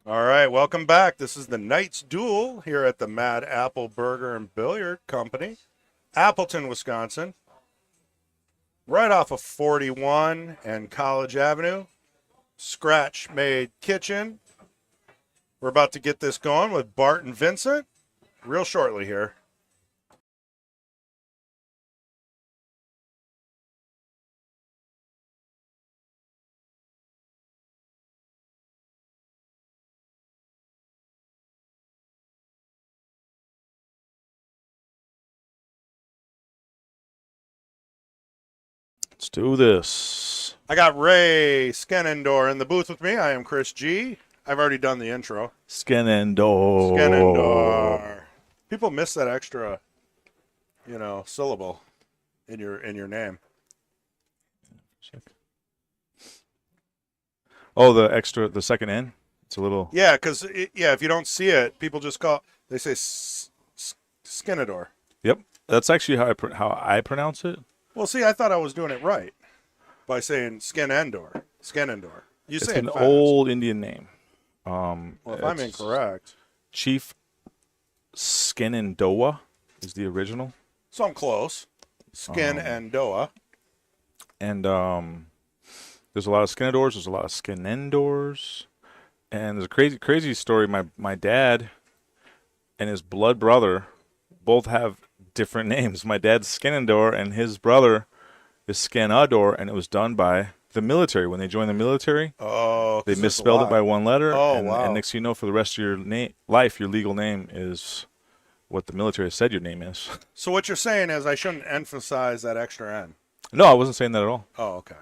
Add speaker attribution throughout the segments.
Speaker 1: All right, welcome back. This is the Knights Duel here at the Mad Apple Burger and Billiard Company, Appleton, Wisconsin, right off of 41 and College Avenue. Scratch Made Kitchen. We're about to get this going with Bart and Vincent real shortly here.
Speaker 2: Let's do this.
Speaker 1: I got Ray Skenendor in the booth with me. I am Chris G. I've already done the intro.
Speaker 2: Skenendor.
Speaker 1: Skenendor. People miss that extra, syllable in your name.
Speaker 2: Check. Oh, the second N. It's a little.
Speaker 1: Yeah, because if you don't see it, people just they say Skenendor.
Speaker 2: Yep, that's actually how I pronounce it.
Speaker 1: Well, see, I thought I was doing it right by saying Skenendor. Skenendor. You
Speaker 2: It's
Speaker 1: say
Speaker 2: an
Speaker 1: it fast.
Speaker 2: old Indian name.
Speaker 1: Well, if I'm incorrect,
Speaker 2: Chief Skenendoah is the original,
Speaker 1: so I'm close. Skenendoah.
Speaker 2: and there's a lot of Skenendors. There's a lot of Skenendors, and there's a crazy story. My dad and his blood brother both have different names. My dad's Skenendor, and his brother is Skenador, and it was done by the military. When they joined the military,
Speaker 1: Oh,
Speaker 2: they misspelled it by one letter.
Speaker 1: Oh,
Speaker 2: and,
Speaker 1: wow.
Speaker 2: and next thing you know, for the rest of your life, your legal name is what the military said your name is.
Speaker 1: So what you're saying is I shouldn't emphasize that extra N.
Speaker 2: No, I wasn't saying that at all.
Speaker 1: Oh, okay.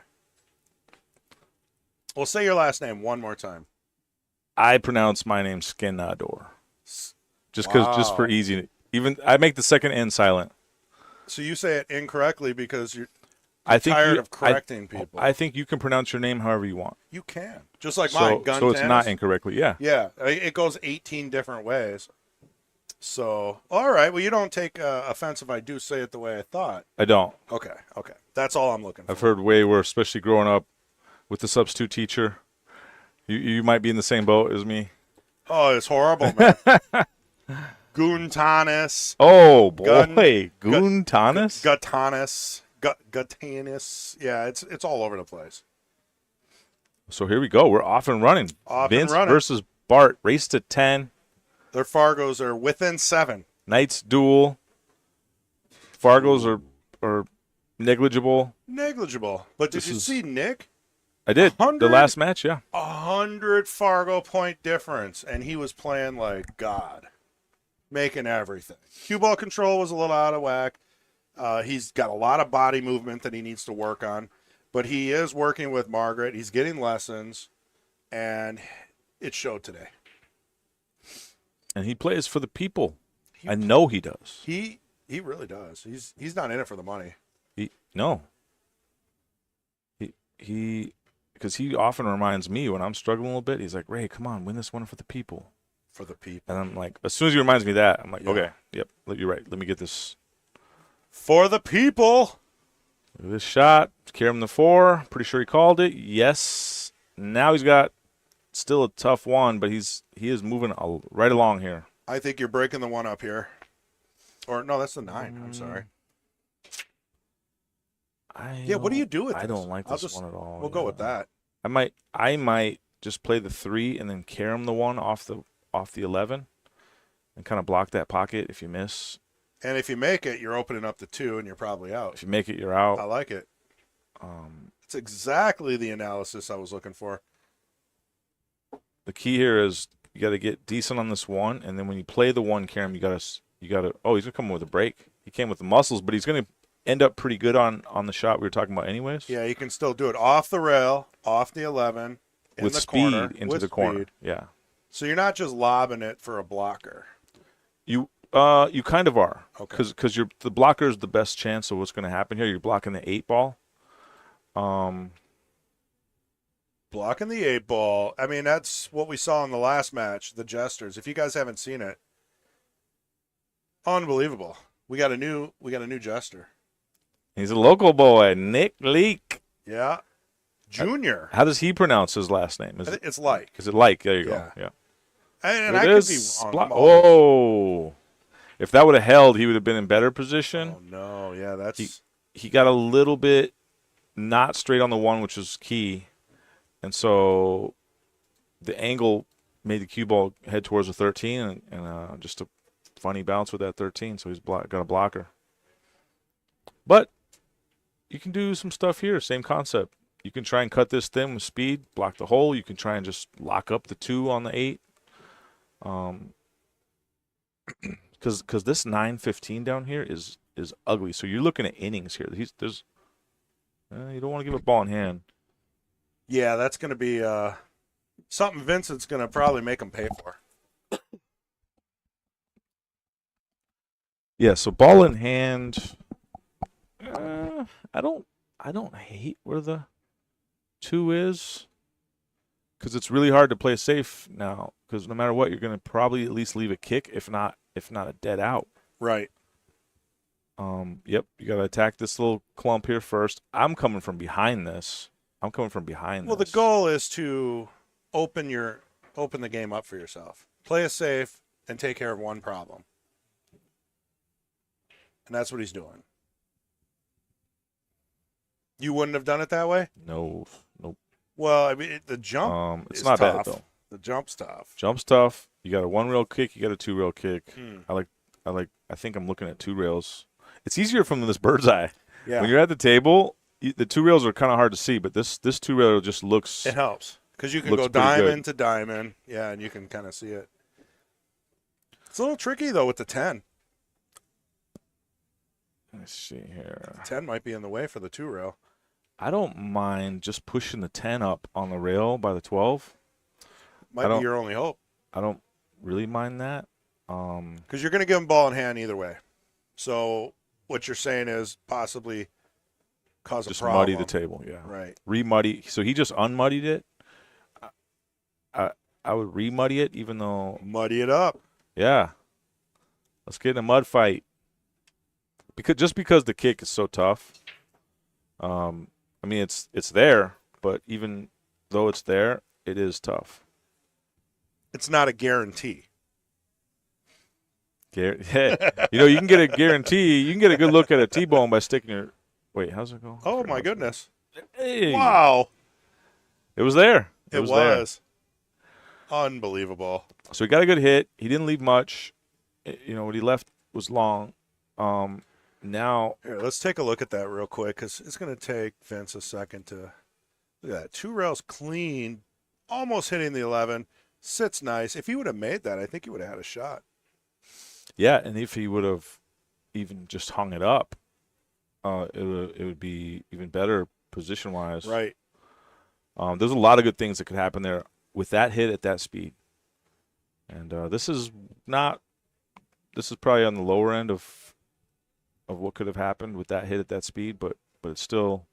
Speaker 1: Well, say your last name one more time.
Speaker 2: I pronounce my name Skenador. Just for
Speaker 1: Wow.
Speaker 2: easy. Even I make the second N silent.
Speaker 1: So you say it incorrectly because you're
Speaker 2: I think
Speaker 1: tired
Speaker 2: you-
Speaker 1: of correcting people.
Speaker 2: I think you can pronounce your name however you want.
Speaker 1: You can. Just like mine, Gun
Speaker 2: So it's
Speaker 1: Tennis.
Speaker 2: not incorrectly. Yeah.
Speaker 1: Yeah, it goes 18 different ways. So, all right. Well, you don't take offense if I do say it the way I thought.
Speaker 2: I don't.
Speaker 1: Okay. That's all I'm looking for.
Speaker 2: I've heard way worse, especially growing up with the substitute teacher. You might be in the same boat as me.
Speaker 1: Oh, it's horrible, man. Guntanis,
Speaker 2: Oh boy,
Speaker 1: Gun-
Speaker 2: Guntanis.
Speaker 1: Gutanis. Yeah, it's all over the place.
Speaker 2: So here we go. We're off and running.
Speaker 1: Off and
Speaker 2: Vince
Speaker 1: running.
Speaker 2: versus Bart. Race to 10.
Speaker 1: Their Fargos are within 7.
Speaker 2: Knights duel. Fargos are negligible.
Speaker 1: Negligible. But did
Speaker 2: This
Speaker 1: you
Speaker 2: is-
Speaker 1: see Nick?
Speaker 2: I did.
Speaker 1: 100?
Speaker 2: The last match, yeah.
Speaker 1: 100 Fargo point difference, and he was playing like God, making everything. Cue ball control was a little out of whack. He's got a lot of body movement that he needs to work on, but he is working with Margaret. He's getting lessons, and it showed today.
Speaker 2: And he plays for the people. I know he does.
Speaker 1: He really does. He's not in it for the money.
Speaker 2: No. He because he often reminds me when I'm struggling a little bit, he's like, Ray, come on, win this one for the people.
Speaker 1: For the people.
Speaker 2: And I'm like, as soon as he reminds me that, I'm like,
Speaker 1: Yeah.
Speaker 2: okay, yep, you're right. Let me get this.
Speaker 1: For the people.
Speaker 2: Look at this shot. Carry him the 4. Pretty sure he called it. Yes. Now he's got still a tough one, but he is moving right along here.
Speaker 1: I think you're breaking the one up here. Or no, that's the 9. I'm sorry. Yeah, what do you do with
Speaker 2: I
Speaker 1: this?
Speaker 2: don't like
Speaker 1: I'll
Speaker 2: this
Speaker 1: just-
Speaker 2: one at all.
Speaker 1: We'll go with that.
Speaker 2: I might just play the 3 and then carry him the 1 off the 11 and kind of block that pocket if you miss.
Speaker 1: And if you make it, you're opening up the 2, and you're probably out.
Speaker 2: If you make it, you're out.
Speaker 1: I like it. It's exactly the analysis I was looking for.
Speaker 2: The key here is you got to get decent on this 1, and then when you play the 1, Karam, you got to. Oh, he's gonna come with a break. He came with the muscles, but he's gonna end up pretty good on the shot we were talking about, anyways.
Speaker 1: Yeah, you can still do it off the rail, off the 11, in
Speaker 2: with
Speaker 1: the
Speaker 2: speed
Speaker 1: corner,
Speaker 2: into
Speaker 1: with
Speaker 2: the corner.
Speaker 1: speed.
Speaker 2: Yeah.
Speaker 1: So you're not just lobbing it for a blocker.
Speaker 2: You kind of are,
Speaker 1: Okay.
Speaker 2: because the blocker is the best chance of what's going to happen here. You're blocking the 8 ball.
Speaker 1: Blocking the 8 ball. I mean, that's what we saw in the last match, the Jesters. If you guys haven't seen it, unbelievable. We got a new Jester.
Speaker 2: He's a local boy, Nick Leake.
Speaker 1: Yeah. Junior.
Speaker 2: How does he pronounce his last name?
Speaker 1: It's like.
Speaker 2: Is it like? There you
Speaker 1: Yeah.
Speaker 2: go. Yeah.
Speaker 1: And
Speaker 2: There
Speaker 1: I
Speaker 2: it
Speaker 1: could be
Speaker 2: is.
Speaker 1: wrong.
Speaker 2: Oh. If that would have held, he would have been in better position.
Speaker 1: Oh, no. Yeah, that's.
Speaker 2: He got a little bit not straight on the 1, which is key. And so the angle made the cue ball head towards the 13, and just a funny bounce with that 13, so he's got a blocker. But you can do some stuff here, same concept. You can try and cut this thin with speed, block the hole. You can try and just lock up the 2 on the 8. Because this 9-15 down here is ugly. So you're looking at innings here. You don't want to give a ball in hand.
Speaker 1: Yeah, that's going to be something Vincent's going to probably make him pay for.
Speaker 2: Yeah, so ball in hand. I don't hate where the 2 is, because it's really hard to play safe now. Because no matter what, you're going to probably at least leave a kick, if not a dead out.
Speaker 1: Right.
Speaker 2: Yep, you got to attack this little clump here first. I'm coming from behind this.
Speaker 1: Well, the goal is to open the game up for yourself. Play it safe and take care of one problem. And that's what he's doing. You wouldn't have done it that way?
Speaker 2: Nope.
Speaker 1: Well, I mean, the jump
Speaker 2: it's
Speaker 1: is
Speaker 2: not
Speaker 1: tough.
Speaker 2: bad though.
Speaker 1: The jump's tough.
Speaker 2: Jump's tough. You got a 1 rail kick, you got a 2 rail kick. I think I'm looking at 2 rails. It's easier from this bird's eye.
Speaker 1: Yeah.
Speaker 2: When you're at the table, the 2 rails are kind of hard to see, but this 2 rail just looks.
Speaker 1: It helps because you can go diamond to diamond. Yeah, and you can kind of see it. It's a little tricky though with the 10.
Speaker 2: Let's see here.
Speaker 1: The 10 might be in the way for the 2 rail.
Speaker 2: I don't mind just pushing the 10 up on the rail by the 12.
Speaker 1: Might be your only hope.
Speaker 2: I don't really mind that.
Speaker 1: Because you're going to give him ball in hand either way. So what you're saying is possibly cause a problem.
Speaker 2: Just muddy the table, yeah.
Speaker 1: Right.
Speaker 2: Remuddy. So he just unmuddied it. I would remuddy it, even though.
Speaker 1: Muddy it up.
Speaker 2: Yeah. Let's get in a mud fight. Because the kick is so tough. I mean, it's there, but even though it's there, it is tough.
Speaker 1: It's not a guarantee.
Speaker 2: Hey, you can get a guarantee. You can get a good look at a T-bone by sticking your. Wait, how's it go?
Speaker 1: Oh my goodness!
Speaker 2: Hey.
Speaker 1: Wow!
Speaker 2: It was there.
Speaker 1: It was unbelievable.
Speaker 2: So he got a good hit. He didn't leave much. What he left was long. Now
Speaker 1: here, let's take a look at that real quick because it's going to take Vince a second to look at that. 2 rails clean, almost hitting the 11. Sits nice. If he would have made that, I think he would have had a shot.
Speaker 2: Yeah, and if he would have even just hung it up, it would be even better position-wise.
Speaker 1: Right.
Speaker 2: There's a lot of good things that could happen there with that hit at that speed. And this is probably on the lower end of what could have happened with that hit at that speed, but it's still,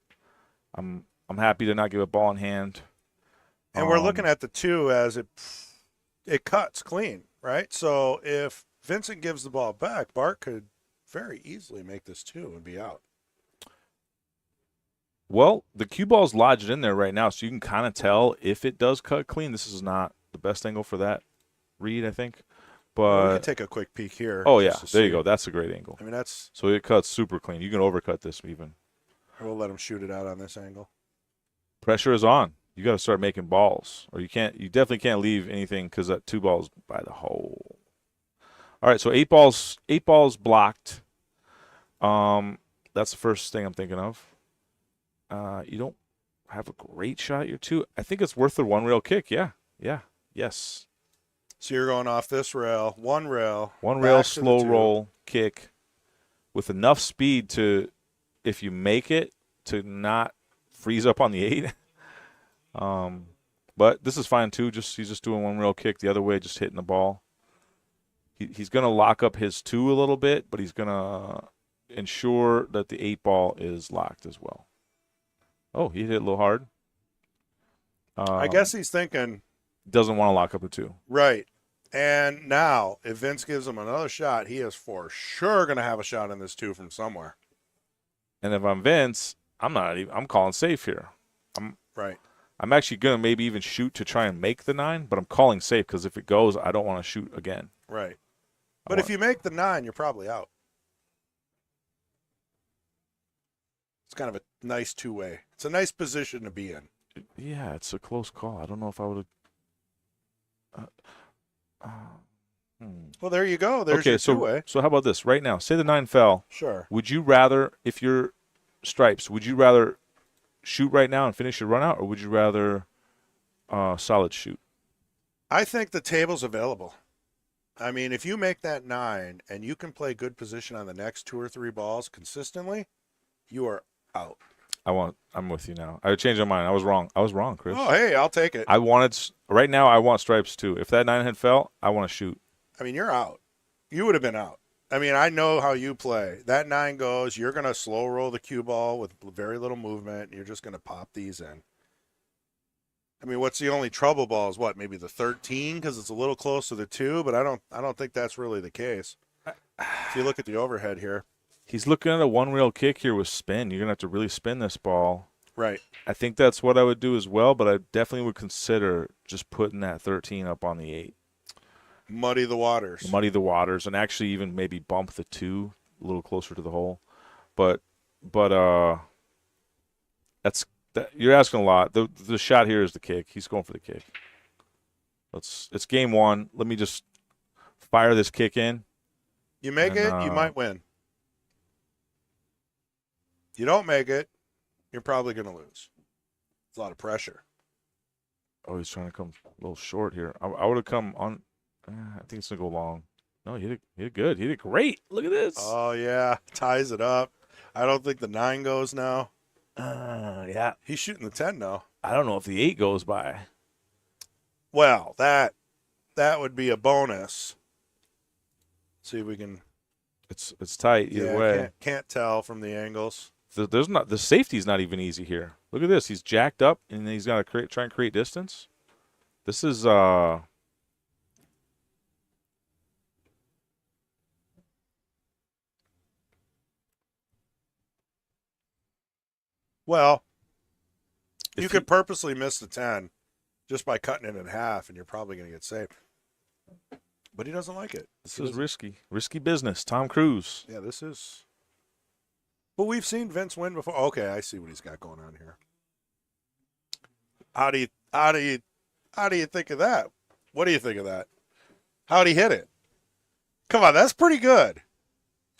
Speaker 2: I'm happy to not give a ball in hand.
Speaker 1: And we're looking at the 2 as it cuts clean, right? So if Vincent gives the ball back, Bart could very easily make this 2 and be out.
Speaker 2: Well, the cue ball's lodged in there right now, so you can kind of tell if it does cut clean. This is not the best angle for that read, I think. But
Speaker 1: we can take a quick peek here.
Speaker 2: Oh, yeah. There you go. That's a great angle.
Speaker 1: I mean,
Speaker 2: so it cuts super clean. You can overcut this even.
Speaker 1: We'll let him shoot it out on this angle.
Speaker 2: Pressure is on. You got to start making balls, or you definitely can't leave anything because that 2 ball's by the hole. All right, so 8 balls blocked. That's the first thing I'm thinking of. You don't have a great shot, your 2. I think it's worth the 1 rail kick. Yeah, yes.
Speaker 1: So you're going off this rail, 1 rail.
Speaker 2: 1 rail, slow roll, kick, with enough speed to, if you make it, to not freeze up on the 8. But this is fine too. He's just doing 1 rail kick the other way, just hitting the ball. He's going to lock up his 2 a little bit, but he's going to ensure that the 8 ball is locked as well. Oh, he hit it a little hard.
Speaker 1: I guess he's thinking.
Speaker 2: Doesn't want to lock up the 2.
Speaker 1: Right. And now, if Vince gives him another shot, he is for sure going to have a shot in this 2 from somewhere.
Speaker 2: And if I'm Vince, I'm calling safe here.
Speaker 1: Right.
Speaker 2: I'm actually going to maybe even shoot to try and make the 9, but I'm calling safe because if it goes, I don't want to shoot again.
Speaker 1: Right. But if you make the 9, you're probably out. It's kind of a nice two-way. It's a nice position to be in.
Speaker 2: Yeah, it's a close call. I don't know if I would have.
Speaker 1: Well, there you go. There's your two-way.
Speaker 2: So how about this? Right now, say the 9 fell.
Speaker 1: Sure.
Speaker 2: Would you rather, if you're stripes, would you rather shoot right now and finish your run out, or would you rather solid shoot?
Speaker 1: I think the table's available. I mean, if you make that 9 and you can play good position on the next 2 or 3 balls consistently, you are out.
Speaker 2: I'm with you now. I changed my mind. I was wrong, Chris.
Speaker 1: Oh, hey, I'll take it.
Speaker 2: Right now I want stripes too. If that 9 had fell, I want to shoot.
Speaker 1: I mean, you're out. You would have been out. I mean, I know how you play. That 9 goes, you're going to slow roll the cue ball with very little movement, and you're just going to pop these in. I mean, what's the only trouble ball is what? Maybe the 13 because it's a little close to the 2, but I don't think that's really the case. If you look at the overhead here.
Speaker 2: He's looking at a one-reel kick here with spin. You're going to have to really spin this ball.
Speaker 1: Right.
Speaker 2: I think that's what I would do as well, but I definitely would consider just putting that 13 up on the 8.
Speaker 1: Muddy the waters.
Speaker 2: Muddy the waters, and actually even maybe bump the 2 a little closer to the hole. But you're asking a lot. The shot here is the kick. He's going for the kick. It's game 1. Let me just fire this kick in.
Speaker 1: You make it, you might win. You don't make it, you're probably going to lose. It's a lot of pressure.
Speaker 2: Oh, he's trying to come a little short here. I would have come on. I think it's going to go long. No, he did good. He did great. Look at this.
Speaker 1: Oh, yeah. Ties it up. I don't think the 9 goes now.
Speaker 2: Yeah.
Speaker 1: He's shooting the 10 now.
Speaker 2: I don't know if the 8 goes by.
Speaker 1: Well, that would be a bonus. See if we can.
Speaker 2: It's tight either way.
Speaker 1: Can't tell from the angles.
Speaker 2: The safety's not even easy here. Look at this. He's jacked up, and he's got to try and create distance. This is
Speaker 1: Well, you could purposely miss the 10 just by cutting it in half, and you're probably going to get saved. But he doesn't like it.
Speaker 2: This is risky business. Tom Cruise.
Speaker 1: Yeah, this is. But we've seen Vince win before. Okay, I see what he's got going on here. How do you think of that? What do you think of that? How'd he hit it? Come on, that's pretty good.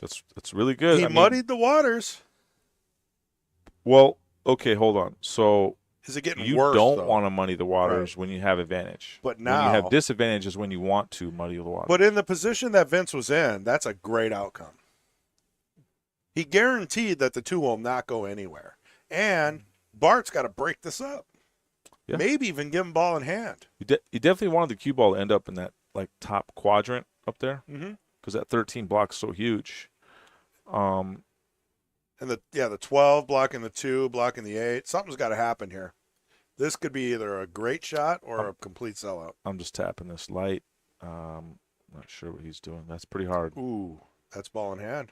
Speaker 2: That's really good.
Speaker 1: He muddied the waters.
Speaker 2: Well, okay, hold on. So
Speaker 1: is it getting
Speaker 2: you
Speaker 1: worse?
Speaker 2: You don't
Speaker 1: though?
Speaker 2: want to muddy the waters when you have advantage.
Speaker 1: But now
Speaker 2: when you have disadvantage is when you want to muddy the waters.
Speaker 1: But in the position that Vince was in, that's a great outcome. He guaranteed that the 2 will not go anywhere. And Bart's got to break this up. Yeah. Maybe even give him ball in hand.
Speaker 2: You definitely wanted the cue ball to end up in that top quadrant up there because that 13 block's so huge.
Speaker 1: And the 12 blocking the 2, blocking the 8. Something's got to happen here. This could be either a great shot or a complete sellout.
Speaker 2: I'm just tapping this light. Not sure what he's doing. That's pretty hard.
Speaker 1: Ooh, that's ball in hand.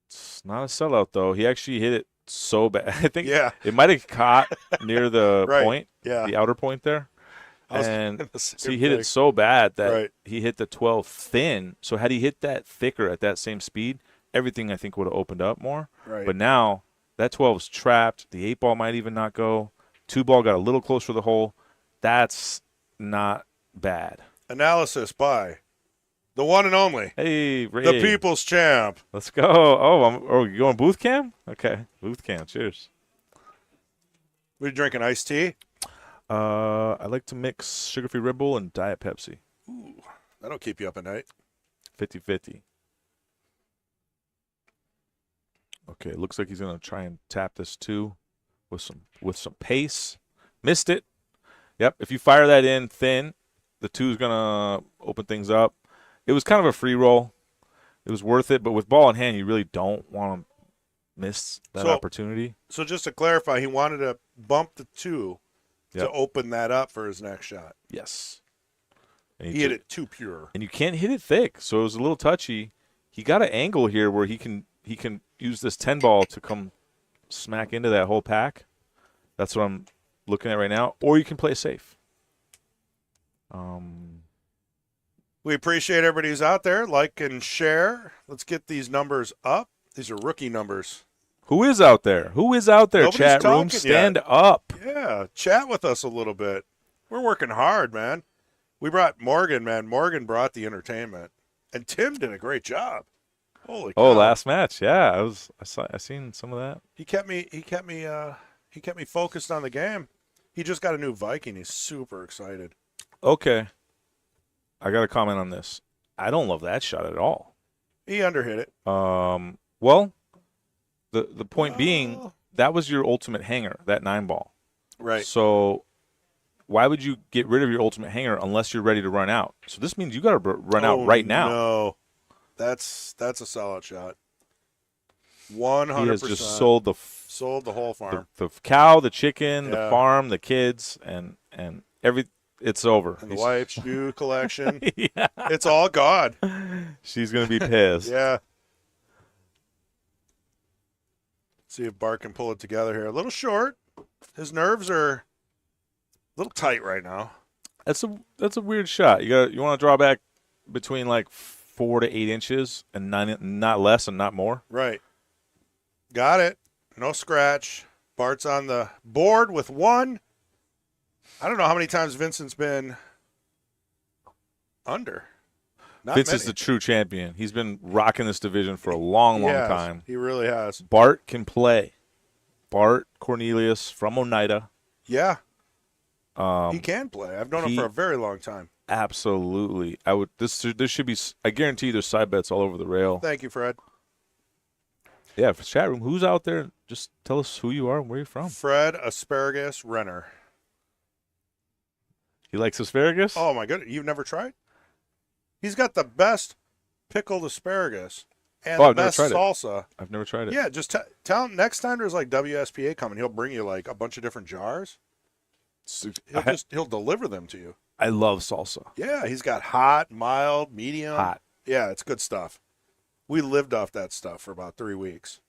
Speaker 2: It's not a sellout, though. He actually hit it so bad. I think it might have caught near the point, the outer point there. And so he hit it so bad that he hit the 12 thin. So had he hit that thicker at that same speed, everything I think would have opened up more.
Speaker 1: Right.
Speaker 2: But now that 12 is trapped. The 8 ball might even not go. 2 ball got a little closer to the hole. That's not bad.
Speaker 1: Analysis by the one and only.
Speaker 2: Hey, Ray.
Speaker 1: The people's champ.
Speaker 2: Let's go. Oh, you going booth cam? Okay, booth cam. Cheers.
Speaker 1: What are you drinking, iced tea?
Speaker 2: I like to mix sugar-free Red Bull and Diet Pepsi.
Speaker 1: Ooh, that'll keep you up at night.
Speaker 2: 50-50. Okay, it looks like he's going to try and tap this too with some pace. Missed it. Yep, if you fire that in thin, the 2 is going to open things up. It was kind of a free roll. It was worth it, but with ball in hand, you really don't want to miss that opportunity.
Speaker 1: So just to clarify, he wanted to bump the 2 to open that up for his next shot.
Speaker 2: Yes.
Speaker 1: And he hit it too pure.
Speaker 2: And you can't hit it thick, so it was a little touchy. He got an angle here where he can use this 10 ball to come smack into that whole pack. That's what looking at right now, or you can play safe.
Speaker 1: We appreciate everybody who's out there. Like and share. Let's get these numbers up. These are rookie numbers.
Speaker 2: Who is out there? Who is out there?
Speaker 1: Nobody's
Speaker 2: Chat room,
Speaker 1: talking
Speaker 2: stand
Speaker 1: yet.
Speaker 2: up.
Speaker 1: Yeah, chat with us a little bit. We're working hard, man. We brought Morgan, man. Morgan brought the entertainment, and Tim did a great job. Holy cow.
Speaker 2: Oh, last match, yeah. I seen some of that.
Speaker 1: He kept me focused on the game. He just got a new Viking. He's super excited.
Speaker 2: Okay, I got to comment on this. I don't love that shot at all.
Speaker 1: He underhit it.
Speaker 2: Well, the point being that was your ultimate hanger, that 9-ball.
Speaker 1: Right.
Speaker 2: So why would you get rid of your ultimate hanger unless you're ready to run out? So this means you got to run out right now.
Speaker 1: No, that's a sellout shot. 100%.
Speaker 2: He has just sold the
Speaker 1: whole farm.
Speaker 2: The cow, the chicken, the
Speaker 1: Yeah.
Speaker 2: farm, the kids, and every. It's over.
Speaker 1: And the wife's shoe collection.
Speaker 2: Yeah.
Speaker 1: It's all gone.
Speaker 2: She's gonna be pissed.
Speaker 1: Yeah. See if Bart can pull it together here. A little short. His nerves are a little tight right now.
Speaker 2: That's a weird shot. You want to draw back between like 4 to 8 inches and not less and not more.
Speaker 1: Right. Got it. No scratch. Bart's on the board with 1. I don't know how many times Vincent's been under. Not
Speaker 2: Vince
Speaker 1: many.
Speaker 2: is the true champion. He's been rocking this division for a long time.
Speaker 1: He really has.
Speaker 2: Bart can play. Bart Cornelius from Oneida.
Speaker 1: Yeah. He can play. I've known him for a very long time.
Speaker 2: Absolutely. This should be. I guarantee there's side bets all over the rail.
Speaker 1: Thank you, Fred.
Speaker 2: Yeah, for chat room, who's out there? Just tell us who you are and where you're from.
Speaker 1: Fred Asparagus Renner.
Speaker 2: He likes asparagus?
Speaker 1: Oh, my goodness. You've never tried? He's got the best pickled asparagus and the best salsa.
Speaker 2: I've never tried it.
Speaker 1: Yeah, just tell him next time there's like WSPA coming, he'll bring you like a bunch of different jars. He'll deliver them to you.
Speaker 2: I love salsa.
Speaker 1: Yeah, he's got hot, mild, medium.
Speaker 2: Hot.
Speaker 1: Yeah, it's good stuff. We lived off that stuff for about 3 weeks.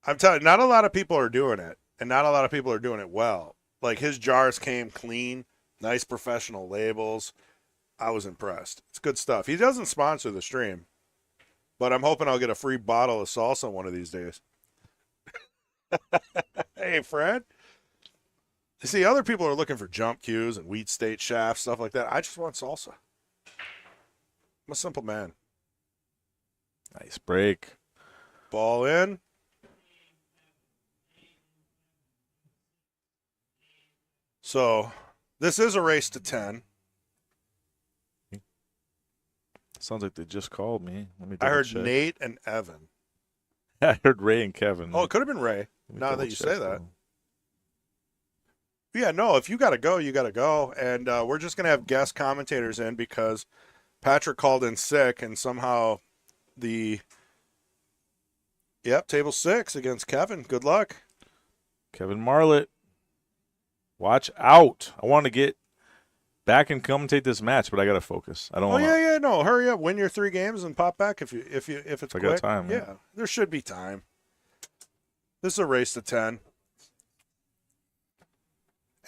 Speaker 1: I'm telling you, not a lot of people are doing it, and not a lot of people are doing it well. Like, his jars came clean, nice professional labels. I was impressed. It's good stuff. He doesn't sponsor the stream, but I'm hoping I'll get a free bottle of salsa one of these days. Hey, Fred. You see, other people are looking for jump cues and wheat state shafts, stuff like that. I just want salsa. I'm a simple man.
Speaker 2: Nice break.
Speaker 1: Ball in. So, this is a race to 10.
Speaker 2: Sounds like they just called me. Let me
Speaker 1: I heard
Speaker 2: double check.
Speaker 1: Nate and Evan.
Speaker 2: I heard Ray and Kevin.
Speaker 1: Oh, it could have been Ray,
Speaker 2: Let me
Speaker 1: now
Speaker 2: double
Speaker 1: that you
Speaker 2: check,
Speaker 1: say that.
Speaker 2: though.
Speaker 1: Yeah, no, if you got to go, you got to go. And we're just going to have guest commentators in because Patrick called in sick, and somehow table 6 against Kevin. Good luck.
Speaker 2: Kevin Marlett. Watch out. I want to get back and commentate this match, but I got to focus. I don't want to.
Speaker 1: No, hurry up. Win your 3 games and pop back if it's
Speaker 2: I
Speaker 1: quick.
Speaker 2: got time.
Speaker 1: Yeah, there should be time. This is a race to 10.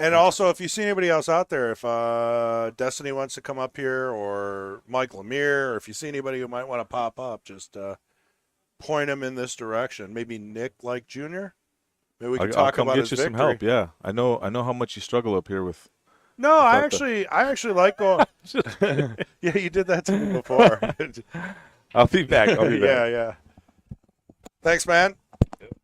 Speaker 1: And also, if you see anybody else out there, if Destiny wants to come up here, or Mike Lemire, or if you see anybody who might want to pop up, just point them in this direction. Maybe Nick Jr. Maybe we can talk
Speaker 2: come
Speaker 1: about
Speaker 2: get
Speaker 1: his
Speaker 2: you
Speaker 1: victory.
Speaker 2: some help. Yeah, I know how much you struggle up here with.
Speaker 1: No, I actually like going. Yeah, you did that to me before.
Speaker 2: I'll be back.
Speaker 1: Yeah. Thanks, man.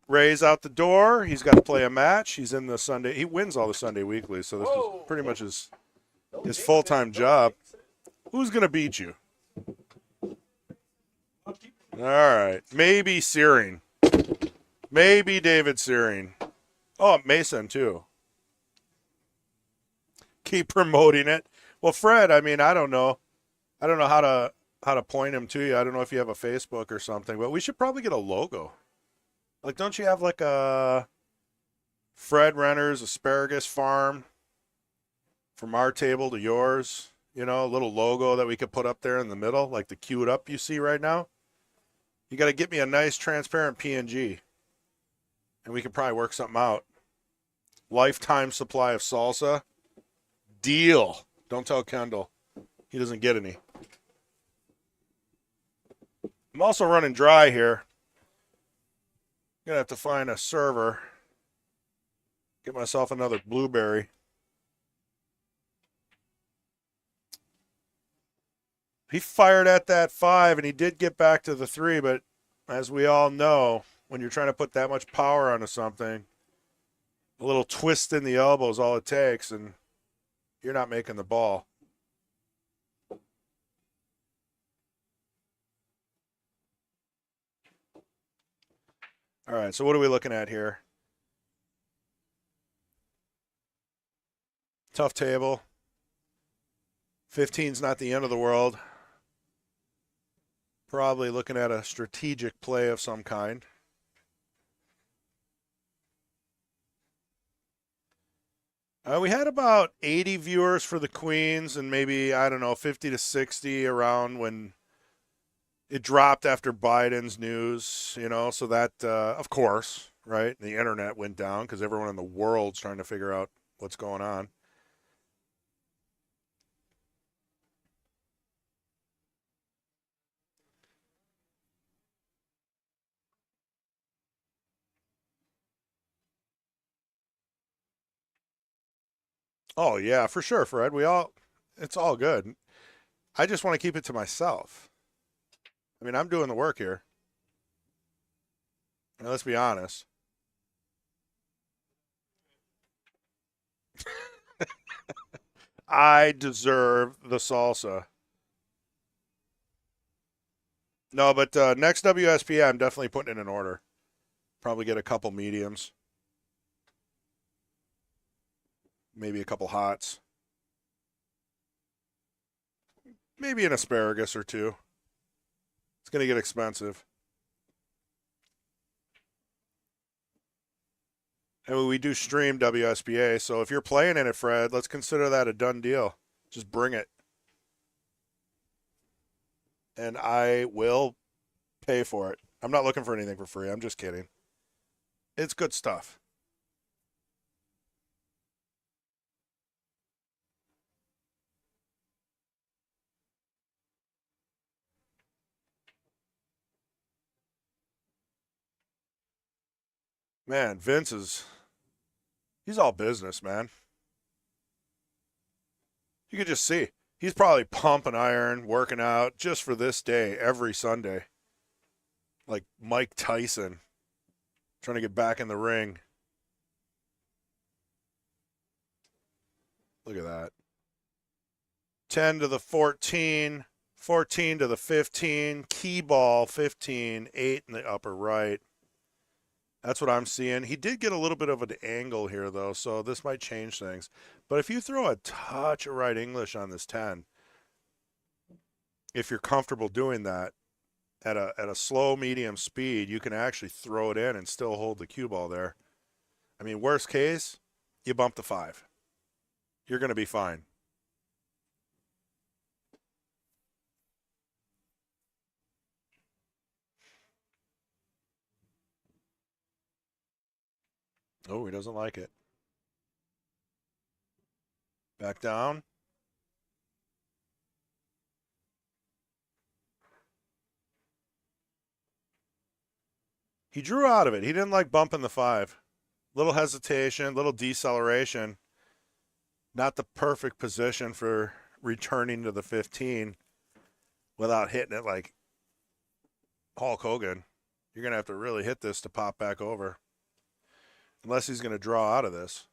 Speaker 1: Ray's out the door. He's got to play a match. He's in the Sunday. He wins all the Sunday weekly, so this is pretty much his full-time job. Who's going to beat you? All right. Maybe Searing. Maybe David Searing. Oh, Mason, too. Keep promoting it. Well, Fred, I mean, I don't know how to point him to you. I don't know if you have a Facebook or something, but we should probably get a logo. Like, don't you have like a Fred Renner's Asparagus Farm from our table to yours? You know, a little logo that we could put up there in the middle, like the queued up you see right now. You got to get me a nice transparent PNG, and we could probably work something out. Lifetime supply of salsa. Deal. Don't tell Kendall. He doesn't get any. I'm also running dry here. Gonna have to find a server. Get myself another blueberry. He fired at that 5, and he did get back to the 3, but as we all know, when you're trying to put that much power onto something, a little twist in the elbow is all it takes, and you're not making the ball. All right, so what are we looking at here? Tough table. 15's not the end of the world. Probably looking at a strategic play of some kind. We had about 80 viewers for the Queens and maybe, I don't know, 50 to 60 around when it dropped after Biden's news, so that, of course, right, the internet went down because everyone in the world's trying to figure out what's going on. Oh, yeah, for sure, Fred. It's all good. I just want to keep it to myself. I mean, I'm doing the work here. Now, let's be honest. I deserve the salsa. No, but next WSP, I'm definitely putting it in order. Probably get a couple mediums. Maybe a couple hots. Maybe an asparagus or two. It's going to get expensive. And we do stream WSBA, so if you're playing in it, Fred, let's consider that a done deal. Just bring it. And I will pay for it. I'm not looking for anything for free. I'm just kidding. It's good stuff. Man, he's all business, man. You could just see. He's probably pumping iron, working out just for this day every Sunday. Like Mike Tyson trying to get back in the ring. Look at that. 10 to the 14, 14 to the 15, key ball 15, 8 in the upper right. That's what I'm seeing. He did get a little bit of an angle here, though, so this might change things. But if you throw a touch of right English on this 10, if you're comfortable doing that at a slow, medium speed, you can actually throw it in and still hold the cue ball there. I mean, worst case, you bump the 5. You're going to be fine. Oh, he doesn't like it. Back down. He drew out of it. He didn't like bumping the 5. Little hesitation, little deceleration. Not the perfect position for returning to the 15 without hitting it like Hulk Hogan. You're going to have to really hit this to pop back over. Unless he's going to draw out of this.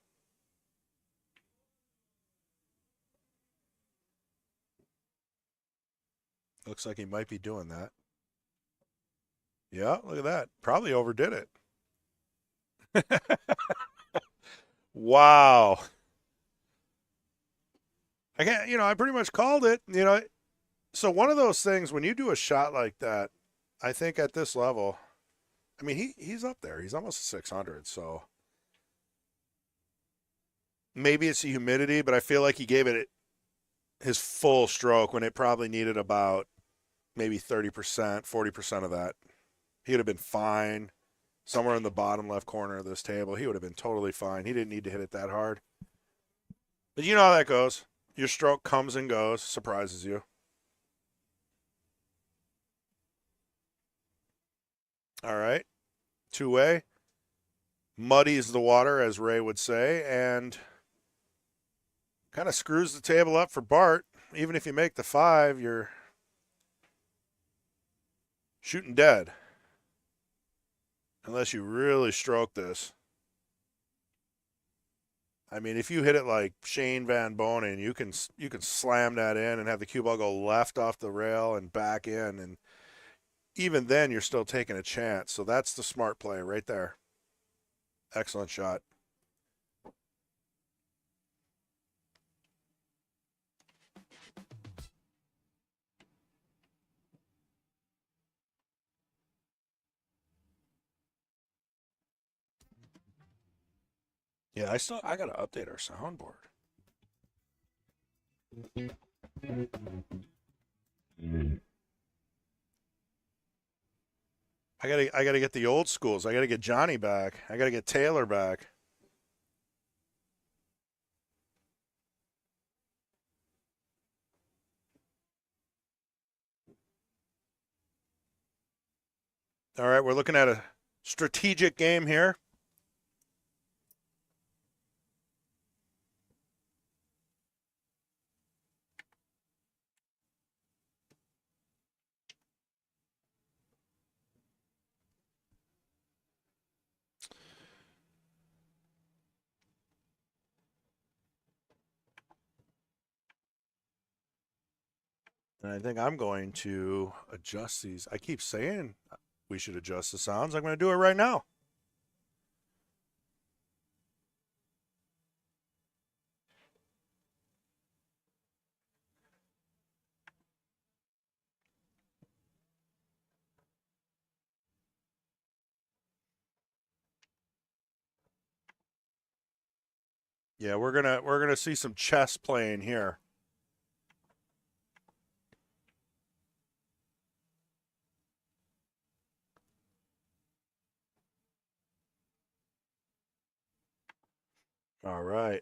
Speaker 1: Looks like he might be doing that. Yeah, look at that. Probably overdid it. Wow. I can't, I pretty much called it, So one of those things, when you do a shot like that, I think at this level, I mean, he's up there. He's almost 600, so maybe it's the humidity, but I feel like he gave it his full stroke when it probably needed about maybe 30%, 40% of that. He would have been fine. somewhere in the bottom left corner of this table, he would have been totally fine. He didn't need to hit it that hard. But you know how that goes. Your stroke comes and goes, surprises you. All right. Two-way. Muddies the water, as Ray would say, and kind of screws the table up for Bart. Even if you make the 5, you're shooting dead. Unless you really stroke this. I mean, if you hit it like Shane Van Bonen, you can slam that in and have the cue ball go left off the rail and back in, and even then you're still taking a chance. So that's the smart play right there. Excellent shot. Yeah, I gotta update our soundboard. I gotta get the old schools. I gotta get Johnny back. I gotta get Taylor back. All right, we're looking at a strategic game here. And I think I'm going to adjust these. I keep saying we should adjust the sounds. I'm going to do it right now. Yeah, we're gonna see some chess playing here. All right.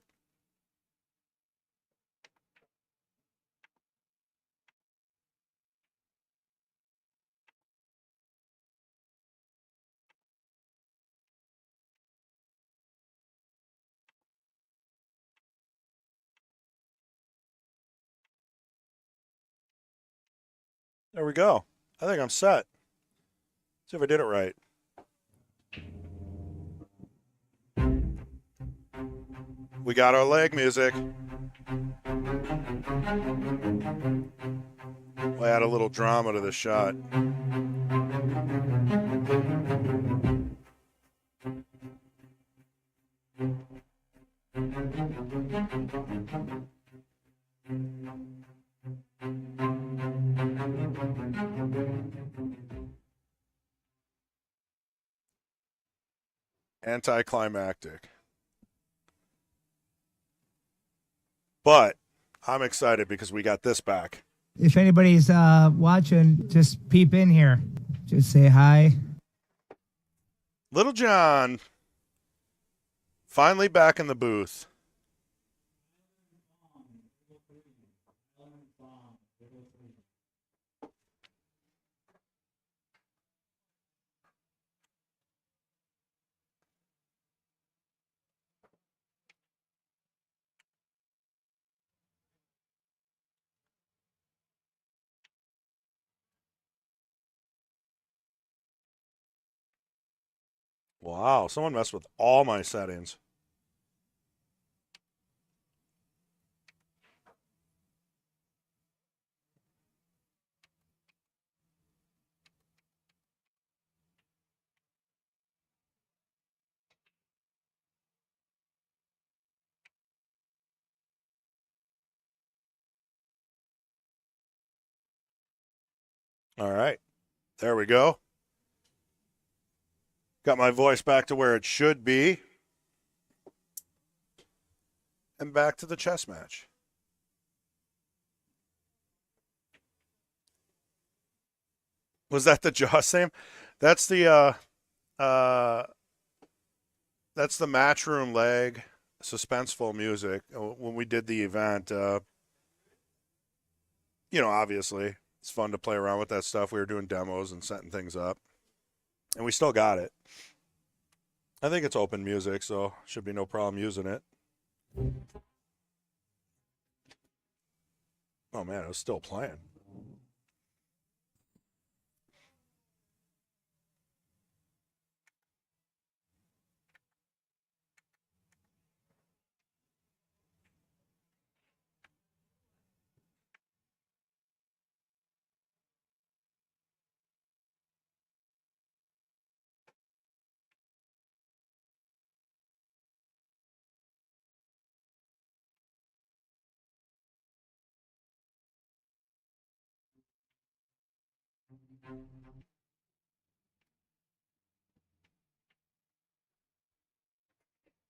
Speaker 1: There we go. I think I'm set. See if I did it right. We got our leg music. We'll add a little drama to the shot. Anticlimactic. But I'm excited because we got this back.
Speaker 3: If anybody's watching, just peep in here. Just say hi.
Speaker 1: Little John finally back in the booth. Wow, someone messed with all my settings. All right, there we go. Got my voice back to where it should be. And back to the chess match. Was that the jaw, Sam? That's the uh, that's the Matchroom leg, suspenseful music. When we did the event, obviously it's fun to play around with that stuff. We were doing demos and setting things up, and we still got it. I think it's open music, so should be no problem using it. Oh man, it was still playing.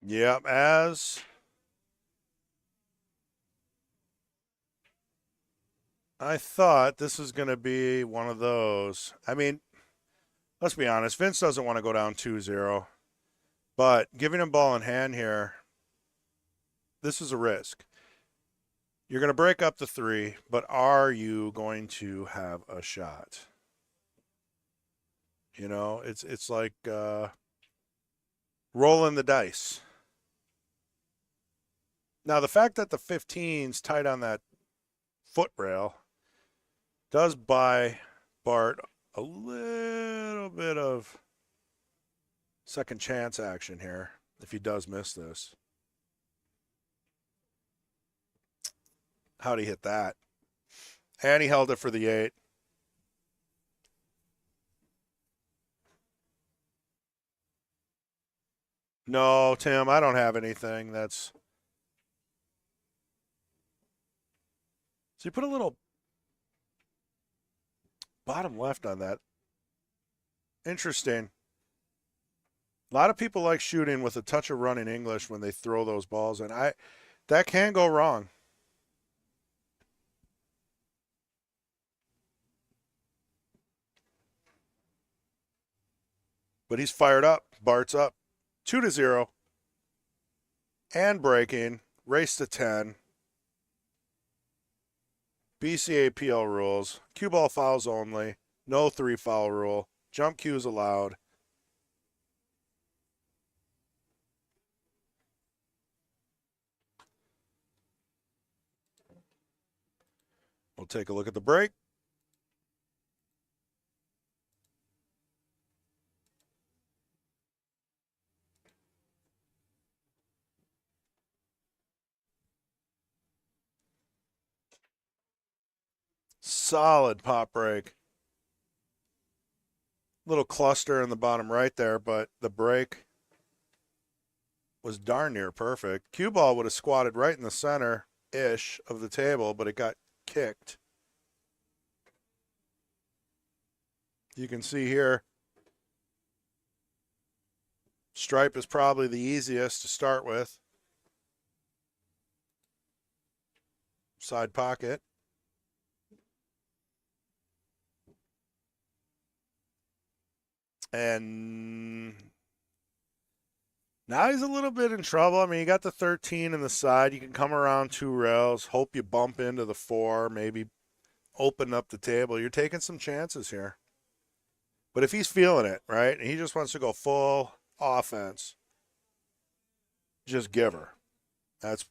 Speaker 1: Yep, as I thought, this is going to be one of those. I mean, let's be honest. Vince doesn't want to go down 2-0, but giving him ball in hand here, this is a risk. You're going to break up the 3, but are you going to have a shot? It's like rolling the dice. Now, the fact that the 15's tight on that foot rail does buy Bart a little bit of second chance action here if he does miss this. How'd he hit that? And he held it for the 8. No, Tim, I don't have anything. So you put a little bottom left on that. Interesting. A lot of people like shooting with a touch of running English when they throw those balls in. That can go wrong. But he's fired up. Bart's up. 2-0. And breaking. Race to 10. BCAPL rules. Cue ball fouls only. No 3-foul rule. Jump cues allowed. We'll take a look at the break. Solid pop break. Little cluster in the bottom right there, but the break was darn near perfect. Cue ball would have squatted right in the center-ish of the table, but it got kicked. You can see here, stripe is probably the easiest to start with. Side pocket. And now he's a little bit in trouble. I mean, you got the 13 in the side. You can come around 2 rails. Hope you bump into the 4. Maybe open up the table. You're taking some chances here. But if he's feeling it, right, and he just wants to go full offense, just give her. That's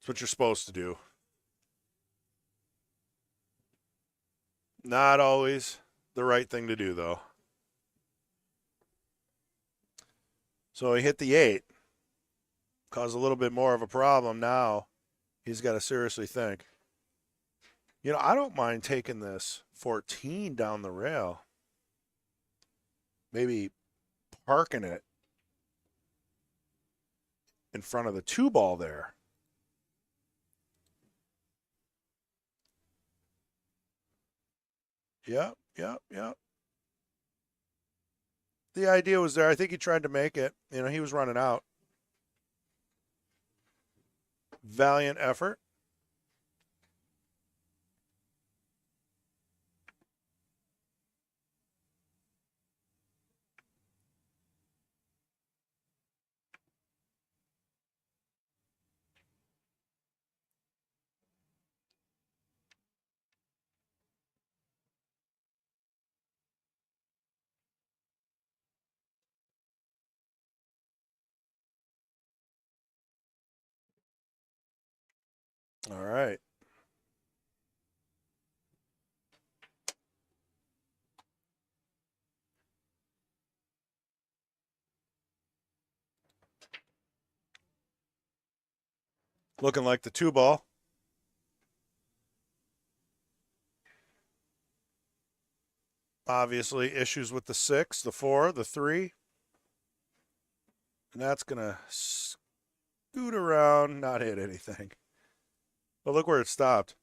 Speaker 1: what you're supposed to do. Not always the right thing to do, though. So he hit the 8. Caused a little bit more of a problem now. He's got to seriously think. I don't mind taking this 14 down the rail. Maybe parking it in front of the 2 ball there. Yep. The idea was there. I think he tried to make it. He was running out. Valiant effort. Looking like the 2 ball. Obviously, issues with the 6, the 4, the 3. And that's going to scoot around, not hit anything. But look where it stopped.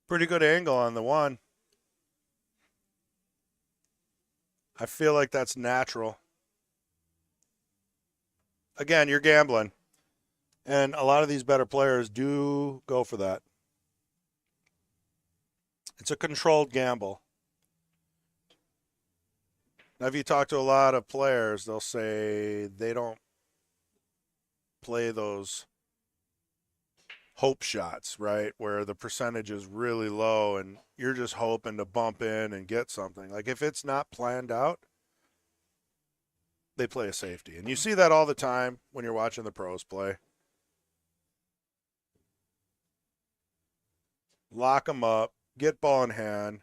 Speaker 1: Pretty good angle on the 1. I feel like that's natural. Again, you're gambling. And a lot of these better players do go for that. It's a controlled gamble. Now, if you talk to a lot of players, they'll say they don't play those hope shots, right? Where the percentage is really low and you're just hoping to bump in and get something. Like if it's not planned out, they play a safety. And you see that all the time when you're watching the pros play. Lock them up, get ball in hand.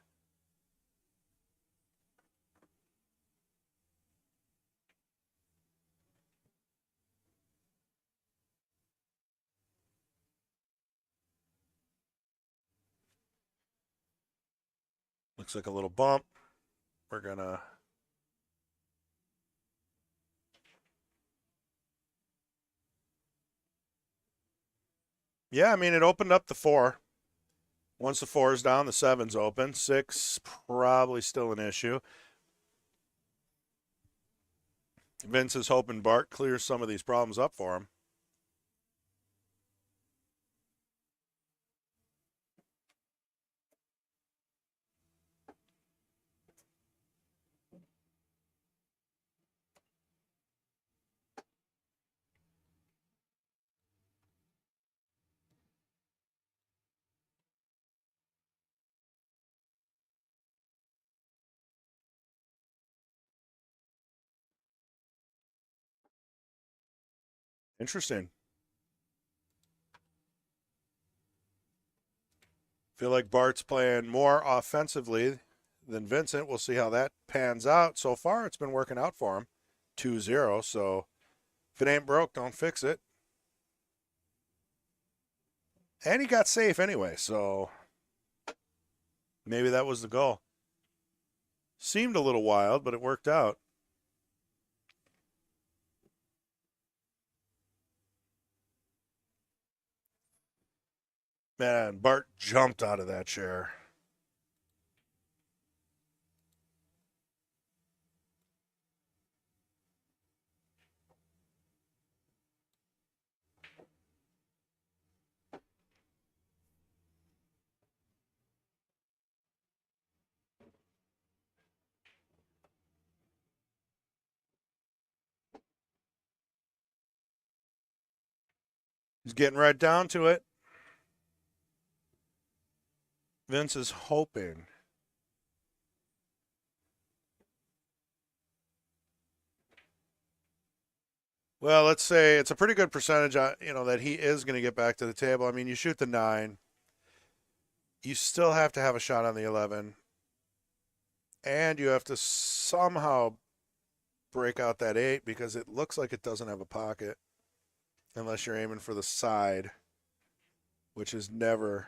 Speaker 1: Looks like a little bump. We're going to yeah, I mean, it opened up the 4. Once the 4 is down, the 7's open. 6, probably still an issue. Vince is hoping Bart clears some of these problems up for him. Interesting. Feel like Bart's playing more offensively than Vincent. We'll see how that pans out. So far, it's been working out for him. 2-0. So if it ain't broke, don't fix it. And he got safe anyway, so maybe that was the goal. Seemed a little wild, but it worked out. Man, Bart jumped out of that chair. He's getting right down to it. Vince is hoping. Well, let's say it's a pretty good percentage, that he is going to get back to the table. I mean, you shoot the 9. You still have to have a shot on the 11. And you have to somehow break out that 8 because it looks like it doesn't have a pocket unless you're aiming for the side, which is never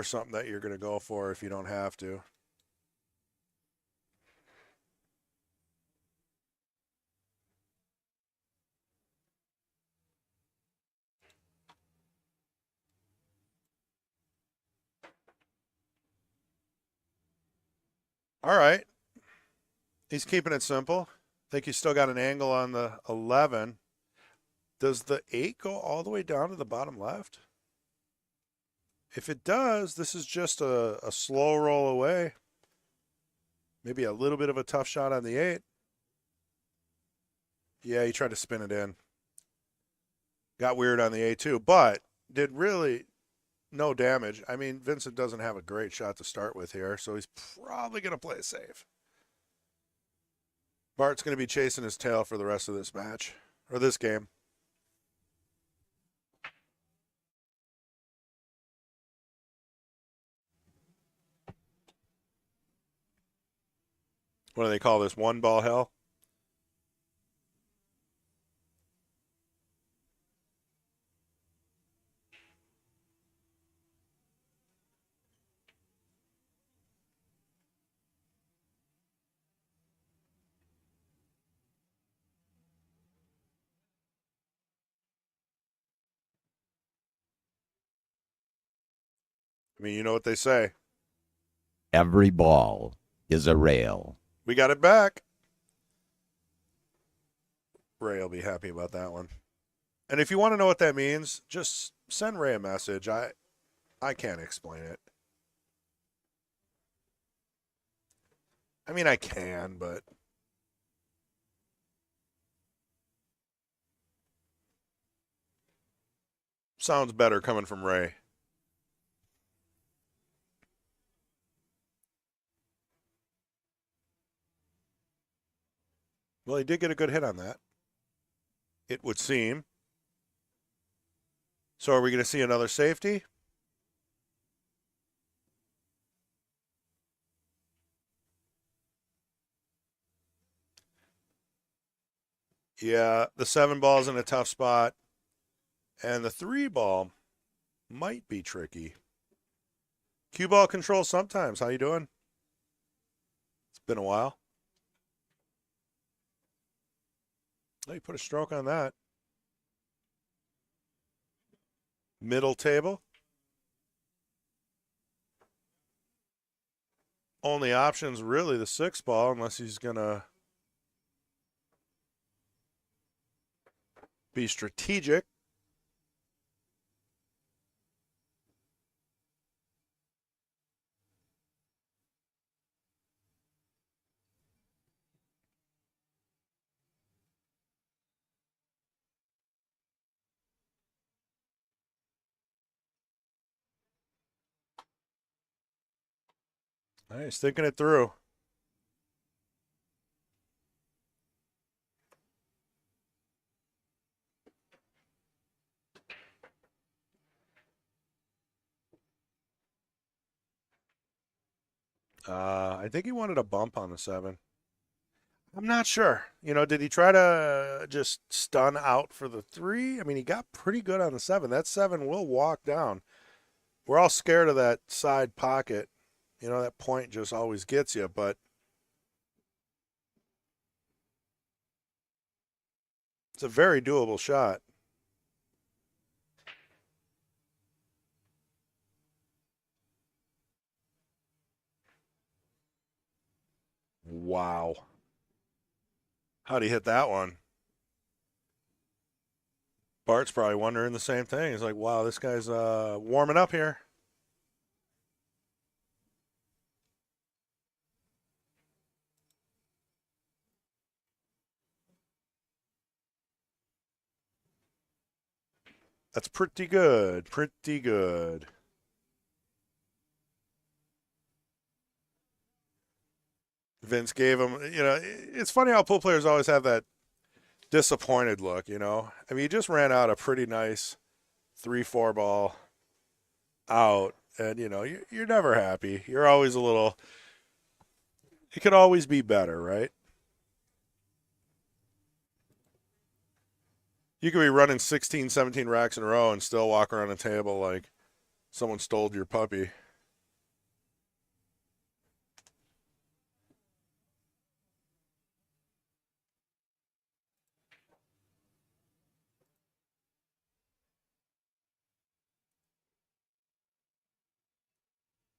Speaker 1: something that you're going to go for if you don't have to. All right. He's keeping it simple. I think he's still got an angle on the 11. Does the 8 go all the way down to the bottom left? If it does, this is just a slow roll away. Maybe a little bit of a tough shot on the 8. Yeah, he tried to spin it in. Got weird on the 8 too, but did really no damage. I mean, Vincent doesn't have a great shot to start with here, so he's probably going to play it safe. Bart's going to be chasing his tail for the rest of this match, or this game. What do they call this? 1-ball hell? I mean, you know what they say.
Speaker 4: Every ball is a rail.
Speaker 1: We got it back. Ray will be happy about that one. And if you want to know what that means, just send Ray a message. I can't explain it. I mean, I can, but sounds better coming from Ray. Well, he did get a good hit on that, it would seem. So are we going to see another safety? Yeah, the 7 ball's in a tough spot. And the 3 ball might be tricky. Cue ball control sometimes. How you doing? It's been a while. Oh, you put a stroke on that. Middle table. Only option's really the 6 ball unless he's going to be strategic. He's thinking it through. I think he wanted a bump on the 7. I'm not sure. You know, did he try to just stun out for the 3? I mean, he got pretty good on the 7. That 7 will walk down. We're all scared of that side pocket. You know, that point just always gets you, but it's a very doable shot. Wow. How'd he hit that one? Bart's probably wondering the same thing. He's like, wow, this guy's warming up here. That's pretty good. Pretty good. Vince gave him, you know, it's funny how pool players always have that disappointed look, you know. I mean, you just ran out a pretty nice 3-4 ball out, and, you know, you're never happy. You're always a little, it could always be better, right? You could be running 16, 17 racks in a row and still walk around a table like someone stole your puppy.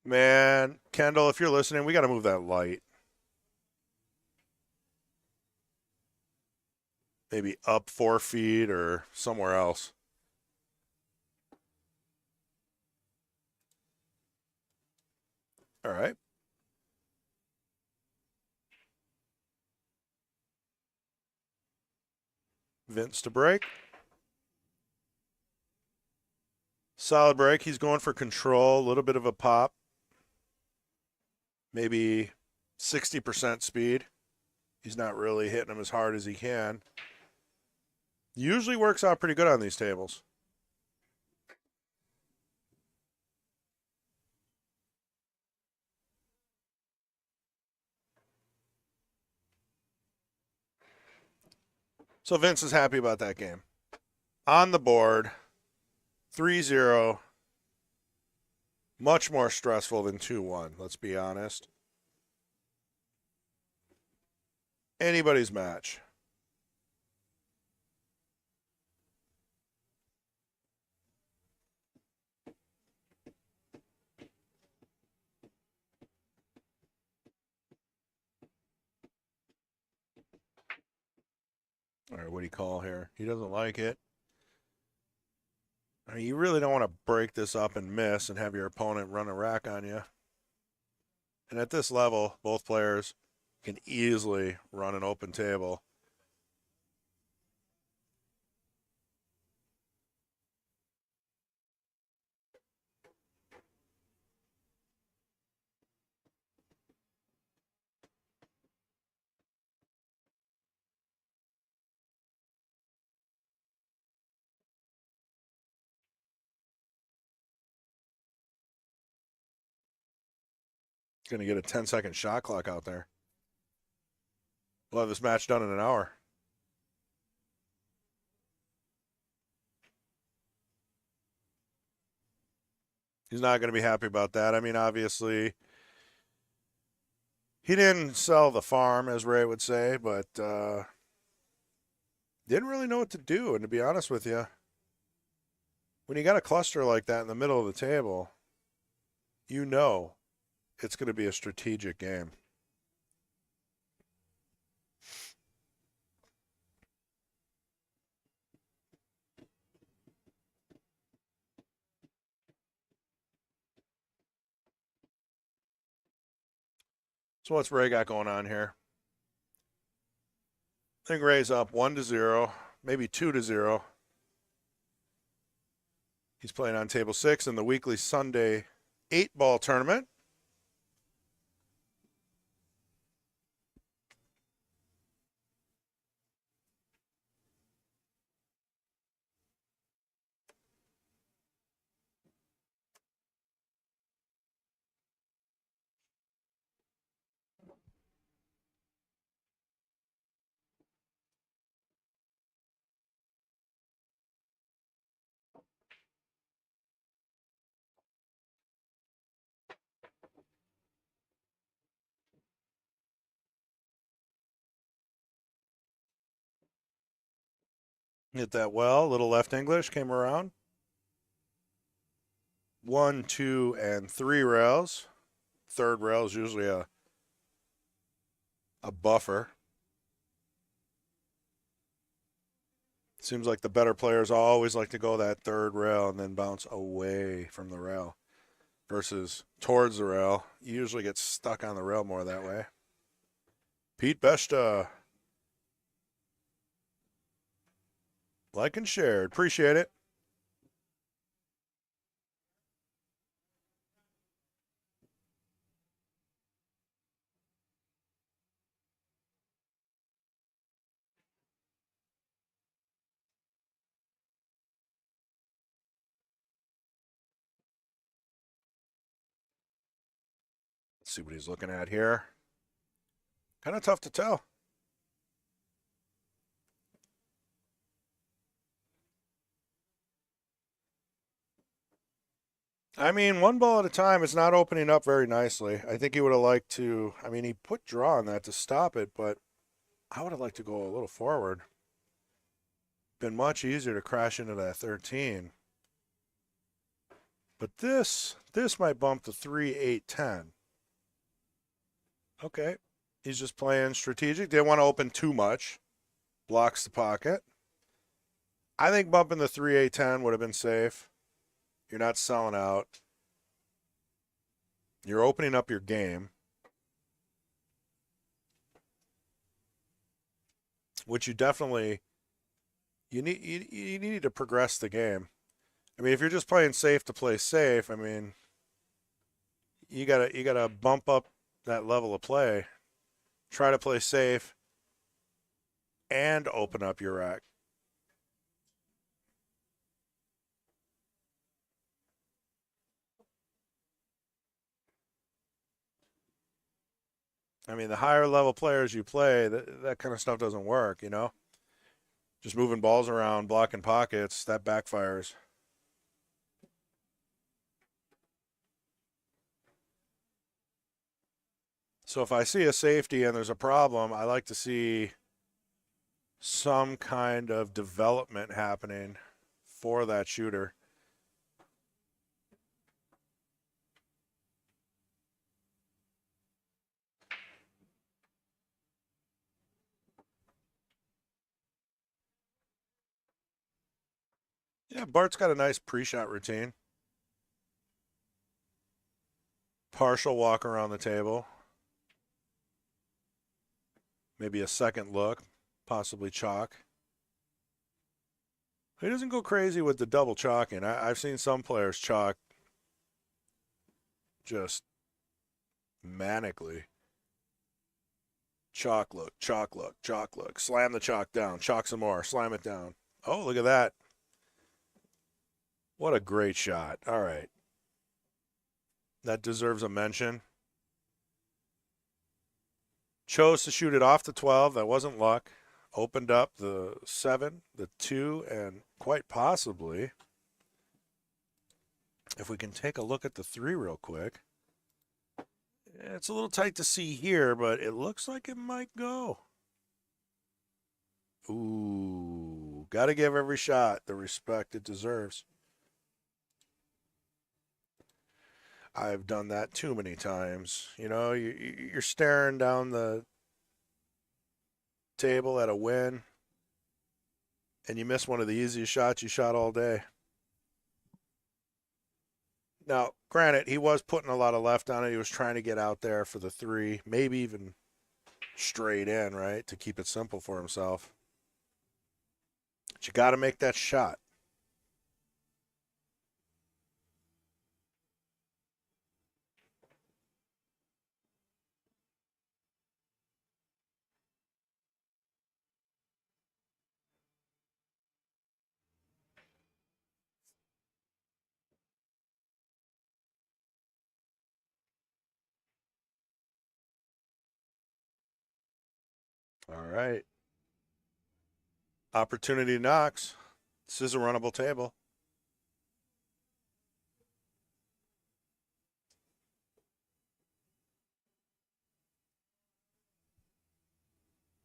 Speaker 1: Man, Kendall, if you're listening, we got to move that light. Maybe up 4 feet or somewhere else. All right. Vince to break. Solid break. He's going for control, a little bit of a pop. Maybe 60% speed. He's not really hitting him as hard as he can. Usually works out pretty good on these tables. So Vince is happy about that game. On the board, 3-0. Much more stressful than 2-1, let's be honest. Anybody's match. All right, what do you call here? He doesn't like it. I mean, you really don't want to break this up and miss and have your opponent run a rack on you. And at this level, both players can easily run an open table. Going to get a 10-second shot clock out there. We'll have this match done in an hour. He's not going to be happy about that. I mean, obviously, he didn't sell the farm, as Ray would say, but didn't really know what to do. And to be honest with you, when you got a cluster like that in the middle of the table, you know it's going to be a strategic game. So what's Ray got going on here? I think Ray's up 1-0, maybe 2-0. He's playing on table 6 in the weekly Sunday 8-ball tournament. Hit that well. Little left English came around. 1, 2, and 3 rails. Third rail is usually a buffer. Seems like the better players always like to go that third rail and then bounce away from the rail versus towards the rail. You usually get stuck on the rail more that way. Pete Beshta. Like and shared. Appreciate it. Let's see what he's looking at here. Kind of tough to tell. I mean, one ball at a time is not opening up very nicely. I think he would have liked to, I mean, he put draw on that to stop it, but I would have liked to go a little forward. Been much easier to crash into that 13. But this might bump the 3, 8, 10. Okay. He's just playing strategic. Didn't want to open too much. Blocks the pocket. I think bumping the 3, 8, 10 would have been safe. You're not selling out. You're opening up your game, which you definitely you need to progress the game. I mean, if you're just playing safe to play safe, I mean, you gotta bump up that level of play. Try to play safe and open up your rack. I mean, the higher level players you play, that kind of stuff doesn't work, you know? Just moving balls around, blocking pockets, that backfires. So if I see a safety and there's a problem, I like to see some kind of development happening for that shooter. Yeah, Bart's got a nice pre-shot routine. Partial walk around the table. Maybe a second look, possibly chalk. He doesn't go crazy with the double chalking. I've seen some players chalk just manically. Chalk look, chalk look, chalk look. Slam the chalk down. Chalk some more. Slam it down. Oh, look at that. What a great shot. All right. That deserves a mention. Chose to shoot it off the 12. That wasn't luck. Opened up the 7, the 2, and quite possibly, if we can take a look at the 3 real quick. It's a little tight to see here, but it looks like it might go. Ooh, got to give every shot the respect it deserves. I've done that too many times. You know, you're staring down the table at a win, and you miss one of the easiest shots you shot all day. Now, granted, he was putting a lot of left on it. He was trying to get out there for the 3, maybe even straight in, right, to keep it simple for himself. But you got to make that shot. All right. Opportunity knocks. This is a runnable table.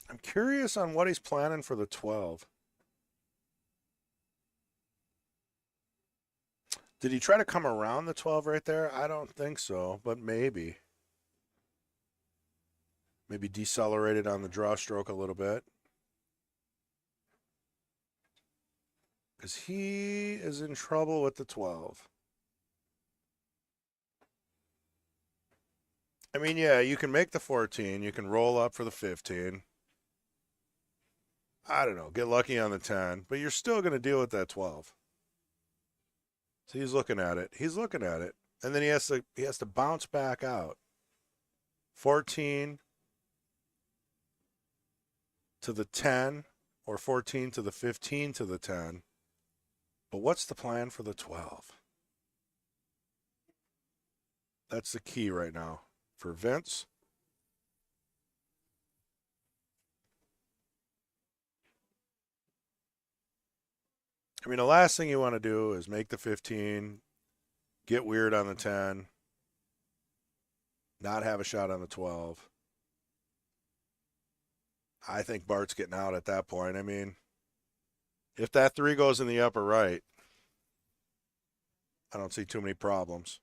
Speaker 1: I'm curious on what he's planning for the 12. Did he try to come around the 12 right there? I don't think so, but maybe. Maybe decelerated on the draw stroke a little bit. Because he is in trouble with the 12. I mean, yeah, you can make the 14. You can roll up for the 15. I don't know, get lucky on the 10. But you're still going to deal with that 12. So he's looking at it. He's looking at it. And then he has to bounce back out. 14 to the 10 or 14 to the 15 to the 10. But what's the plan for the 12? That's the key right now for Vince. I mean, the last thing you want to do is make the 15, get weird on the 10, not have a shot on the 12. I think Bart's getting out at that point. I mean, if that 3 goes in the upper right, I don't see too many problems.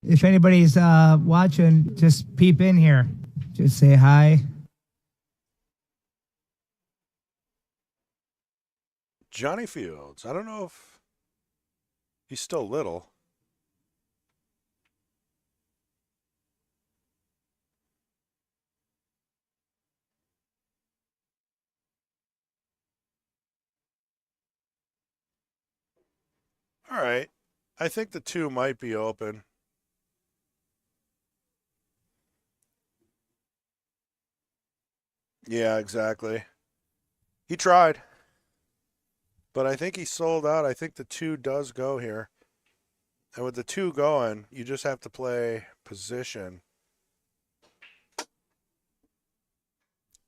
Speaker 3: If anybody's watching, just peep in here. Just say hi.
Speaker 1: Johnny Fields, I don't know if he's still little. All right. I think the 2 might be open. Yeah, exactly. He tried. But I think he sold out. I think the 2 does go here. And with the 2 going, you just have to play position.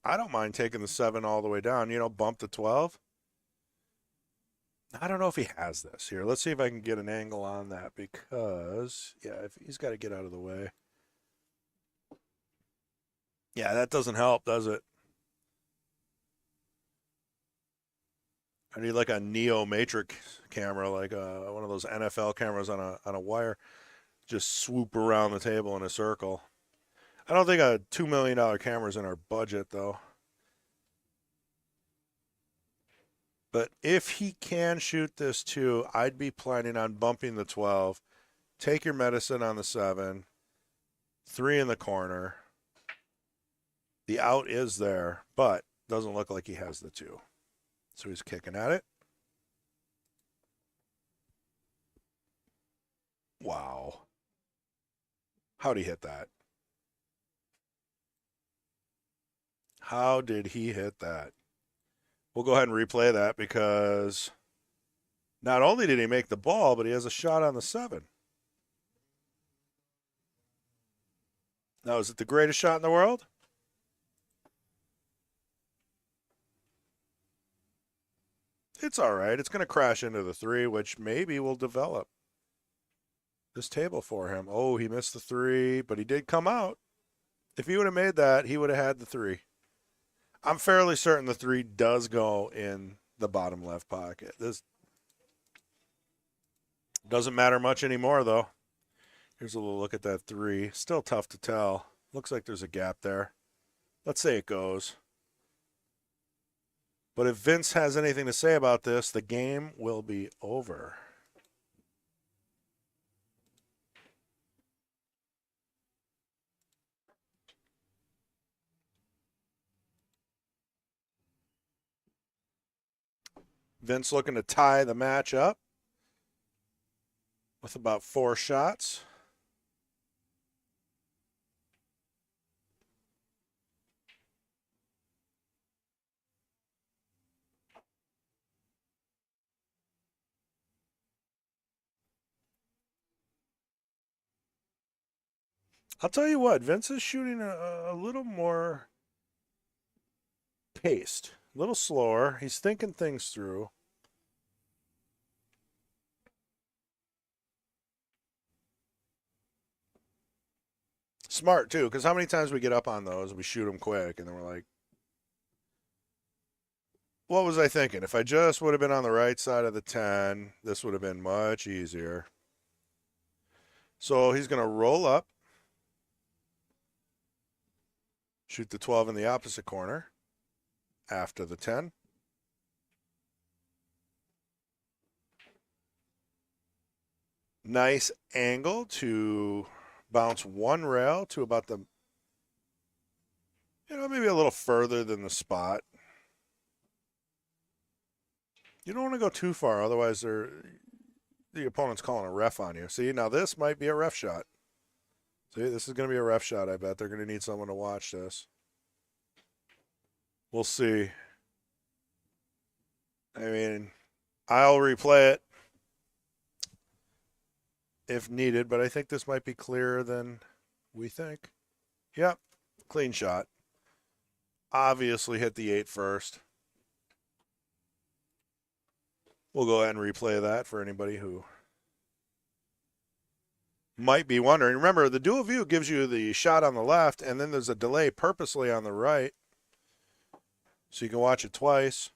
Speaker 1: I don't mind taking the 7 all the way down, bump the 12. I don't know if he has this here. Let's see if I can get an angle on that because, yeah, if he's got to get out of the way. Yeah, that doesn't help, does it? I need like a Neo Matrix camera, like one of those NFL cameras on a wire. Just swoop around the table in a circle. I don't think a $2 million camera is in our budget, though. But if he can shoot this too, I'd be planning on bumping the 12. Take your medicine on the 7. 3 in the corner. The out is there, but doesn't look like he has the 2. So he's kicking at it. Wow. How'd he hit that? How did he hit that? We'll go ahead and replay that because not only did he make the ball, but he has a shot on the 7. Now, is it the greatest shot in the world? It's all right. It's going to crash into the 3, which maybe will develop this table for him. Oh, he missed the 3, but he did come out. If he would have made that, he would have had the 3. I'm fairly certain the 3 does go in the bottom left pocket. This doesn't matter much anymore, though. Here's a little look at that 3. Still tough to tell. Looks like there's a gap there. Let's say it goes. But if Vince has anything to say about this, the game will be over. Vince looking to tie the match up with about 4 shots. I'll tell you what, Vince is shooting a little more paced, a little slower. He's thinking things through. Smart, too, because how many times we get up on those, we shoot them quick, and then we're like, what was I thinking? If I just would have been on the right side of the 10, this would have been much easier. So he's going to roll up, shoot the 12 in the opposite corner after the 10. Nice angle to bounce one rail to about the, maybe a little further than the spot. You don't want to go too far, otherwise the opponent's calling a ref on you. See, now this might be a ref shot. See, this is going to be a ref shot, I bet. They're going to need someone to watch this. We'll see. I mean, I'll replay it if needed, but I think this might be clearer than we think. Yep, clean shot. Obviously hit the 8 first. We'll go ahead and replay that for anybody who might be wondering. Remember, the dual view gives you the shot on the left, and then there's a delay purposely on the right. So you can watch it twice.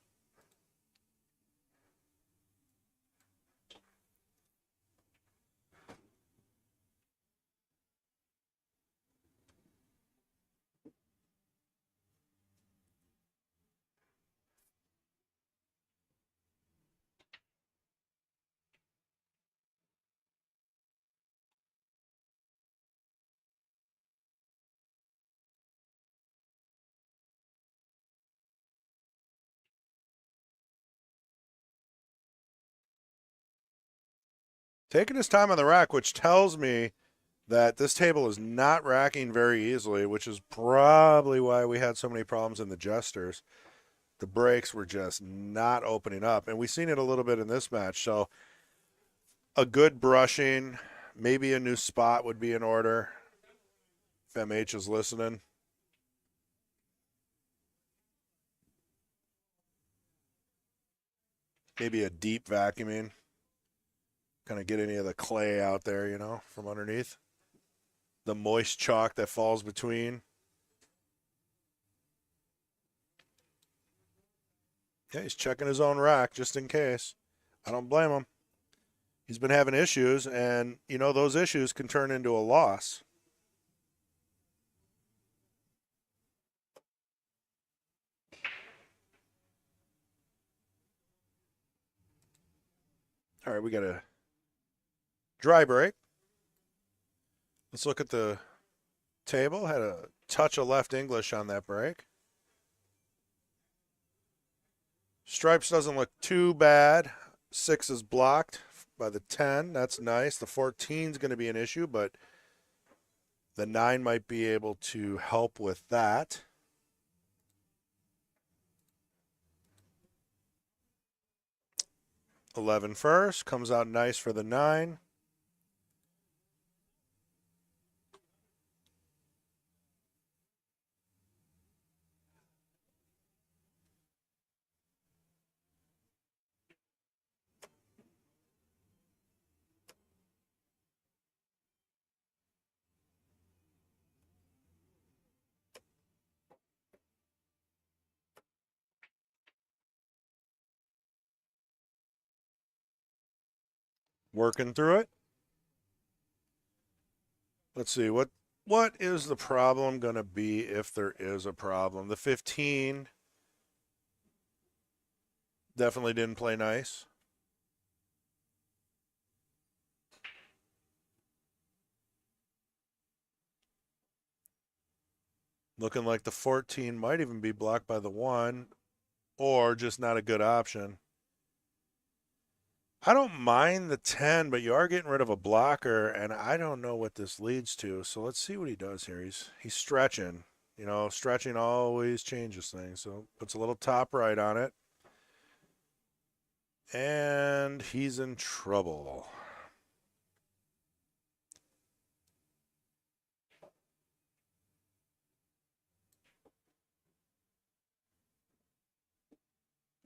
Speaker 1: Taking his time on the rack, which tells me that this table is not racking very easily, which is probably why we had so many problems in the Jesters. The breaks were just not opening up, and we've seen it a little bit in this match. So a good brushing, maybe a new spot would be in order if MH is listening. Maybe a deep vacuuming. Kind of get any of the clay out there, from underneath. The moist chalk that falls between. Yeah, he's checking his own rack just in case. I don't blame him. He's been having issues, and, you know, those issues can turn into a loss. All right, we got a dry break. Let's look at the table. Had a touch of left English on that break. Stripes doesn't look too bad. 6 is blocked by the 10. That's nice. The 14 is going to be an issue, but the 9 might be able to help with that. $11 first. Comes out nice for the 9. Working through it. Let's see, what is the problem going to be if there is a problem? The 15 definitely didn't play nice. Looking like the 14 might even be blocked by the 1 or just not a good option. I don't mind the 10, but you are getting rid of a blocker, and I don't know what this leads to. So let's see what he does here. He's stretching. You know, stretching always changes things. So puts a little top right on it. And he's in trouble.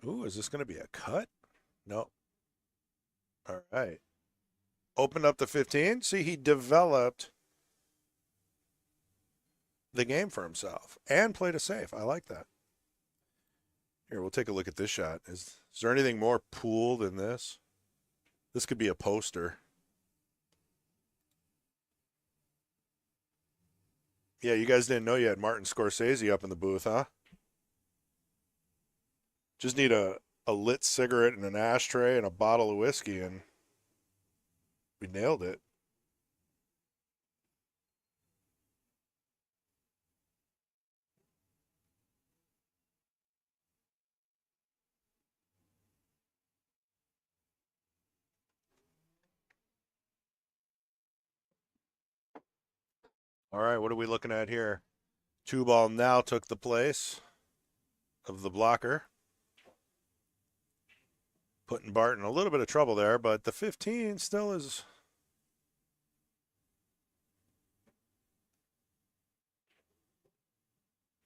Speaker 1: Ooh, is this going to be a cut? No. All right. Opened up the 15. See, he developed the game for himself and played a safe. I like that. Here, we'll take a look at this shot. Is there anything more pool than this? This could be a poster. Yeah, you guys didn't know you had Martin Scorsese up in the booth, huh? Just need a lit cigarette and an ashtray and a bottle of whiskey, and we nailed it. All right, what are we looking at here? 2 ball now took the place of the blocker. Putting Bart in a little bit of trouble there, but the 15 still is.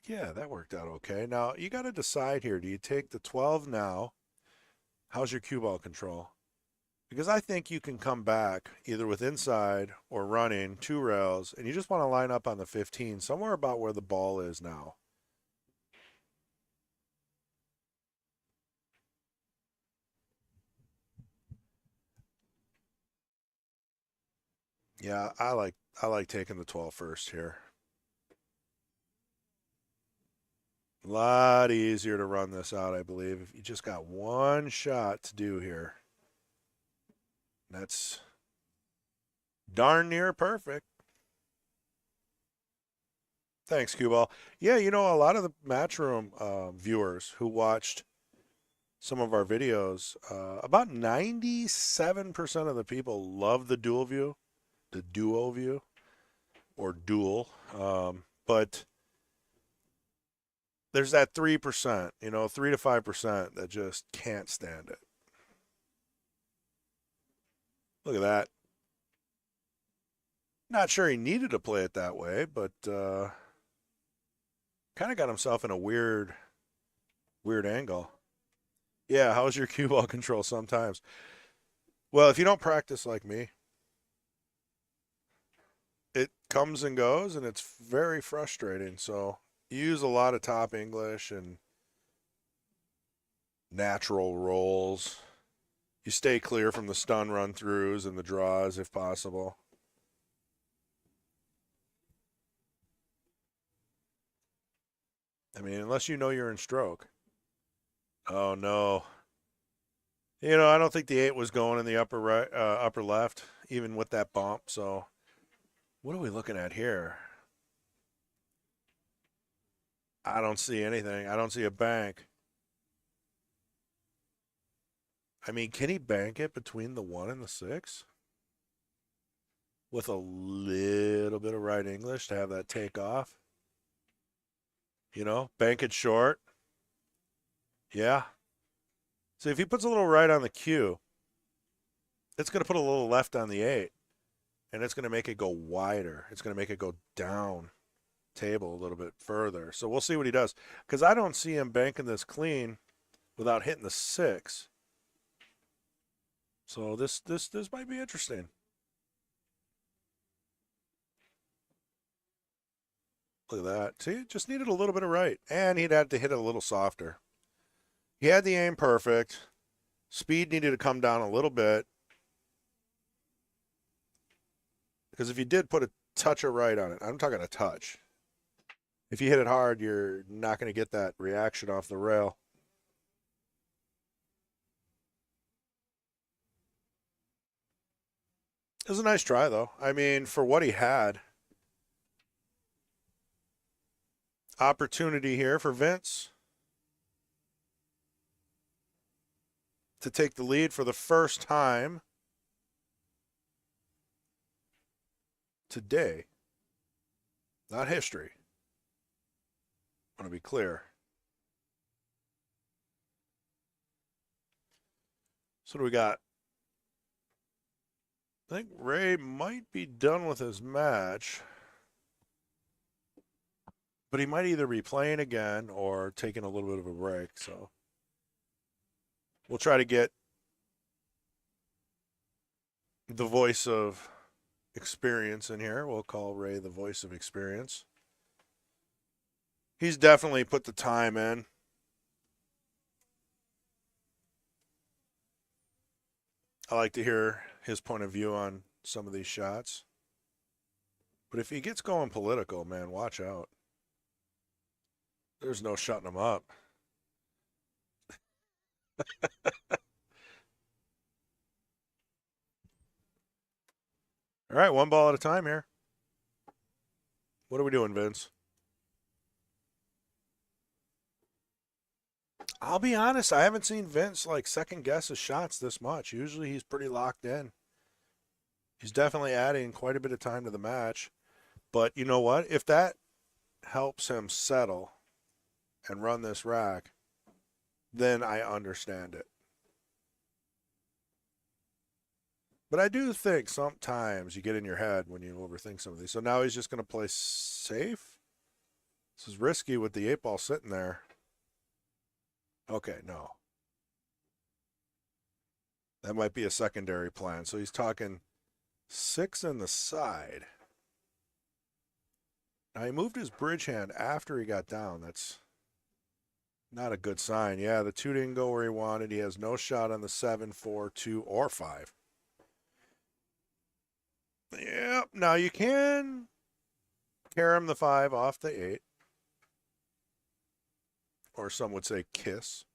Speaker 1: Yeah, that worked out okay. Now, you got to decide here. Do you take the 12 now? How's your cue ball control? Because I think you can come back either with inside or running 2 rails, and you just want to line up on the 15, somewhere about where the ball is now. Yeah, I like taking the 12 first here. A lot easier to run this out, I believe. If you just got one shot to do here. That's darn near perfect. Thanks, Q-Ball. Yeah, you know, a lot of the Matchroom viewers who watched some of our videos, about 97% of the people love the dual view, the duo view, or dual. But there's that 3%, you know, 3 to 5% that just can't stand it. Look at that. Not sure he needed to play it that way, but kind of got himself in a weird angle. Yeah, how's your cue ball control sometimes? Well, if you don't practice like me, it comes and goes, and it's very frustrating. So you use a lot of top English and natural rolls. You stay clear from the stun run-throughs and the draws if possible. I mean, unless you know you're in stroke. Oh, no. You know, I don't think the 8 was going in the upper right, upper left, even with that bump. So, what are we looking at here? I don't see anything. I don't see a bank. I mean, can he bank it between the 1 and the 6? With a little bit of right English to have that take off? You know, bank it short. Yeah. So if he puts a little right on the Q, it's going to put a little left on the 8. And it's going to make it go wider. It's going to make it go down table a little bit further. So we'll see what he does. Because I don't see him banking this clean without hitting the 6. So this might be interesting. Look at that. See, just needed a little bit of right. And he'd had to hit it a little softer. He had the aim perfect. Speed needed to come down a little bit. Because if you did put a touch of right on it, I'm talking a touch. If you hit it hard, you're not going to get that reaction off the rail. It was a nice try, though. I mean, for what he had. Opportunity here for Vince to take the lead for the first time today. Not history. I want to be clear. So what do we got? I think Ray might be done with his match. But he might either be playing again or taking a little bit of a break. So we'll try to get the voice of experience in here. We'll call Ray the voice of experience. He's definitely put the time in. I like to hear his point of view on some of these shots. But if he gets going political, man, watch out. There's no shutting him up. All right, one ball at a time here. What are we doing, Vince? I'll be honest, I haven't seen Vince like second guess his shots this much. Usually he's pretty locked in. He's definitely adding quite a bit of time to the match. But you know what? If that helps him settle and run this rack, then I understand it. But I do think sometimes you get in your head when you overthink some of these. So now he's just going to play safe. This is risky with the 8-ball sitting there. Okay, no. That might be a secondary plan. So he's talking 6 in the side. Now he moved his bridge hand after he got down. That's not a good sign. Yeah, the 2 didn't go where he wanted. He has no shot on the 7, 4, 2, or 5. Yep. Now you can carom the 5 off the 8. Or some would say kiss.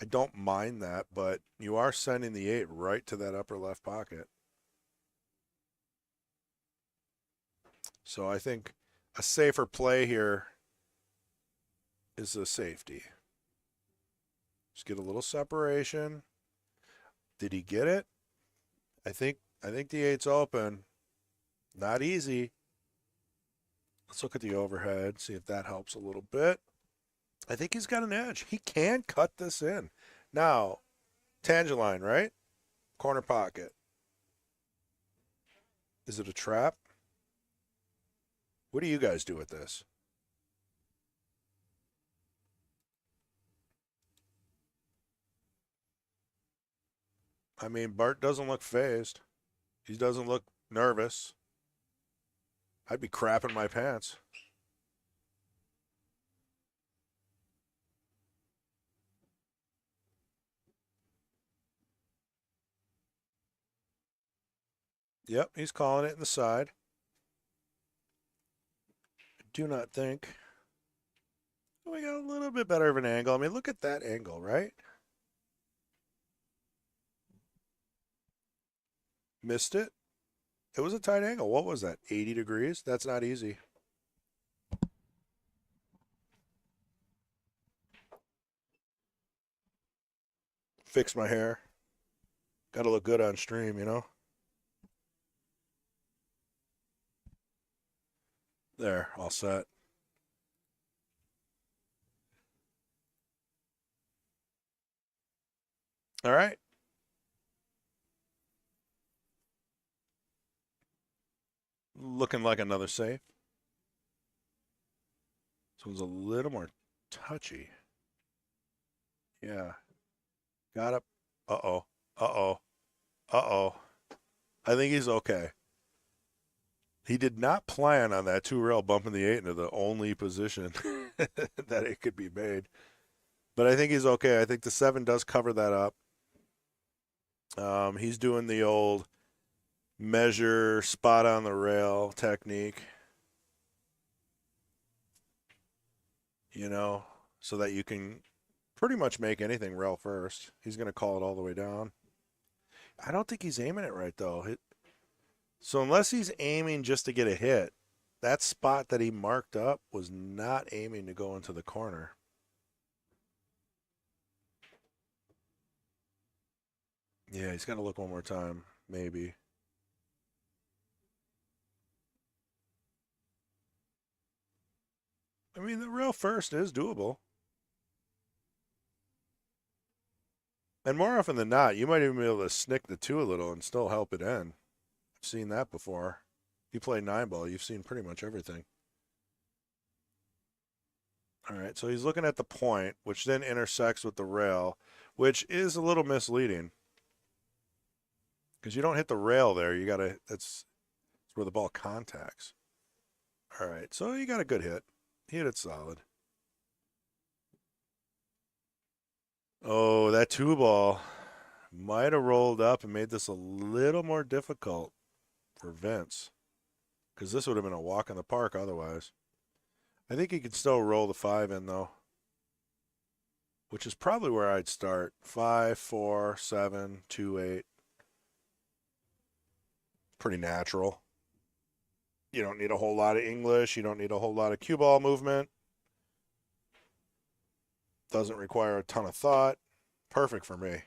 Speaker 1: I don't mind that, but you are sending the 8 right to that upper left pocket. So I think a safer play here is a safety. Just get a little separation. Did he get it? I think the 8's open. Not easy. Let's look at the overhead, see if that helps a little bit. I think he's got an edge. He can cut this in. Now, tangent line, right? Corner pocket. Is it a trap? What do you guys do with this? I mean, Bart doesn't look phased. He doesn't look nervous. I'd be crapping my pants. Yep, he's calling it in the side. I do not think. We got a little bit better of an angle. I mean, look at that angle, right? Missed it. It was a tight angle. What was that? 80 degrees? That's not easy. Fix my hair. Got to look good on stream, you know? There, all set. All right. Looking like another safe. This one's a little more touchy. Yeah. Got it. Uh-oh. Uh-oh. Uh-oh. I think he's okay. He did not plan on that 2-rail bumping the 8 into the only position that it could be made. But I think he's okay. I think the 7 does cover that up. He's doing the old measure spot on the rail technique, you know, so that you can pretty much make anything rail first. He's going to call it all the way down. I don't think he's aiming it right, though. So unless he's aiming just to get a hit, that spot that he marked up was not aiming to go into the corner. Yeah, he's got to look one more time, maybe. I mean, the rail first is doable. And more often than not, you might even be able to snick the 2 a little and still help it in. I've seen that before. You play 9-ball, you've seen pretty much everything. All right, so he's looking at the point, which then intersects with the rail, which is a little misleading. Because you don't hit the rail there. You got to, that's where the ball contacts. All right, so you got a good hit. He hit it solid. Oh, that 2-ball might have rolled up and made this a little more difficult for Vince. Because this would have been a walk in the park otherwise. I think he could still roll the 5 in, though. Which is probably where I'd start. 5, 4, 7, 2, 8. Pretty natural. You don't need a whole lot of English. You don't need a whole lot of cue ball movement. Doesn't require a ton of thought. Perfect for me.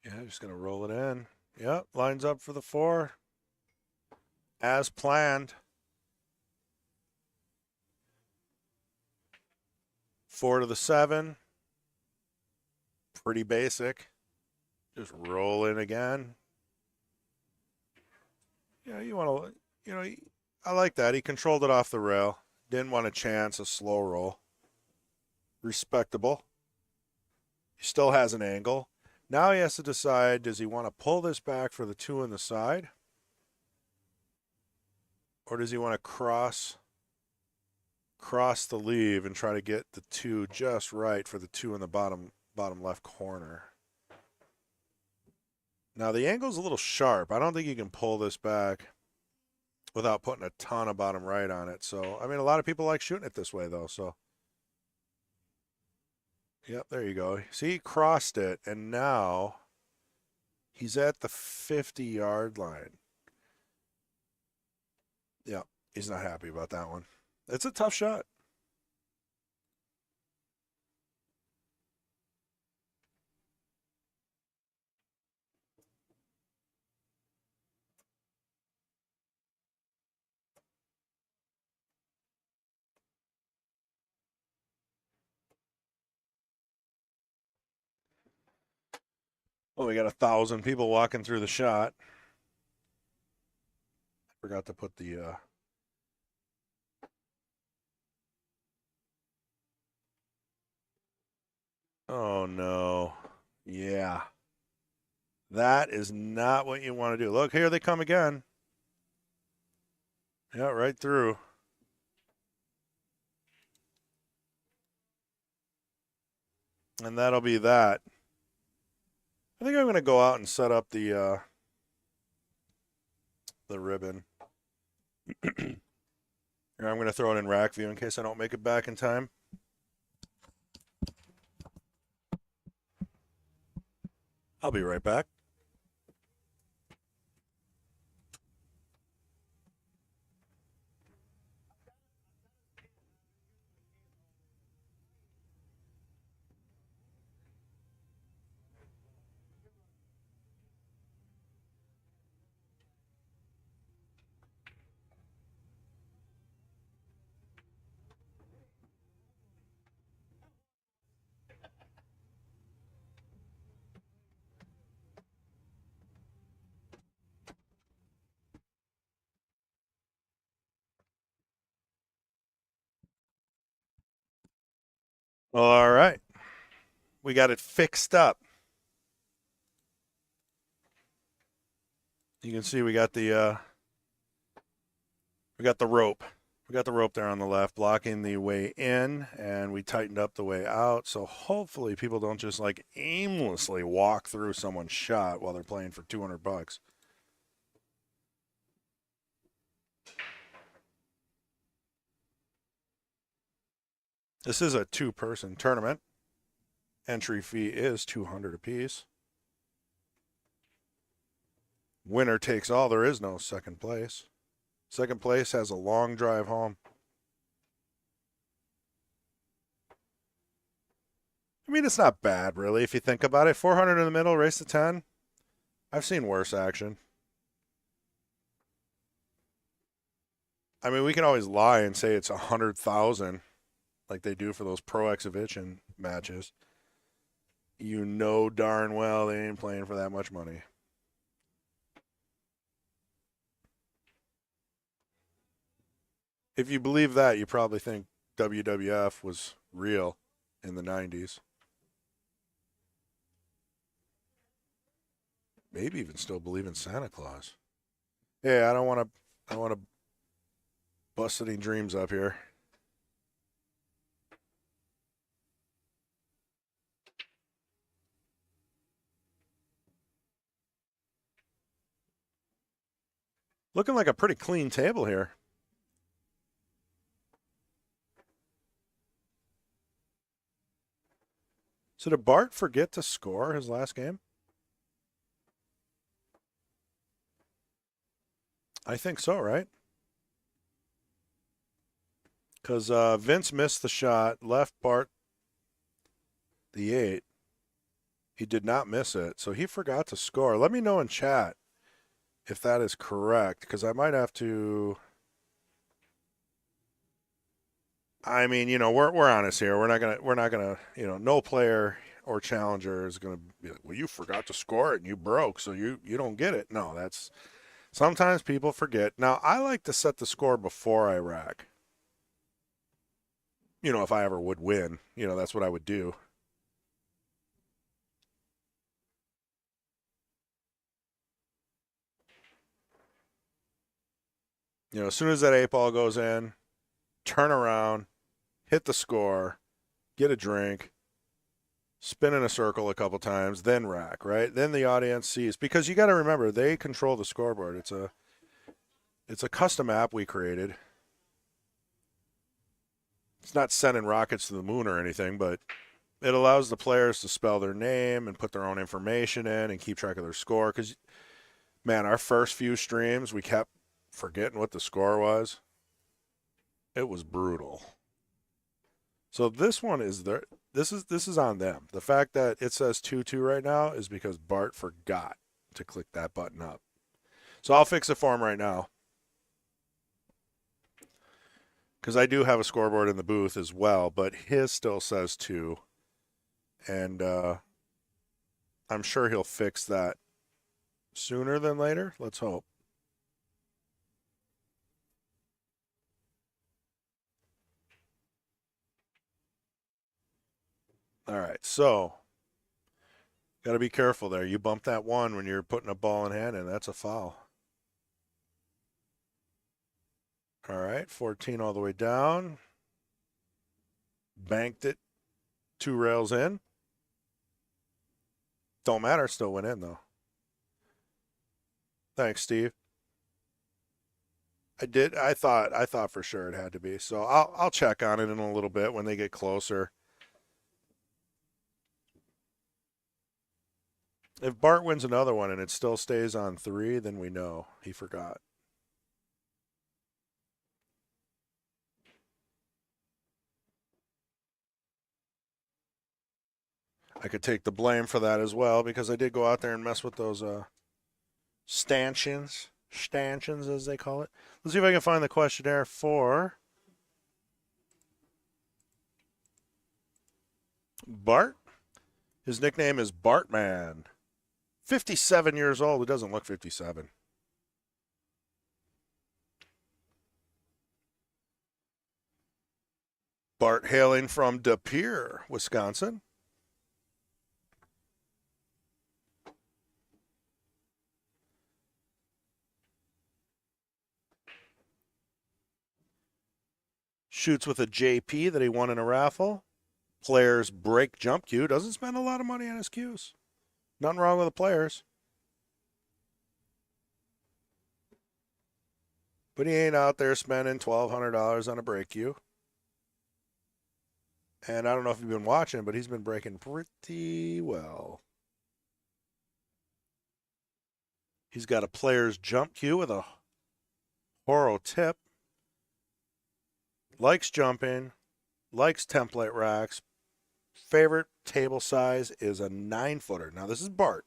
Speaker 1: Yeah, just going to roll it in. Yep, lines up for the 4. As planned. 4 to the 7. Pretty basic. Just roll in again. Yeah, you want to, I like that. He controlled it off the rail. Didn't want a chance, a slow roll. Respectable. He still has an angle. Now he has to decide, does he want to pull this back for the 2 on the side? Or does he want to cross the leave and try to get the 2 just right for the 2 in the bottom left corner? Now the angle's a little sharp. I don't think you can pull this back without putting a ton of bottom right on it. So, I mean, a lot of people like shooting it this way, though. So, yep, there you go. See, he crossed it, and now he's at the 50-yard line. Yep, he's not happy about that one. It's a tough shot. Well, we got 1,000 people walking through the shot. Forgot to put the oh no. Yeah. That is not what you want to do. Look, here they come again. Yeah, right through. And that'll be that. I think I'm going to go out and set up the ribbon. Here, I'm going to throw it in rack view in case I don't make it back in time. I'll be right back. All right. We got it fixed up. You can see we got the rope. We got the rope there on the left blocking the way in, and we tightened up the way out. So hopefully people don't just like aimlessly walk through someone's shot while they're playing for $200. This is a two-person tournament. Entry fee is $200 apiece. Winner takes all. There is no second place. Second place has a long drive home. I mean, it's not bad, really, if you think about it. 400 in the middle, race to 10. I've seen worse action. I mean, we can always lie and say it's 100,000 like they do for those pro exhibition matches. You know darn well they ain't playing for that much money. If you believe that, you probably think WWF was real in the 90s. Maybe even still believe in Santa Claus. Hey, I don't want to bust any dreams up here. Looking like a pretty clean table here. So did Bart forget to score his last game? I think so, right? Because Vince missed the shot, left Bart the 8. He did not miss it, so he forgot to score. Let me know in chat if that is correct, because I might have to. I mean, you know, we're honest here. We're not gonna, you know, no player or challenger is gonna be like, well, you forgot to score it and you broke, so you don't get it. No, that's sometimes people forget. Now I like to set the score before I rack. You know, if I ever would win, you know, that's what I would do. You know, as soon as that 8-ball goes in, turn around, hit the score, get a drink, spin in a circle a couple times, then rack, right? Then the audience sees, because you got to remember, they control the scoreboard. It's a custom app we created. It's not sending rockets to the moon or anything, but it allows the players to spell their name and put their own information in and keep track of their score. Because, man, our first few streams, we kept forgetting what the score was. It was brutal. So this one is there. This is on them. The fact that it says 2-2 right now is because Bart forgot to click that button up. So I'll fix it for him right now. Because I do have a scoreboard in the booth as well, but his still says 2. And I'm sure he'll fix that sooner than later. Let's hope. All right, so got to be careful there. You bump that 1 when you're putting a ball in hand, and that's a foul. All right, 14 all the way down. Banked it 2 rails in. Don't matter, still went in though. Thanks, Steve. I thought for sure it had to be. So I'll check on it in a little bit when they get closer. If Bart wins another one and it still stays on 3, then we know he forgot. I could take the blame for that as well because I did go out there and mess with those stanchions as they call it. Let's see if I can find the questionnaire for Bart. His nickname is Bartman. 57 years old. He doesn't look 57. Bart hailing from De Pere, Wisconsin. Shoots with a JP that he won in a raffle. Players break jump cue. Doesn't spend a lot of money on his cues. Nothing wrong with the players. But he ain't out there spending $1,200 on a break cue. And I don't know if you've been watching, but he's been breaking pretty well. He's got a player's jump cue with a Horo tip. Likes jumping. Likes template racks. Favorite table size is a 9-footer. Now, this is Bart.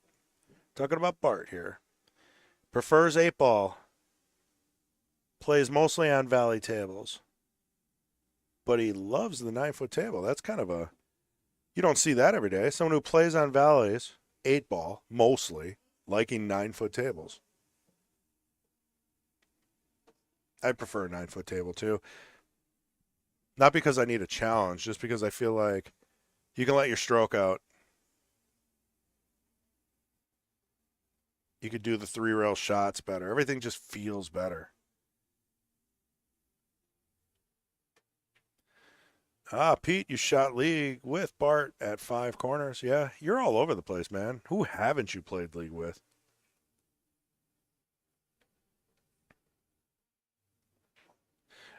Speaker 1: Talking about Bart here. Prefers 8-ball. Plays mostly on valley tables. But he loves the 9-foot table. That's kind of a... You don't see that every day. Someone who plays on valleys, 8-ball, mostly, liking 9-foot tables. I prefer a 9-foot table, too. Not because I need a challenge, just because I feel like you can let your stroke out. You could do the 3-rail shots better. Everything just feels better. Pete, you shot league with Bart at 5 corners. Yeah, you're all over the place, man. Who haven't you played league with?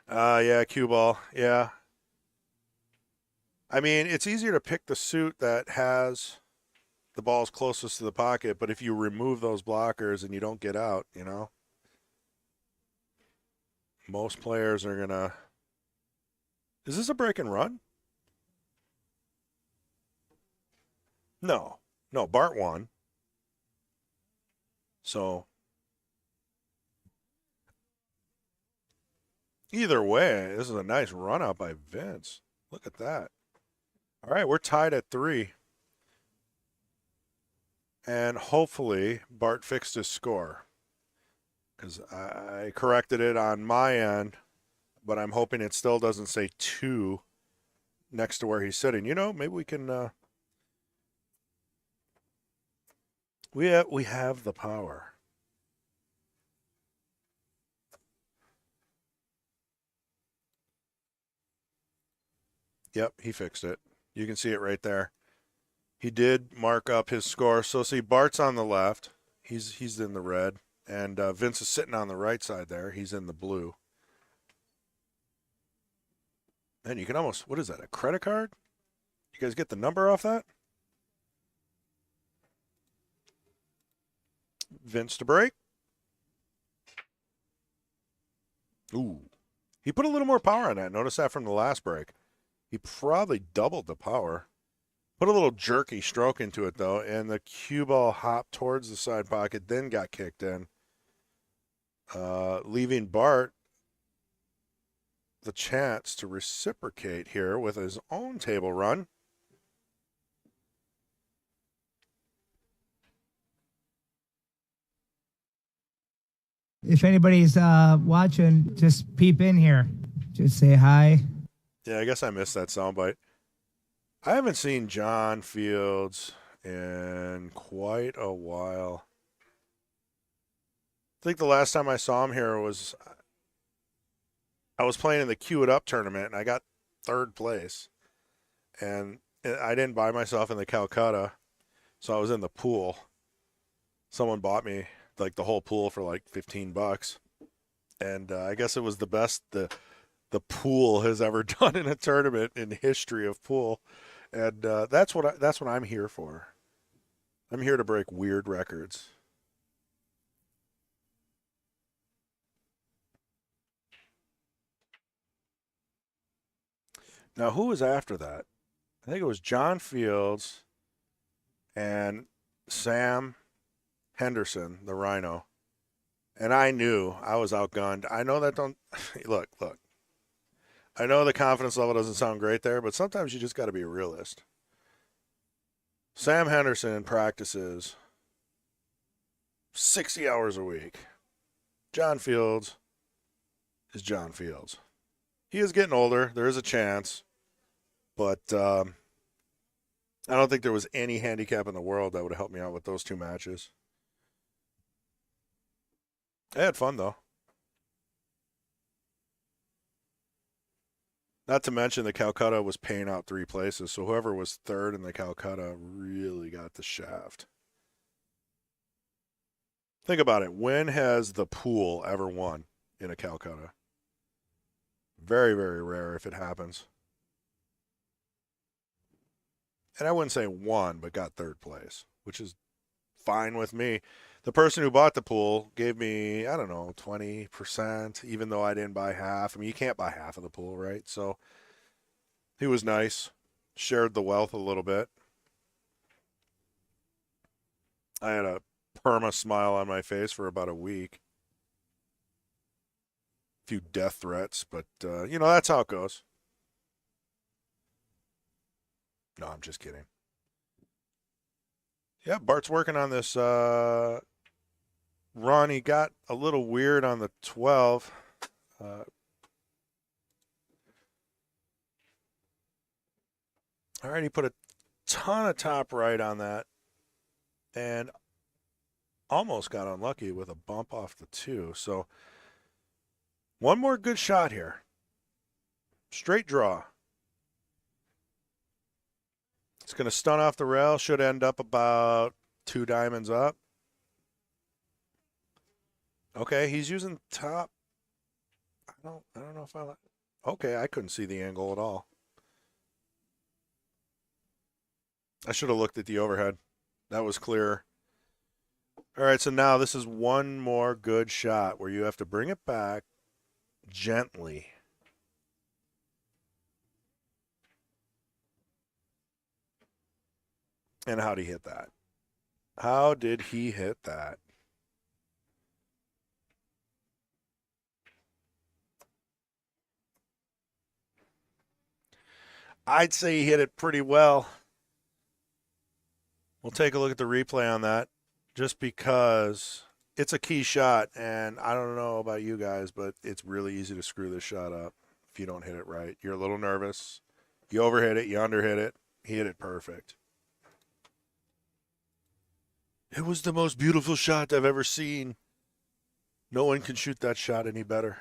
Speaker 1: Yeah, cue ball. Yeah. I mean, it's easier to pick the suit that has the balls closest to the pocket, but if you remove those blockers and you don't get out, you know, most players are going to... Is this a break and run? No. No, Bart won. So, either way, this is a nice run out by Vince. Look at that. All right, we're tied at 3. And hopefully Bart fixed his score. Because I corrected it on my end, but I'm hoping it still doesn't say 2 next to where he's sitting. You know, maybe we can... We have the power. Yep, he fixed it. You can see it right there. He did mark up his score. So see, Bart's on the left. He's in the red. And Vince is sitting on the right side there. He's in the blue. And you can almost, what is that, a credit card? You guys get the number off that? Vince to break. Ooh. He put a little more power on that. Notice that from the last break. He probably doubled the power. Put a little jerky stroke into it, though, and the cue ball hopped towards the side pocket, then got kicked in, leaving Bart the chance to reciprocate here with his own table run.
Speaker 3: If anybody's watching, just peep in here. Just say hi.
Speaker 1: Yeah, I guess I missed that soundbite. I haven't seen John Fields in quite a while. I think the last time I saw him here was I was playing in the Queue It Up tournament, and I got third place. And I didn't buy myself in the Calcutta, so I was in the pool. Someone bought me like the whole pool for like $15, and I guess it was the best the pool has ever done in a tournament in the history of pool, and that's what I'm here for. I'm here to break weird records. Now, who was after that? I think it was John Fields and Sam Henderson, the Rhino. And I knew I was outgunned. I know that don't look. I know the confidence level doesn't sound great there, but sometimes you just got to be a realist. Sam Henderson practices 60 hours a week. John Fields is John Fields. He is getting older. There is a chance. But I don't think there was any handicap in the world that would have helped me out with those two matches. I had fun, though. Not to mention the Calcutta was paying out 3 places, so whoever was third in the Calcutta really got the shaft. Think about it. When has the pool ever won in a Calcutta? Very, very rare if it happens. And I wouldn't say won, but got third place, which is fine with me. The person who bought the pool gave me, I don't know, 20%, even though I didn't buy half. I mean, you can't buy half of the pool, right? So he was nice, shared the wealth a little bit. I had a perma smile on my face for about a week. A few death threats, but, that's how it goes. No, I'm just kidding. Yeah, Bart's working on this run. He got a little weird on the 12. All right, he put a ton of top right on that and almost got unlucky with a bump off the 2. So one more good shot here. Straight draw. It's going to stun off the rail. Should end up about 2 diamonds up. Okay, he's using top. I don't know if I like. Okay, I couldn't see the angle at all. I should have looked at the overhead. That was clearer. All right, so now this is one more good shot where you have to bring it back gently. And how did he hit that? How did he hit that? I'd say he hit it pretty well. We'll take a look at the replay on that just because it's a key shot, and I don't know about you guys, but it's really easy to screw this shot up if you don't hit it right. You're a little nervous. You overhit it, you underhit it. He hit it perfect. It was the most beautiful shot I've ever seen. No one can shoot that shot any better.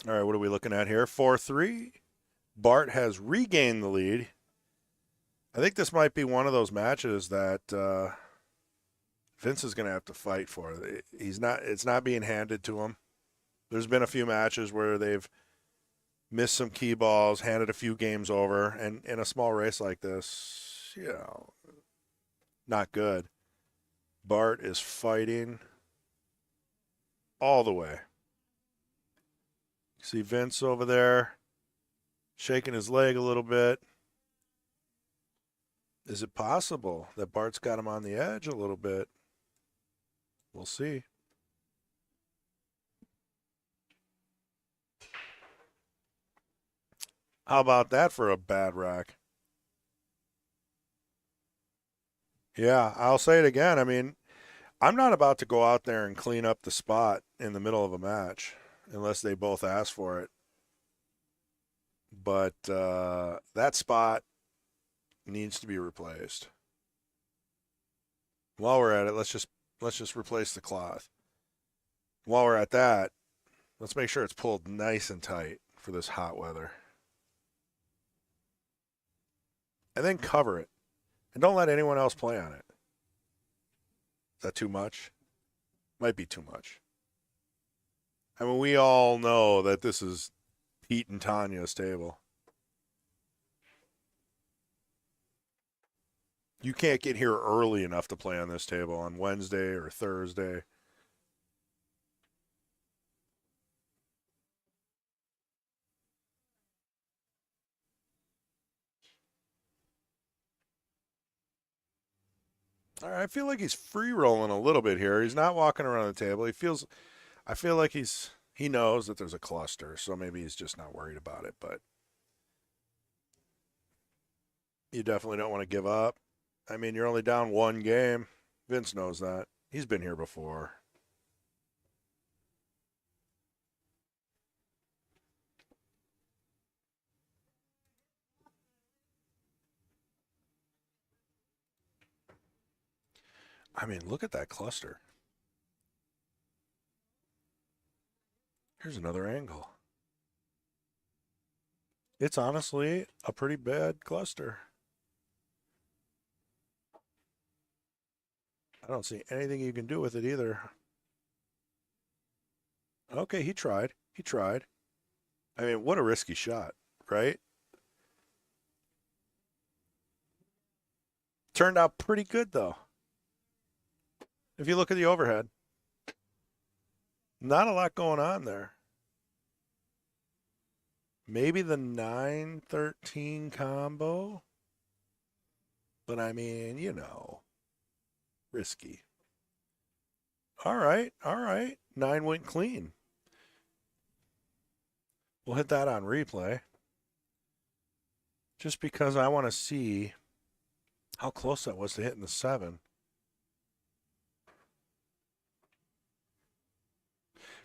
Speaker 1: All right, what are we looking at here? 4-3. Bart has regained the lead. I think this might be one of those matches that Vince is going to have to fight for. It's not being handed to him. There's been a few matches where they've missed some key balls, handed a few games over, and in a small race like this, not good. Bart is fighting all the way. See Vince over there shaking his leg a little bit. Is it possible that Bart's got him on the edge a little bit? We'll see. How about that for a bad rack? Yeah, I'll say it again. I mean, I'm not about to go out there and clean up the spot in the middle of a match unless they both ask for it. But that spot needs to be replaced. While we're at it, let's just replace the cloth. While we're at that, let's make sure it's pulled nice and tight for this hot weather. And then cover it. And don't let anyone else play on it. Is that too much? Might be too much. I mean, we all know that this is Pete and Tanya's table. You can't get here early enough to play on this table on Wednesday or Thursday. All right, I feel like he's free rolling a little bit here. He's not walking around the table. I feel like he knows that there's a cluster, so maybe he's just not worried about it, but you definitely don't want to give up. I mean, you're only down one game. Vince knows that. He's been here before. I mean, look at that cluster. Here's another angle. It's honestly a pretty bad cluster. I don't see anything you can do with it either. Okay, he tried. He tried. I mean, what a risky shot, right? Turned out pretty good, though. If you look at the overhead, not a lot going on there. Maybe the 9-13 combo. But I mean, you know, risky. All right, all right. 9 went clean. We'll hit that on replay. Just because I want to see how close that was to hitting the 7.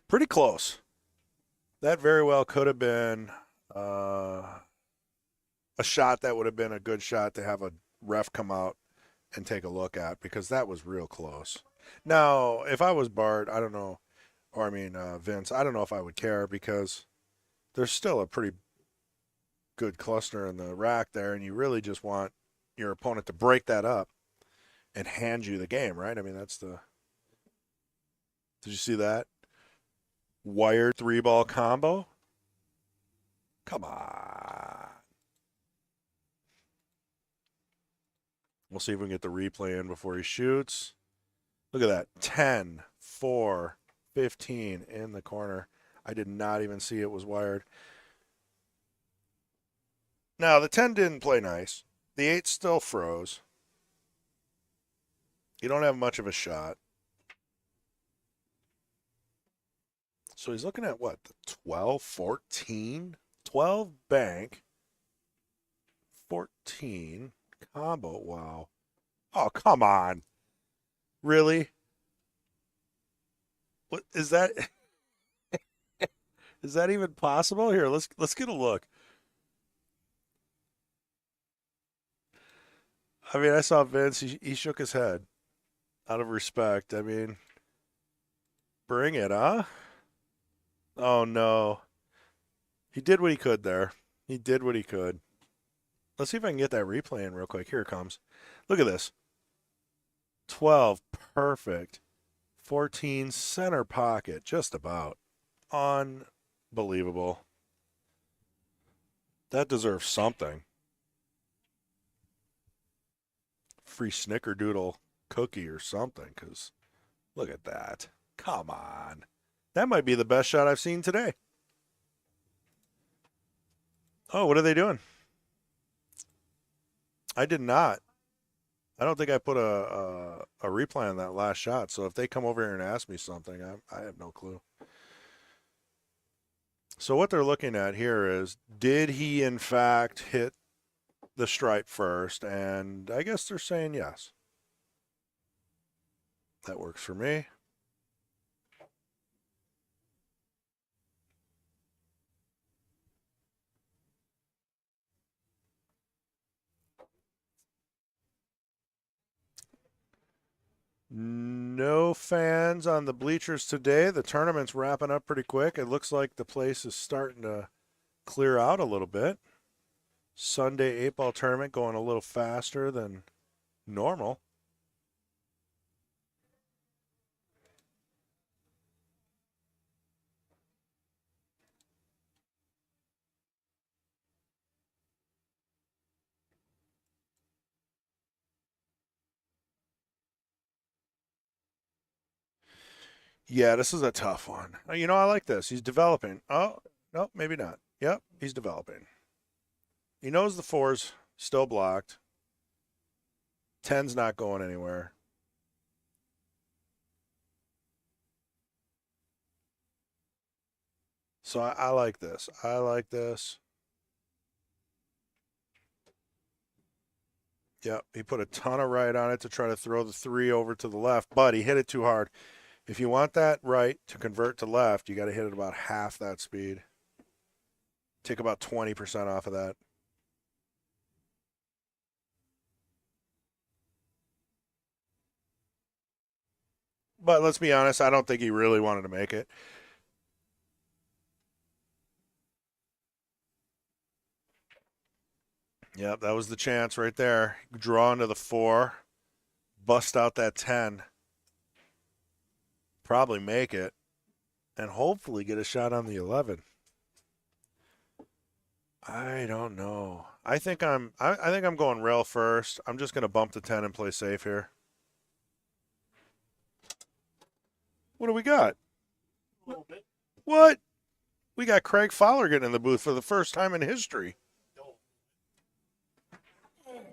Speaker 1: Pretty close. That very well could have been a shot that would have been a good shot to have a ref come out and take a look at, because that was real close. Now, if I was Bart, I don't know, or I mean Vince, I don't know if I would care, because there's still a pretty good cluster in the rack there, and you really just want your opponent to break that up and hand you the game, right? I mean, that's the... Did you see that? Wired 3-ball combo? Come on. We'll see if we can get the replay in before he shoots. Look at that. 10, 4, 15 in the corner. I did not even see it was wired. Now, the 10 didn't play nice. The 8 still froze. You don't have much of a shot. So he's looking at what? The 12, 14? 12 bank. 14 combo. Wow. Oh, come on. Really? What is that? Is that even possible? Here, let's get a look. I mean, I saw Vince. He shook his head out of respect. I mean, bring it, huh? Oh, no. He did what he could there. He did what he could. Let's see if I can get that replay in real quick. Here it comes. Look at this. 12, perfect. 14, center pocket, just about. Unbelievable. That deserves something. Free snickerdoodle cookie or something, because look at that. Come on. That might be the best shot I've seen today. Oh, what are they doing? I did not. I don't think I put a replay on that last shot. So if they come over here and ask me something, I have no clue. So what they're looking at here is, did he in fact hit the stripe first? And I guess they're saying yes. That works for me. No fans on the bleachers today. The tournament's wrapping up pretty quick. It looks like the place is starting to clear out a little bit. Sunday 8-ball tournament going a little faster than normal. Yeah, this is a tough one. I like this. He's developing. Oh, no, maybe not. Yep, he's developing. He knows the 4's still blocked. 10's not going anywhere. So I like this. I like this. Yep, he put a ton of right on it to try to throw the 3 over to the left, but he hit it too hard. If you want that right to convert to left, you got to hit it about half that speed. Take about 20% off of that. But let's be honest, I don't think he really wanted to make it. Yep, that was the chance right there. Draw into the 4, bust out that 10. Probably make it, and hopefully get a shot on the 11. I don't know. I think I'm going rail first. I'm just going to bump the 10 and play safe here. What do we got?
Speaker 5: A little bit.
Speaker 1: What? We got Craig Fowler getting in the booth for the first time in history.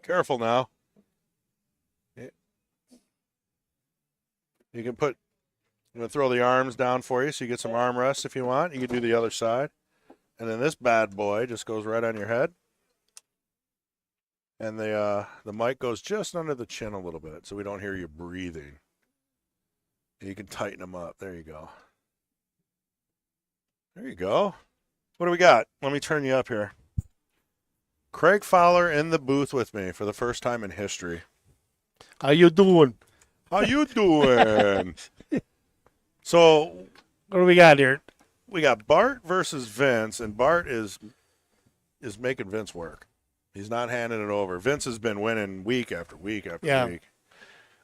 Speaker 1: Careful now. You can put, I'm going to throw the arms down for you so you get some arm rest if you want. You can do the other side. And then this bad boy just goes right on your head. And the mic goes just under the chin a little bit so we don't hear you breathing. And you can tighten them up. There you go. There you go. What do we got? Let me turn you up here. Craig Fowler in the booth with me for the first time in history.
Speaker 5: How you doing?
Speaker 1: How you doing? So
Speaker 5: What do we got here?
Speaker 1: we got Bart versus Vince, and Bart is making Vince work. He's not handing it over. Vince has been winning week after week after
Speaker 5: Yeah.
Speaker 1: week.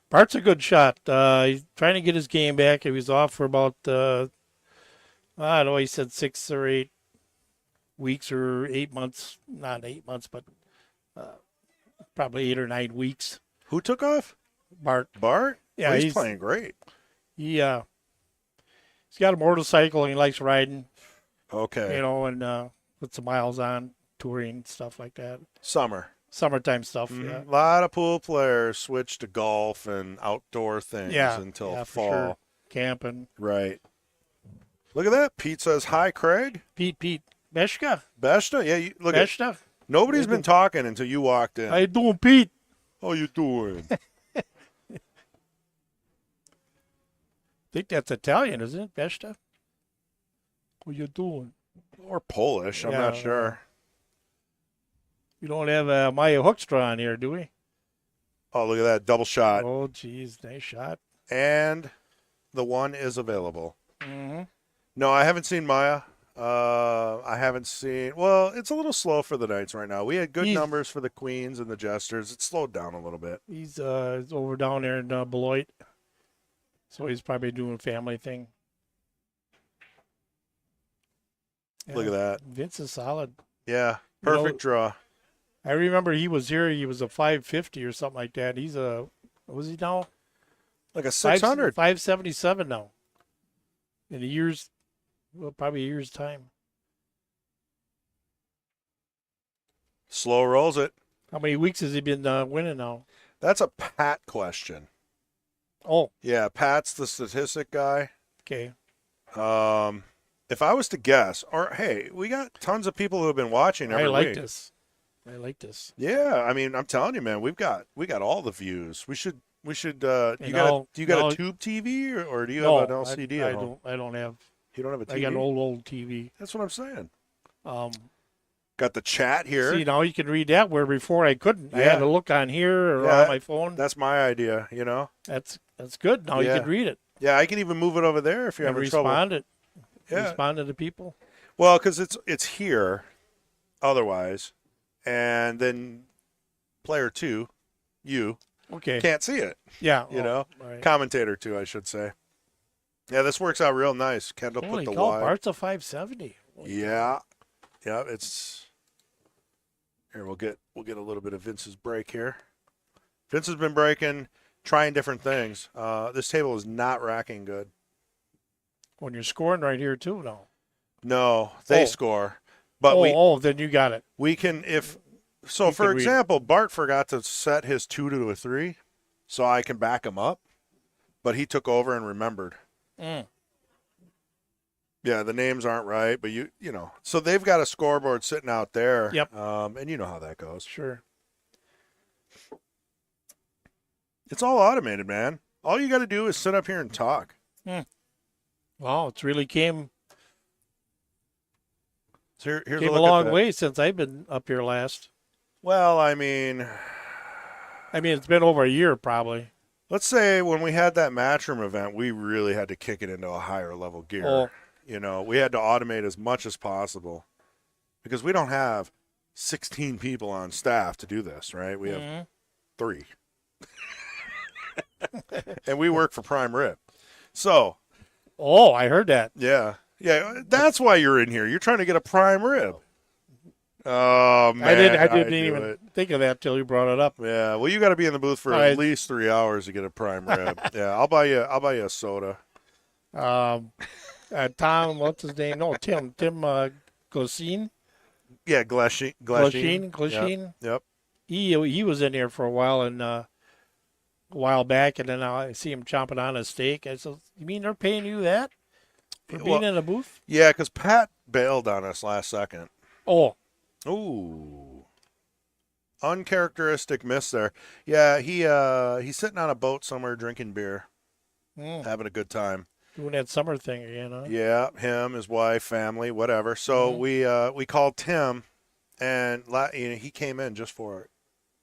Speaker 5: Bart's a good shot. He's trying to get his game back. He was off for about, I don't know, he said 6 or 8 weeks or 8 months. Not 8 months, but probably 8 or 9 weeks.
Speaker 1: Who took off?
Speaker 5: Bart.
Speaker 1: Bart?
Speaker 5: Yeah,
Speaker 1: Oh, he's
Speaker 5: he's
Speaker 1: playing great.
Speaker 5: He's got a motorcycle and he likes riding,
Speaker 1: Okay.
Speaker 5: and put some miles on, touring, stuff like that.
Speaker 1: Summer.
Speaker 5: Summertime stuff,
Speaker 1: A lot of pool players switch to golf and outdoor things until
Speaker 5: for
Speaker 1: fall.
Speaker 5: sure. Camping.
Speaker 1: Right. Look at that. Pete says, hi, Craig.
Speaker 5: Pete. Beshka.
Speaker 1: Besta? Yeah, look at
Speaker 5: Beshka.
Speaker 1: nobody's been talking until you walked in.
Speaker 5: How you doing, Pete?
Speaker 1: How you doing?
Speaker 5: I think that's Italian, isn't it? Beshta? What you doing?
Speaker 1: Or Polish, I'm not
Speaker 5: Yeah.
Speaker 1: sure.
Speaker 5: We don't have Maya Hoekstra on here, do we?
Speaker 1: Oh, look at that. Double shot.
Speaker 5: Oh, geez. Nice shot.
Speaker 1: And the 1 is available.
Speaker 5: Mm-hmm.
Speaker 1: No, I haven't seen Maya. I haven't seen. Well, it's a little slow for the Knights right now. We had good numbers for the Queens and the Jesters. It slowed down a little bit.
Speaker 5: He's over down there in Beloit. So he's probably doing a family thing.
Speaker 1: Look at that.
Speaker 5: Vince is solid.
Speaker 1: Yeah,
Speaker 5: You know,
Speaker 1: perfect draw.
Speaker 5: I remember he was here. He was a 550 or something like that. He's what was he now?
Speaker 1: Like a 600.
Speaker 5: 577 now. In probably a year's time.
Speaker 1: Slow rolls it.
Speaker 5: How many weeks has he been winning now?
Speaker 1: That's a Pat question.
Speaker 5: Oh,
Speaker 1: Yeah, Pat's the statistic guy.
Speaker 5: okay.
Speaker 1: If I was to guess, or hey, we got tons of people who have been watching every
Speaker 5: I like
Speaker 1: week.
Speaker 5: this. I like this.
Speaker 1: Yeah, I mean, I'm telling you, man, we got all the views. We should. Do you
Speaker 5: And
Speaker 1: got
Speaker 5: now-
Speaker 1: a tube TV or do you
Speaker 5: No,
Speaker 1: have an LCD at home?
Speaker 5: I don't have.
Speaker 1: You don't have a TV.
Speaker 5: I got an old TV.
Speaker 1: That's what I'm saying. Got the chat here.
Speaker 5: See, now you can read that where before I couldn't. I had
Speaker 1: Yeah.
Speaker 5: to look on here or
Speaker 1: Yeah,
Speaker 5: on my phone.
Speaker 1: That's my idea,
Speaker 5: That's good. Now you
Speaker 1: Yeah.
Speaker 5: can read it
Speaker 1: Yeah, I can even move it over there if you're
Speaker 5: and
Speaker 1: having trouble.
Speaker 5: respond to the people.
Speaker 1: Well, because it's here otherwise, and then player 2, you,
Speaker 5: Okay.
Speaker 1: can't see it,
Speaker 5: Yeah.
Speaker 1: All
Speaker 5: right.
Speaker 1: Commentator 2, I should say. Yeah, this works out real nice. Kendall
Speaker 5: Holy
Speaker 1: put the
Speaker 5: cow,
Speaker 1: wide.
Speaker 5: Bart's a 570.
Speaker 1: Yeah. Yeah, it's here we'll get a little bit of Vince's break here. Vince has been breaking, trying different things. This table is not racking good.
Speaker 5: When you're scoring right here too, no.
Speaker 1: No, they
Speaker 5: Oh.
Speaker 1: score. But
Speaker 5: then you got it.
Speaker 1: we can if so
Speaker 5: You
Speaker 1: for
Speaker 5: can read it.
Speaker 1: example, Bart forgot to set his 2 to a 3 so I can back him up, but he took over and remembered.
Speaker 5: Mm.
Speaker 1: Yeah, the names aren't right, but you know. So they've got a scoreboard sitting out there.
Speaker 5: Yep.
Speaker 1: And you know how that goes.
Speaker 5: Sure.
Speaker 1: It's all automated, man. All you got to do is sit up here and talk.
Speaker 5: Wow, it's really came
Speaker 1: So here's
Speaker 5: a
Speaker 1: look at
Speaker 5: long
Speaker 1: that.
Speaker 5: way since I've been up here last.
Speaker 1: Well, I mean,
Speaker 5: It's been over a year probably.
Speaker 1: let's say when we had that Matchroom event, we really had to kick it into a higher level gear.
Speaker 5: Oh.
Speaker 1: We had to automate as much as possible because we don't have 16 people on staff to do this, right? We have
Speaker 5: Mhm.
Speaker 1: 3. And we work for Prime Rib. So,
Speaker 5: Oh, I heard that.
Speaker 1: yeah, that's why you're in here. You're trying to get a Prime Rib. Oh, man.
Speaker 5: I didn't
Speaker 1: do
Speaker 5: even
Speaker 1: it.
Speaker 5: think of that till you brought it up.
Speaker 1: Yeah, well, you got to be in the booth for
Speaker 5: All
Speaker 1: at
Speaker 5: right.
Speaker 1: least 3 hours to get a prime rib. Yeah, I'll buy you a soda.
Speaker 5: Tom, what's his name? No, Tim Glasheen.
Speaker 1: Yeah,
Speaker 5: Glasheen.
Speaker 1: Yep.
Speaker 5: He was in here for a while and a while back, and then I see him chomping on a steak. I said, "You mean they're paying you that for being
Speaker 1: Well,
Speaker 5: in a booth?"
Speaker 1: Yeah, because Pat bailed on us last second.
Speaker 5: Oh,
Speaker 1: Ooh, uncharacteristic miss there. Yeah, he's sitting on a boat somewhere drinking beer, having a good time.
Speaker 5: doing that summer thing again, huh?
Speaker 1: Yeah, him, his wife, family, whatever. So we called Tim, and he came in just for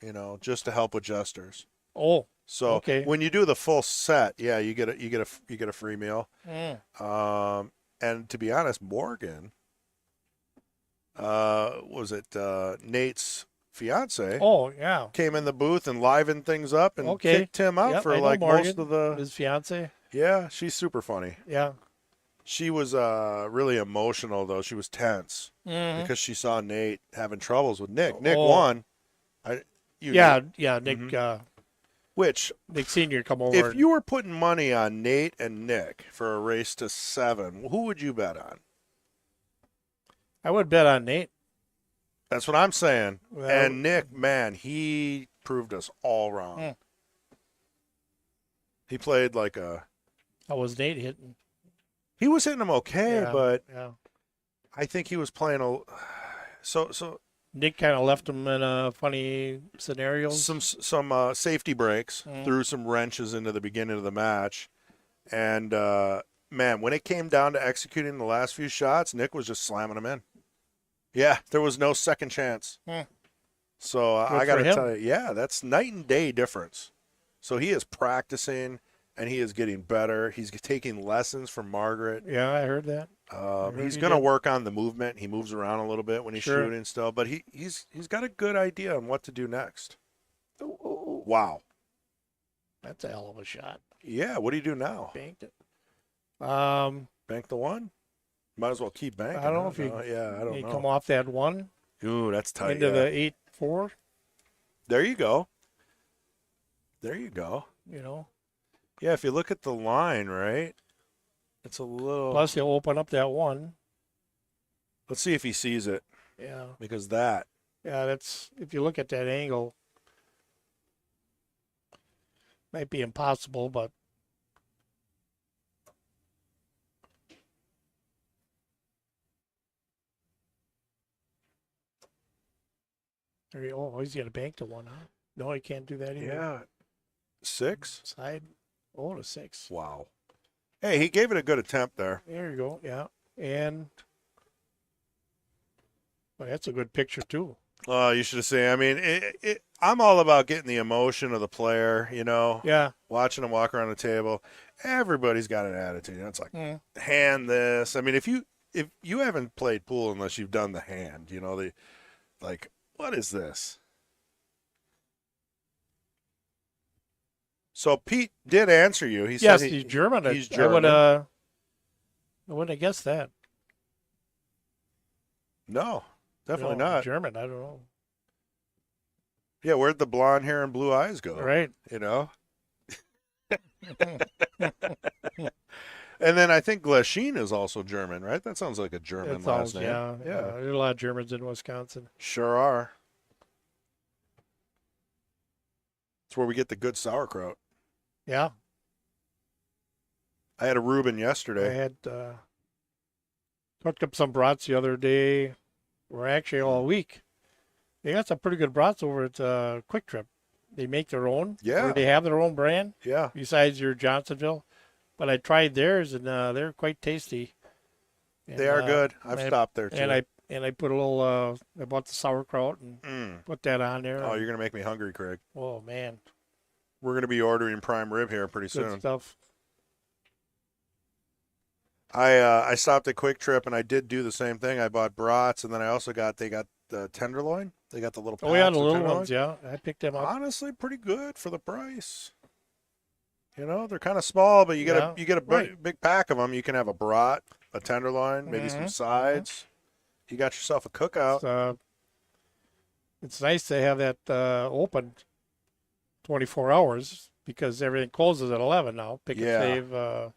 Speaker 1: it, just to help with gestures.
Speaker 5: Oh,
Speaker 1: So
Speaker 5: okay.
Speaker 1: when you do the full set, yeah, you get a free meal. And to be honest, Morgan, was it Nate's fiance?
Speaker 5: Oh, yeah.
Speaker 1: Came in the booth and livened things up and
Speaker 5: Okay.
Speaker 1: kicked him out
Speaker 5: Yep,
Speaker 1: for
Speaker 5: I know
Speaker 1: like
Speaker 5: Morgan,
Speaker 1: most of the.
Speaker 5: his fiance.
Speaker 1: Yeah, she's super funny.
Speaker 5: Yeah.
Speaker 1: She was really emotional though. She was tense
Speaker 5: Mhm.
Speaker 1: because she saw Nate having troubles with Nick. Nick
Speaker 5: Oh.
Speaker 1: won.
Speaker 5: Yeah, Nick.
Speaker 1: Which
Speaker 5: Nick Senior come over.
Speaker 1: if you were putting money on Nate and Nick for a race to 7, who would you bet on?
Speaker 5: I would bet on Nate.
Speaker 1: That's what I'm saying.
Speaker 5: Well-
Speaker 1: And Nick, man, he proved us all wrong. He played like
Speaker 5: How was Nate hitting?
Speaker 1: he was hitting them okay,
Speaker 5: Yeah,
Speaker 1: but
Speaker 5: yeah.
Speaker 1: I think he was playing so
Speaker 5: Nick kind of left him in a funny scenario.
Speaker 1: some safety breaks, threw some wrenches into the beginning of the match, and man, when it came down to executing the last few shots, Nick was just slamming them in. Yeah, there was no second chance. So I got to
Speaker 5: for him.
Speaker 1: tell you, yeah, that's night and day difference. So he is practicing and he is getting better. He's taking lessons from Margaret.
Speaker 5: Yeah, I heard that.
Speaker 1: He's
Speaker 5: he
Speaker 1: going to
Speaker 5: did.
Speaker 1: work on the movement. He moves around a little bit when he's
Speaker 5: Sure.
Speaker 1: shooting still, but he's got a good idea on what to do next. Wow.
Speaker 5: That's a hell of a shot.
Speaker 1: Yeah, what do you do now?
Speaker 5: Banked it.
Speaker 1: Bank the one? Might as well keep banking.
Speaker 5: I don't know
Speaker 1: huh?
Speaker 5: if you.
Speaker 1: No, yeah, I don't
Speaker 5: you
Speaker 1: know.
Speaker 5: come off that one
Speaker 1: Ooh, that's tight.
Speaker 5: into
Speaker 1: yeah.
Speaker 5: the 8-4.
Speaker 1: There you go. There you go.
Speaker 5: You know.
Speaker 1: Yeah, if you look at the line, right? It's a little.
Speaker 5: Plus, he'll open up that one.
Speaker 1: Let's see if he sees it,
Speaker 5: Yeah.
Speaker 1: because that.
Speaker 5: Yeah, that's if you look at that angle, might be impossible, but there you go. Oh, he's gonna bank to one, huh? No, he can't do that either.
Speaker 1: Yeah. 6?
Speaker 5: Side. Oh, to 6.
Speaker 1: Wow. Hey, he gave it a good attempt there.
Speaker 5: There you go. Yeah. And Well, that's a good picture too.
Speaker 1: Oh, you should have seen. I mean, I'm all about getting the emotion of the player, you know,
Speaker 5: Yeah.
Speaker 1: watching them walk around the table. Everybody's got an attitude. It's like,
Speaker 5: Mm.
Speaker 1: hand this. I mean, if you haven't played pool unless you've done the hand, you know, like, what is this? So Pete did answer you. He
Speaker 5: Yes,
Speaker 1: said
Speaker 5: he's German.
Speaker 1: He's
Speaker 5: I
Speaker 1: German.
Speaker 5: wouldn't have guessed that.
Speaker 1: No, definitely
Speaker 5: No,
Speaker 1: not.
Speaker 5: German. I don't know.
Speaker 1: Yeah, where'd the blonde hair and blue eyes go?
Speaker 5: Right.
Speaker 1: You know? And then I think Glasheen is also German, right? That sounds like a German
Speaker 5: It's
Speaker 1: last
Speaker 5: all,
Speaker 1: name.
Speaker 5: yeah. There's a lot of Germans in Wisconsin.
Speaker 1: Sure are. It's where we get the good sauerkraut.
Speaker 5: Yeah.
Speaker 1: I had a Reuben
Speaker 5: I
Speaker 1: yesterday.
Speaker 5: had cooked up some brats the other day, or actually all week. They got some pretty good brats over at Quick Trip. They make their own.
Speaker 1: Yeah.
Speaker 5: Or they have their own brand
Speaker 1: Yeah.
Speaker 5: besides your Johnsonville. But I tried theirs, and they're quite tasty. And,
Speaker 1: They are good. I've
Speaker 5: and
Speaker 1: stopped there too.
Speaker 5: And I put a little. I bought the sauerkraut and put that on there.
Speaker 1: Oh, you're going to make me hungry, Craig.
Speaker 5: Oh man,
Speaker 1: We're going to be ordering prime rib here pretty
Speaker 5: good
Speaker 1: soon.
Speaker 5: stuff.
Speaker 1: I stopped at Quick Trip and I did do the same thing. I bought brats and then I also got the tenderloin. They got the little
Speaker 5: Oh yeah,
Speaker 1: packs
Speaker 5: the
Speaker 1: of
Speaker 5: little
Speaker 1: tenderloin.
Speaker 5: ones. Yeah, I picked them up.
Speaker 1: Honestly, pretty good for the price. You know, they're kind of small, but you get a
Speaker 5: right.
Speaker 1: big pack of them. You can have a brat, a tenderloin, maybe some
Speaker 5: Mhm,
Speaker 1: sides. You got yourself a cookout.
Speaker 5: It's nice to have that open 24 hours because everything closes at 11 now. Pick
Speaker 1: Yeah.
Speaker 5: and Save,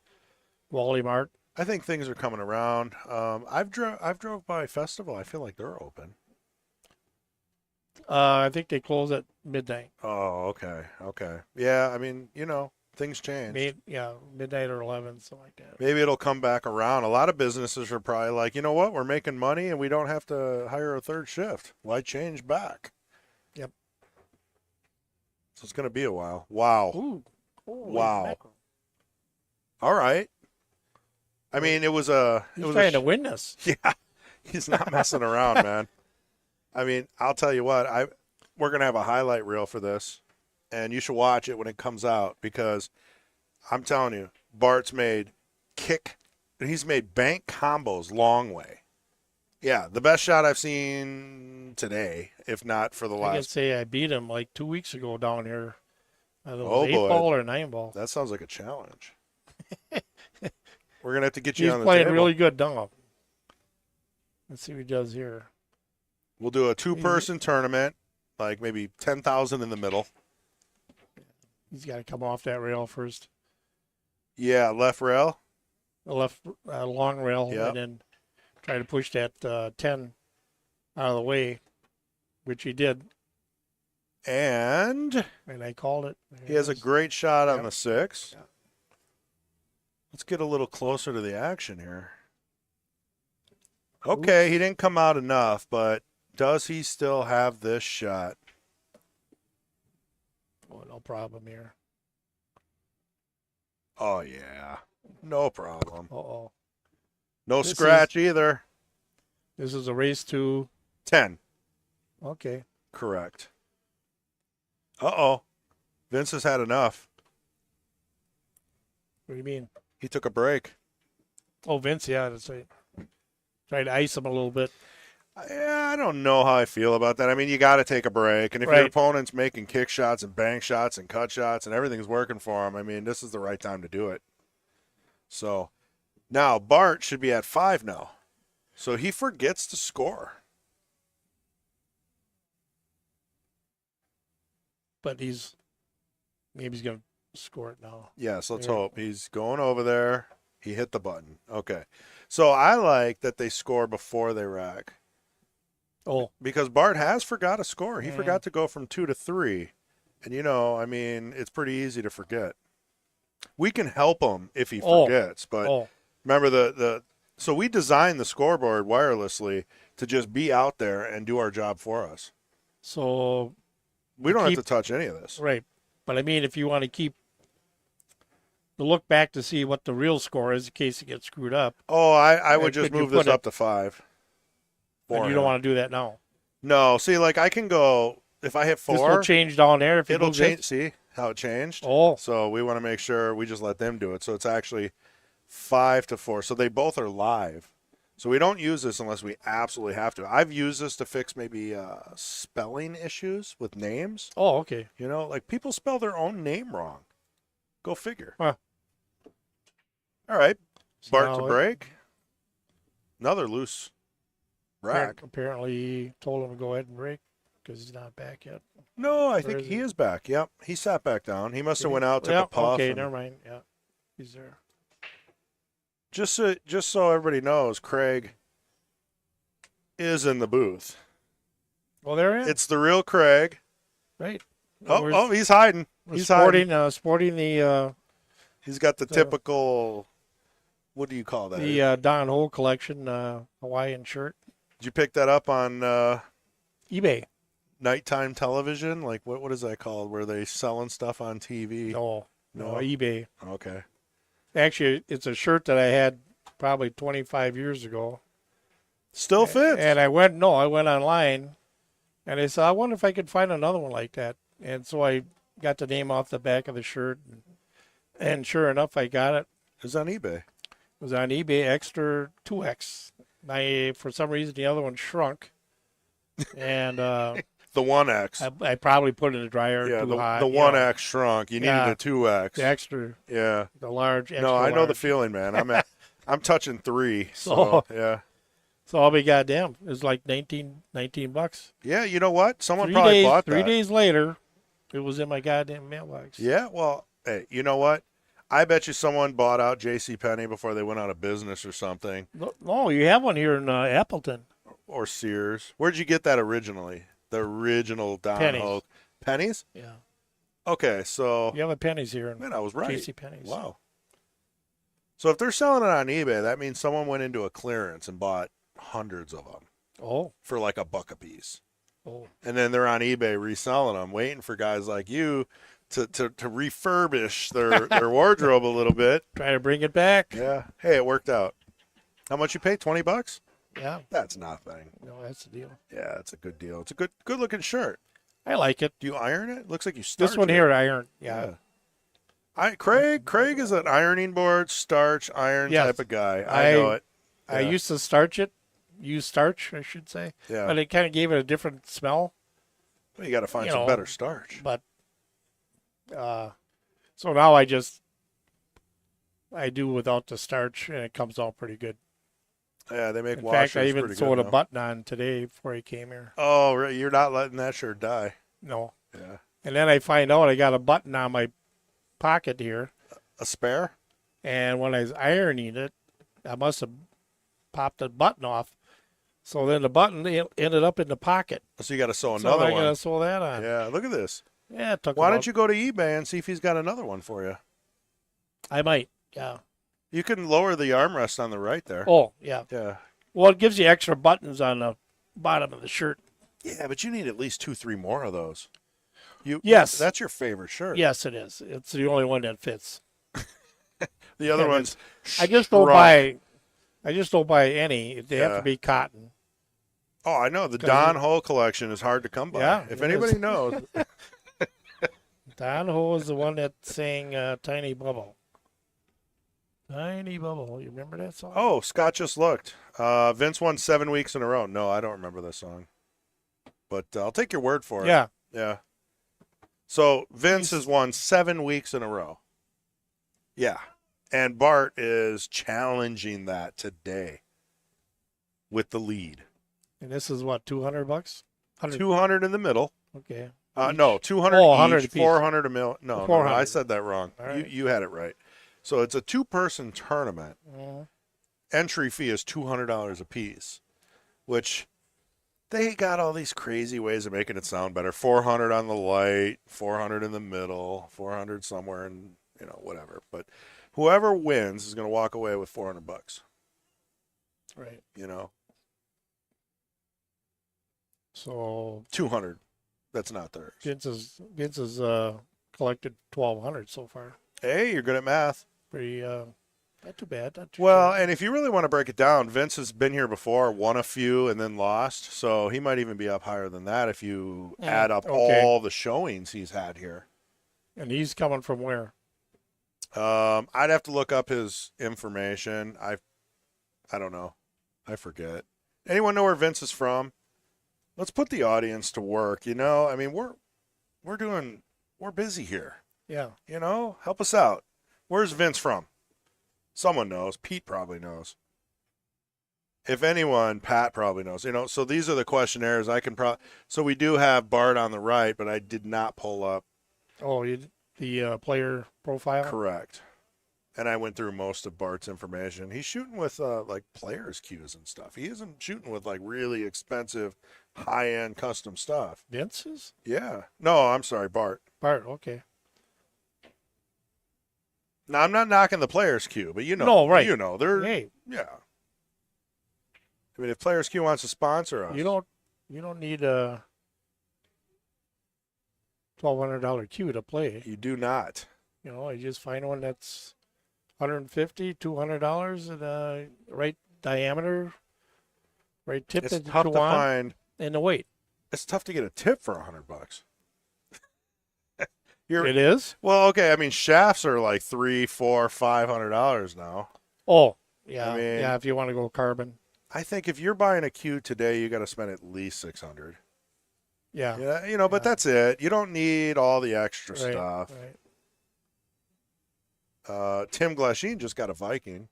Speaker 5: Wally Mart.
Speaker 1: I think things are coming around. I've drove by Festival. I feel like they're open.
Speaker 5: I think they close at midnight.
Speaker 1: Oh, okay. Yeah, I mean, you know, things change.
Speaker 5: Midnight or 11, something like that.
Speaker 1: Maybe it'll come back around. A lot of businesses are probably like, you know what, we're making money and we don't have to hire a third shift. Why change back?
Speaker 5: Yep.
Speaker 1: So it's going to be a while. Wow.
Speaker 5: Ooh. Holy
Speaker 1: Wow.
Speaker 5: mackerel.
Speaker 1: All right. I mean, it was
Speaker 5: He's trying to win this.
Speaker 1: Yeah, he's not messing around, man. I mean, I'll tell you what, we're going to have a highlight reel for this, and you should watch it when it comes out because I'm telling you, Bart's he's made bank combos long way. Yeah, the best shot I've seen today, if not for the
Speaker 5: I can
Speaker 1: last.
Speaker 5: say I beat him like 2 weeks ago down here. I don't know,
Speaker 1: Oh,
Speaker 5: 8
Speaker 1: boy.
Speaker 5: ball or 9 ball.
Speaker 1: That sounds like a challenge. We're going to have to get you
Speaker 5: He's
Speaker 1: on the
Speaker 5: playing
Speaker 1: table.
Speaker 5: really good now. Let's see what he does here.
Speaker 1: We'll do a two-person tournament, like maybe 10,000 in the middle.
Speaker 5: He's got to come off that rail first.
Speaker 1: Yeah, left rail.
Speaker 5: The left long rail,
Speaker 1: Yep.
Speaker 5: and then try to push that 10 out of the way, which he did.
Speaker 1: And
Speaker 5: And I called it.
Speaker 1: he has a great shot on
Speaker 5: Yep.
Speaker 1: the 6.
Speaker 5: Yeah.
Speaker 1: Let's get a little closer to the action here. Okay, he didn't come out enough, but does he still have this shot?
Speaker 5: Oh, no problem here.
Speaker 1: Oh, yeah. No problem.
Speaker 5: Uh-oh.
Speaker 1: No
Speaker 5: This
Speaker 1: scratch either.
Speaker 5: This is a race to...
Speaker 1: 10.
Speaker 5: Okay.
Speaker 1: Correct. Uh-oh. Vince has had enough.
Speaker 5: What do you mean?
Speaker 1: He took a break.
Speaker 5: Oh, Vince, yeah, that's right. Try to ice him a little bit.
Speaker 1: Yeah, I don't know how I feel about that. I mean, you got to take a break. And if your
Speaker 5: Right.
Speaker 1: opponent's making kick shots and bank shots and cut shots and everything's working for him, I mean, this is the right time to do it. So now Bart should be at 5 now. So he forgets to score.
Speaker 5: But maybe he's going to score it now.
Speaker 1: Yes, let's
Speaker 5: Yeah.
Speaker 1: hope. He's going over there. He hit the button. Okay. So I like that they score before they rack.
Speaker 5: Oh,
Speaker 1: Because Bart has forgot a score. He
Speaker 5: Yeah.
Speaker 1: forgot to go from 2 to 3. And, you know, I mean, it's pretty easy to forget. We can help him if he
Speaker 5: Oh.
Speaker 1: forgets. But
Speaker 5: oh,
Speaker 1: remember, so we designed the scoreboard wirelessly to just be out there and do our job for us.
Speaker 5: so,
Speaker 1: We don't
Speaker 5: Keep-
Speaker 1: have to touch any of this.
Speaker 5: right. But I mean, if you want to look back to see what the real score is in case it gets screwed up.
Speaker 1: Oh, I would
Speaker 5: Could
Speaker 1: just
Speaker 5: you
Speaker 1: move this
Speaker 5: put it-
Speaker 1: up to 5.
Speaker 5: And you don't want to do that now.
Speaker 1: No, see, like I can go if I hit
Speaker 5: This will
Speaker 1: four,
Speaker 5: change down there if you
Speaker 1: it'll
Speaker 5: move
Speaker 1: change.
Speaker 5: this.
Speaker 1: See how it changed?
Speaker 5: Oh,
Speaker 1: So we want to make sure we just let them do it. So it's actually 5-4. So they both are live. So we don't use this unless we absolutely have to. I've used this to fix maybe spelling issues with names.
Speaker 5: oh, okay.
Speaker 1: You know, like people spell their own name wrong. Go figure.
Speaker 5: Huh.
Speaker 1: All right.
Speaker 5: So
Speaker 1: Bart
Speaker 5: now
Speaker 1: to
Speaker 5: it-
Speaker 1: break. Another loose rack.
Speaker 5: Apparently, he told him to go ahead and break because he's not back yet.
Speaker 1: No, I
Speaker 5: Where
Speaker 1: think
Speaker 5: is
Speaker 1: he
Speaker 5: he?
Speaker 1: is back. Yep. He sat back down. He must have
Speaker 5: Did he?
Speaker 1: went out, took
Speaker 5: Yeah,
Speaker 1: a puff.
Speaker 5: okay,
Speaker 1: and-
Speaker 5: never mind. Yeah, he's there.
Speaker 1: Just so everybody knows, Craig is in the booth.
Speaker 5: Well, there he is.
Speaker 1: It's the real Craig.
Speaker 5: Right.
Speaker 1: Oh, he's hiding.
Speaker 5: We're
Speaker 1: He's hiding.
Speaker 5: sporting the
Speaker 1: He's got the
Speaker 5: the-
Speaker 1: typical. What do you call that?
Speaker 5: Don Hole collection Hawaiian shirt.
Speaker 1: Did you pick that up on
Speaker 5: eBay.
Speaker 1: nighttime television? Like what is that called? Where they selling stuff on TV?
Speaker 5: No, eBay.
Speaker 1: Okay.
Speaker 5: Actually, it's a shirt that I had probably 25 years ago.
Speaker 1: Still fits.
Speaker 5: And I went online, and I said, I wonder if I could find another one like that. And so I got the name off the back of the shirt, and sure enough, I got it.
Speaker 1: It's on eBay.
Speaker 5: It was on eBay, extra 2X. For some reason, the other one shrunk, and
Speaker 1: The 1X.
Speaker 5: I probably put it in the dryer
Speaker 1: Yeah,
Speaker 5: too hot.
Speaker 1: the
Speaker 5: you know.
Speaker 1: 1X shrunk. You needed
Speaker 5: Yeah.
Speaker 1: a 2X.
Speaker 5: The extra,
Speaker 1: Yeah.
Speaker 5: the large. Extra
Speaker 1: No, I know the
Speaker 5: large.
Speaker 1: feeling, man. I'm touching 3. So
Speaker 5: Oh.
Speaker 1: yeah.
Speaker 5: So I'll be goddamn. It was like $19.
Speaker 1: Yeah, you know what? Someone
Speaker 5: 3
Speaker 1: probably
Speaker 5: days,
Speaker 1: bought that.
Speaker 5: 3 days later, it was in my goddamn mailbox.
Speaker 1: Yeah, well, hey, you know what? I bet you someone bought out J.C. Penney before they went out of business or something,
Speaker 5: No, you have one here in Appleton.
Speaker 1: or Sears. Where'd you get that originally? The original Don
Speaker 5: Pennies.
Speaker 1: Hoke. Pennies?
Speaker 5: Yeah.
Speaker 1: Okay, so
Speaker 5: You have a Pennies here in
Speaker 1: man, I was right.
Speaker 5: JC Penney's.
Speaker 1: Wow. So if they're selling it on eBay, that means someone went into a clearance and bought hundreds of them
Speaker 5: Oh,
Speaker 1: for like $1 a piece.
Speaker 5: oh.
Speaker 1: And then they're on eBay reselling them, waiting for guys like you to refurbish their wardrobe a little bit.
Speaker 5: Try to bring it back.
Speaker 1: Yeah. Hey, it worked out. How much you pay? $20?
Speaker 5: Yeah.
Speaker 1: That's nothing.
Speaker 5: No, that's the deal.
Speaker 1: Yeah, it's a good deal. It's a good looking shirt.
Speaker 5: I like it.
Speaker 1: Do you iron it? Looks like you starch
Speaker 5: This one
Speaker 1: it.
Speaker 5: here, iron. Yeah.
Speaker 1: Craig is an ironing board, starch, iron
Speaker 5: Yes.
Speaker 1: type of guy. I know it.
Speaker 5: I
Speaker 1: Yeah.
Speaker 5: used to starch it. Use starch, I should say.
Speaker 1: Yeah.
Speaker 5: But it kind of gave it a different smell.
Speaker 1: Well, you got to find
Speaker 5: you
Speaker 1: some
Speaker 5: know,
Speaker 1: better starch.
Speaker 5: But so now I do without the starch, and it comes out pretty good.
Speaker 1: Yeah, they make
Speaker 5: In
Speaker 1: washers
Speaker 5: fact, I even
Speaker 1: pretty
Speaker 5: sewed
Speaker 1: good
Speaker 5: a
Speaker 1: now.
Speaker 5: button on today before he came here.
Speaker 1: Oh, right. You're not letting that shirt die.
Speaker 5: No.
Speaker 1: Yeah.
Speaker 5: And then I find out I got a button on my pocket here.
Speaker 1: A spare?
Speaker 5: And when I was ironing it, I must have popped the button off. So then the button ended up in the pocket.
Speaker 1: So you got to sew
Speaker 5: So
Speaker 1: another
Speaker 5: I
Speaker 1: one.
Speaker 5: gotta sew that on.
Speaker 1: Yeah, look at this.
Speaker 5: Yeah, it took.
Speaker 1: Why
Speaker 5: about-
Speaker 1: don't you go to eBay and see if he's got another one for you?
Speaker 5: I might. Yeah.
Speaker 1: You can lower the armrest on the right there.
Speaker 5: Oh, yeah.
Speaker 1: Yeah.
Speaker 5: Well, it gives you extra buttons on the bottom of the shirt.
Speaker 1: Yeah, but you need at least 2-3 more of those.
Speaker 5: Yes.
Speaker 1: That's your favorite shirt.
Speaker 5: Yes, it is. It's the only one that fits.
Speaker 1: The other
Speaker 5: Yeah,
Speaker 1: one's
Speaker 5: I just don't
Speaker 1: shrunk.
Speaker 5: buy. I just don't buy any. They have
Speaker 1: Yeah.
Speaker 5: to be cotton.
Speaker 1: Oh, I know. The
Speaker 5: 'Cause
Speaker 1: Don
Speaker 5: you-
Speaker 1: Hole collection is hard to come by.
Speaker 5: Yeah,
Speaker 1: If
Speaker 5: it
Speaker 1: anybody
Speaker 5: is.
Speaker 1: knows.
Speaker 5: Don Ho is the one that sang "Tiny Bubble." Tiny Bubble. You remember that song?
Speaker 1: Oh, Scott just looked. Vince won 7 weeks in a row. No, I don't remember this song. But I'll take your word for it.
Speaker 5: Yeah.
Speaker 1: Yeah. So Vince has won 7 weeks in a row. Yeah. And Bart is challenging that today with the lead.
Speaker 5: And this is what, $200? 100.
Speaker 1: 200 in the middle.
Speaker 5: Okay.
Speaker 1: No, 200
Speaker 5: Oh,
Speaker 1: each,
Speaker 5: 100 apiece.
Speaker 1: 400 a mil. No,
Speaker 5: 400.
Speaker 1: I said that wrong.
Speaker 5: All right.
Speaker 1: You had it right. So it's a two-person tournament.
Speaker 5: Mhm.
Speaker 1: Entry fee is $200 a piece, which they got all these crazy ways of making it sound better. 400 on the light, 400 in the middle, 400 somewhere, and whatever. But whoever wins is going to walk away with $400.
Speaker 5: Right. So
Speaker 1: 200. That's not theirs.
Speaker 5: Vince has collected 1,200 so far.
Speaker 1: Hey, you're good at math.
Speaker 5: Pretty Not too bad. Not too
Speaker 1: Well,
Speaker 5: shabby.
Speaker 1: and if you really want to break it down, Vince has been here before, won a few, and then lost. So he might even be up higher than that if you add up
Speaker 5: okay.
Speaker 1: all the showings he's had here.
Speaker 5: And he's coming from where?
Speaker 1: I'd have to look up his information. I don't know. I forget. Anyone know where Vince is from? Let's put the audience to work. You know, I mean, we're busy here.
Speaker 5: Yeah.
Speaker 1: You know, help us out. Where's Vince from? Someone knows. Pete probably knows. If anyone, Pat probably knows. You know, so these are the questionnaires I can So we do have Bart on the right, but I did not pull up.
Speaker 5: Oh, the player profile?
Speaker 1: Correct. And I went through most of Bart's information. He's shooting with like players' cues and stuff. He isn't shooting with like really expensive, high-end custom stuff.
Speaker 5: Vince's?
Speaker 1: Yeah. No, I'm sorry, Bart.
Speaker 5: Bart, okay.
Speaker 1: Now, I'm not knocking the players' cue, but you know.
Speaker 5: No, right.
Speaker 1: You know, they're,
Speaker 5: Hey,
Speaker 1: yeah. I mean, if Players Q wants to sponsor us.
Speaker 5: you don't need a $1,200 cue to play.
Speaker 1: You do not.
Speaker 5: You know, you just find one that's $150, $200, and right diameter, right tip
Speaker 1: It's
Speaker 5: that
Speaker 1: tough
Speaker 5: you
Speaker 1: to
Speaker 5: want,
Speaker 1: find.
Speaker 5: and the weight.
Speaker 1: It's tough to get a tip for $100.
Speaker 5: It is?
Speaker 1: Well, okay. I mean, shafts are like $300, $400, $500 now.
Speaker 5: Oh, yeah.
Speaker 1: I mean-
Speaker 5: yeah, if you want to go carbon.
Speaker 1: I think if you're buying a Q today, you got to spend at least $600.
Speaker 5: Yeah.
Speaker 1: Yeah, you know, but
Speaker 5: Yeah.
Speaker 1: that's it. You don't need all the extra
Speaker 5: Right,
Speaker 1: stuff.
Speaker 5: right.
Speaker 1: Tim Glasheen just got a Viking,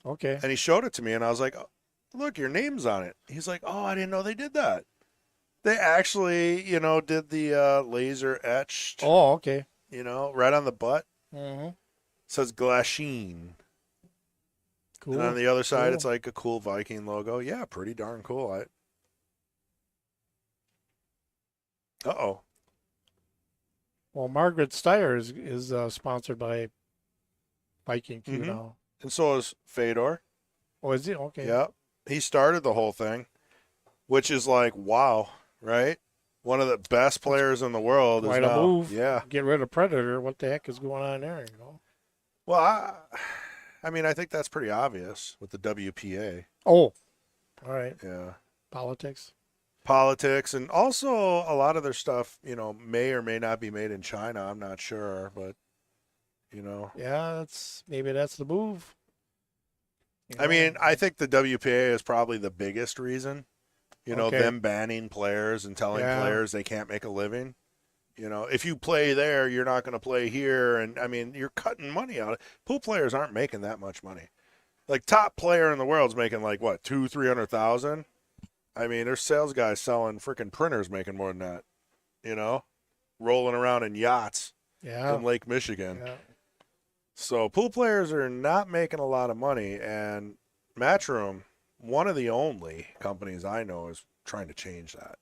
Speaker 5: Okay.
Speaker 1: and he showed it to me, and I was like, oh, "Look, your name's on it." He's like, "Oh, I didn't know they did that." They actually, you know, did the laser etched,
Speaker 5: Oh, okay.
Speaker 1: you know, right on the butt.
Speaker 5: Mm-hmm.
Speaker 1: It says Glasheen.
Speaker 5: Cool.
Speaker 1: And on the other side,
Speaker 5: Cool.
Speaker 1: it's like a cool Viking logo. Yeah, pretty darn cool. Uh-oh.
Speaker 5: Well, Margaret Steyer is sponsored by Viking Q
Speaker 1: Mhm.
Speaker 5: now.
Speaker 1: And so is Fedor.
Speaker 5: Oh, is it? Okay.
Speaker 1: Yeah. He started the whole thing, which is like, wow, right? One of the best players in the world is
Speaker 5: Quite a
Speaker 1: now.
Speaker 5: move.
Speaker 1: Yeah.
Speaker 5: Get rid of Predator. What the heck is going on there? You know.
Speaker 1: Well, I mean, I think that's pretty obvious with the WPA.
Speaker 5: Oh, all right.
Speaker 1: Yeah.
Speaker 5: Politics.
Speaker 1: Politics, and also a lot of their stuff, you know, may or may not be made in China. I'm not sure, but, you know.
Speaker 5: Yeah, maybe that's the move. You
Speaker 1: I
Speaker 5: know?
Speaker 1: mean, I think the WPA is probably the biggest reason. You know,
Speaker 5: Okay.
Speaker 1: them banning players and telling
Speaker 5: Yeah.
Speaker 1: players they can't make a living. You know, if you play there, you're not going to play here. And, I mean, you're cutting money out. Pool players aren't making that much money. Like, top player in the world's making, like, what, $200,000-$300,000? I mean, there's sales guys selling freaking printers making more than that, you know, rolling around in yachts
Speaker 5: yeah.
Speaker 1: in Lake Michigan.
Speaker 5: Yeah.
Speaker 1: So pool players are not making a lot of money, and Matchroom, one of the only companies I know, is trying to change that.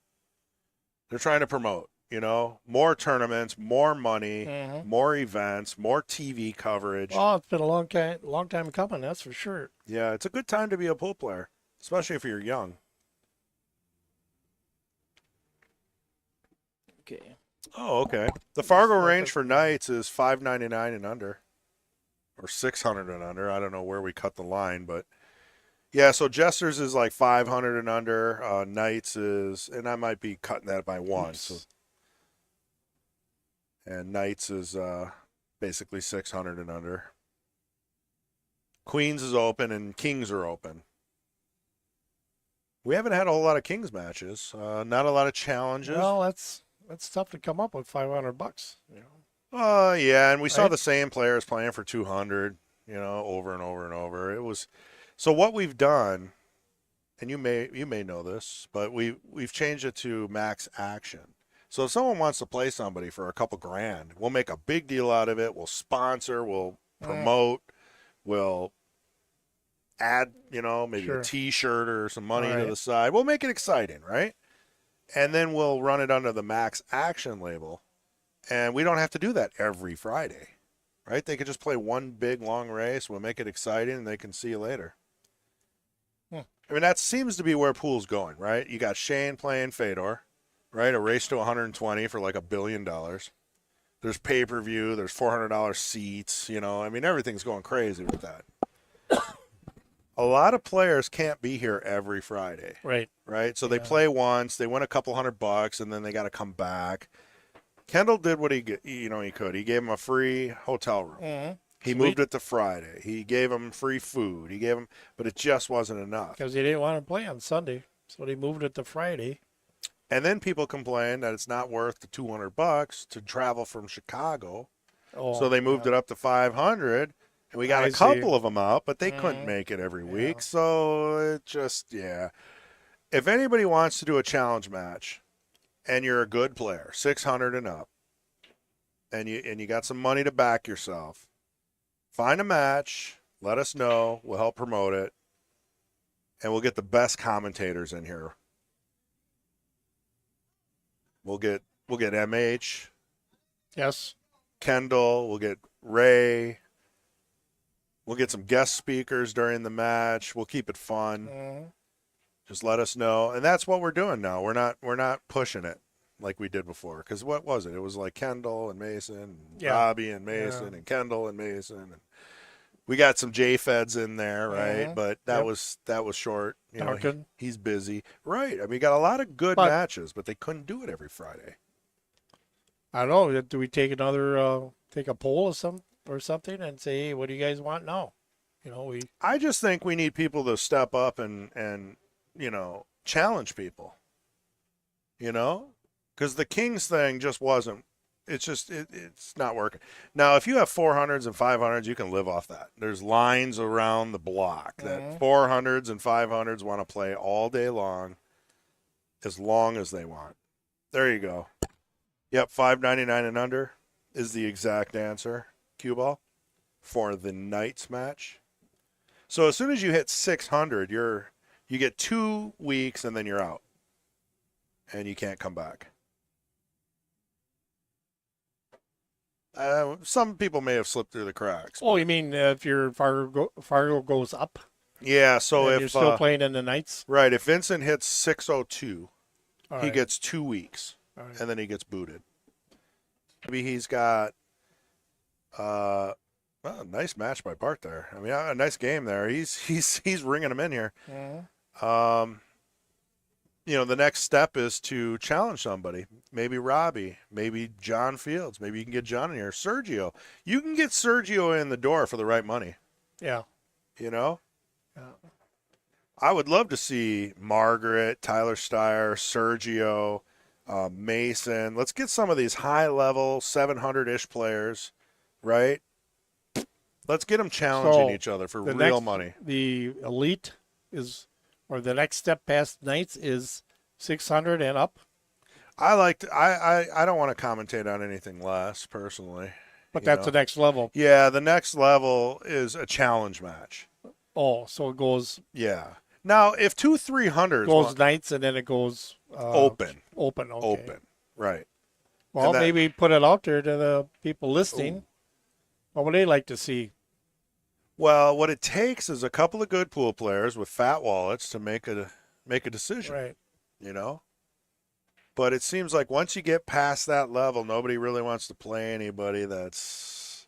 Speaker 1: They're trying to promote, you know, more tournaments, more money,
Speaker 5: Mhm.
Speaker 1: more events, more TV coverage.
Speaker 5: Well, it's been a long time coming. That's for sure.
Speaker 1: Yeah, it's a good time to be a pool player, especially if you're young.
Speaker 5: Okay.
Speaker 1: Oh, okay. The Fargo range for nights is $599 and under, or $600 and under. I don't know where we cut the line, but yeah. So Jester's is like $500 and under. Nights is, and I might be cutting that by one.
Speaker 5: Oops.
Speaker 1: So, and Nights is basically $600 and under. Queens is open and Kings are open. We haven't had a whole lot of Kings matches. Not a lot of challenges.
Speaker 5: Well, that's tough to come up with $500. You know.
Speaker 1: Yeah, and we saw
Speaker 5: Right?
Speaker 1: the same players playing for 200, you know, over and over and over. It was so what we've done, and you may know this, but we've changed it to max action. So if someone wants to play somebody for a couple grand, we'll make a big deal out of it. We'll sponsor, we'll promote, we'll add, you know, maybe
Speaker 5: Sure.
Speaker 1: a T-shirt or some money to
Speaker 5: Right.
Speaker 1: the side. We'll make it exciting, right? And then we'll run it under the max action label. And we don't have to do that every Friday, right? They could just play one big long race. We'll make it exciting, and they can see you later. I mean, that seems to be where pool's going, right? You got Shane playing Fedor, right? A race to 120 for like $1 billion. There's pay-per-view. There's $400 seats. You know, I mean, everything's going crazy with that. a lot of players can't be here every Friday,
Speaker 5: Right.
Speaker 1: right? So they play once, they win a couple $100, and then they got to come back. Kendall did what he could. He gave him a free hotel room.
Speaker 5: Mm-hmm.
Speaker 1: He moved it to Friday. He gave him free food. But it just wasn't enough.
Speaker 5: Because he didn't want to play on Sunday, so they moved it to Friday.
Speaker 1: And then people complained that it's not worth the $200 to travel from Chicago.
Speaker 5: Oh,
Speaker 1: So they moved it up to 500, and we got
Speaker 5: I
Speaker 1: a couple
Speaker 5: see.
Speaker 1: of them out, but they couldn't make it every week. So it just, If anybody wants to do a challenge match, and you're a good player, 600 and up, and you got some money to back yourself, find a match, let us know, we'll help promote it, and we'll get the best commentators in here. We'll get MH,
Speaker 5: Yes.
Speaker 1: Kendall, we'll get Ray, we'll get some guest speakers during the match. We'll keep it fun.
Speaker 5: Mm-hmm.
Speaker 1: Just let us know. And that's what we're doing now. We're not pushing it like we did before. Because what was it? It was like Kendall and Mason, and Robbie and Mason, and Kendall and Mason. And we got some J-Feds in there, right? But that was short. You know, he's busy. Right. I mean, we got a lot of good matches, but they couldn't do it every Friday.
Speaker 5: I don't know. Do we take take a poll or something and say, hey, what do you guys want now?
Speaker 1: I just think we need people to step up and challenge people. Because the Kings thing just wasn't. It's not working. Now, if you have 400s and 500s, you can live off that. There's lines around the block that 400s and 500s want to play all day long as they want. There you go. Yep, $5.99 and under is the exact answer, cue ball, for the Knights match. So as soon as you hit 600, you get 2 weeks and then you're out. And you can't come back. Some people may have slipped through the cracks.
Speaker 5: Oh, you mean if your Fargo goes up?
Speaker 1: Yeah, so if
Speaker 5: you're still playing in the Knights?
Speaker 1: Right, if Vincent hits 602, he
Speaker 5: right.
Speaker 1: gets 2 weeks,
Speaker 5: right.
Speaker 1: and then he gets booted. Maybe he's got a nice match by Bart there. I mean, a nice game there. He's ringing him in here.
Speaker 5: Mm-hmm.
Speaker 1: The next step is to challenge somebody. Maybe Robbie, maybe John Fields. Maybe you can get John in here. Sergio. You can get Sergio in the door for the right money.
Speaker 5: Yeah.
Speaker 1: Yeah.
Speaker 5: I
Speaker 1: would love to see Margaret, Tyler Steyer, Sergio, Mason. Let's get some of these high-level 700-ish players, right? Let's get them challenging each other for real money.
Speaker 5: The elite or the next step past Knights is 600 and up.
Speaker 1: I don't want to commentate on anything less personally.
Speaker 5: But that's the next level.
Speaker 1: Yeah, the next level is a challenge match.
Speaker 5: Oh, so it goes.
Speaker 1: Yeah. Now, if 2-300s
Speaker 5: goes Knights and then it goes
Speaker 1: open.
Speaker 5: Open. Okay.
Speaker 1: Open. Right.
Speaker 5: Well, maybe put it out there to the people listening. What would they like to see?
Speaker 1: Well, what it takes is a couple of good pool players with fat wallets to make a decision.
Speaker 5: Right.
Speaker 1: But it seems like once you get past that level, nobody really wants to play anybody that's,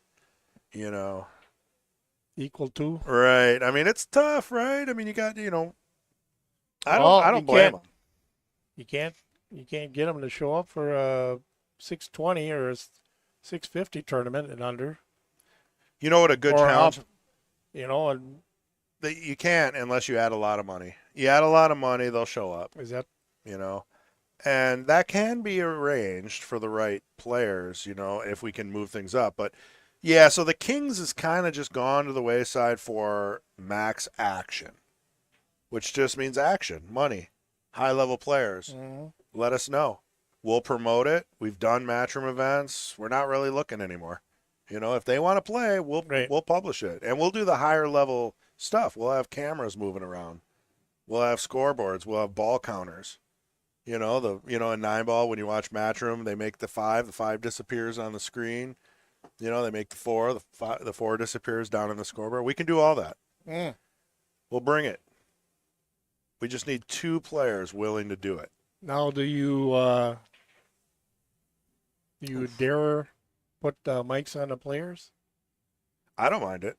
Speaker 5: equal to.
Speaker 1: Right. I mean, it's tough, right? I mean, you got, I don't blame them.
Speaker 5: You can't get them to show up for a 620 or a 650 tournament and under.
Speaker 1: You know what a good challenge?
Speaker 5: Up, and
Speaker 1: you can't unless you add a lot of money. You add a lot of money, they'll show up.
Speaker 5: Is that?
Speaker 1: And that can be arranged for the right players, if we can move things up. But yeah, so the Kings has kind of just gone to the wayside for max action, which just means action, money, high-level players.
Speaker 5: Mm-hmm.
Speaker 1: Let us know. We'll promote it. We've done matchroom events. We're not really looking anymore. If they want to play, we'll publish it. And we'll do the higher level stuff. We'll have cameras moving around. We'll have scoreboards. We'll have ball counters. In 9-ball, when you watch matchroom, they make the 5. The 5 disappears on the screen. They make the 4. The 4 disappears down in the scoreboard. We can do all that. We'll bring it. We just need 2 players willing to do it.
Speaker 5: Now, do you dare put mics on the players?
Speaker 1: I don't mind it.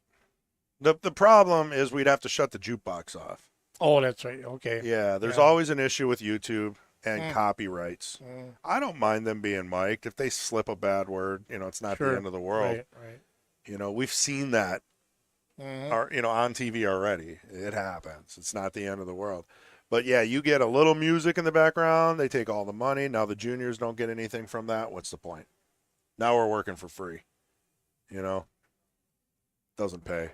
Speaker 1: The problem is we'd have to shut the jukebox off.
Speaker 5: Oh, that's right. Okay.
Speaker 1: Yeah, there's
Speaker 5: Yeah.
Speaker 1: always an issue with YouTube and
Speaker 5: Mm.
Speaker 1: copyrights.
Speaker 5: Mm.
Speaker 1: I don't mind them being mic'd. If they slip a bad word, it's not
Speaker 5: Sure.
Speaker 1: the end of the world.
Speaker 5: Right. Right.
Speaker 1: We've seen that,
Speaker 5: Mhm.
Speaker 1: on TV already. It happens. It's not the end of the world. But yeah, you get a little music in the background. They take all the money. Now the juniors don't get anything from that. What's the point? Now we're working for free. Doesn't pay.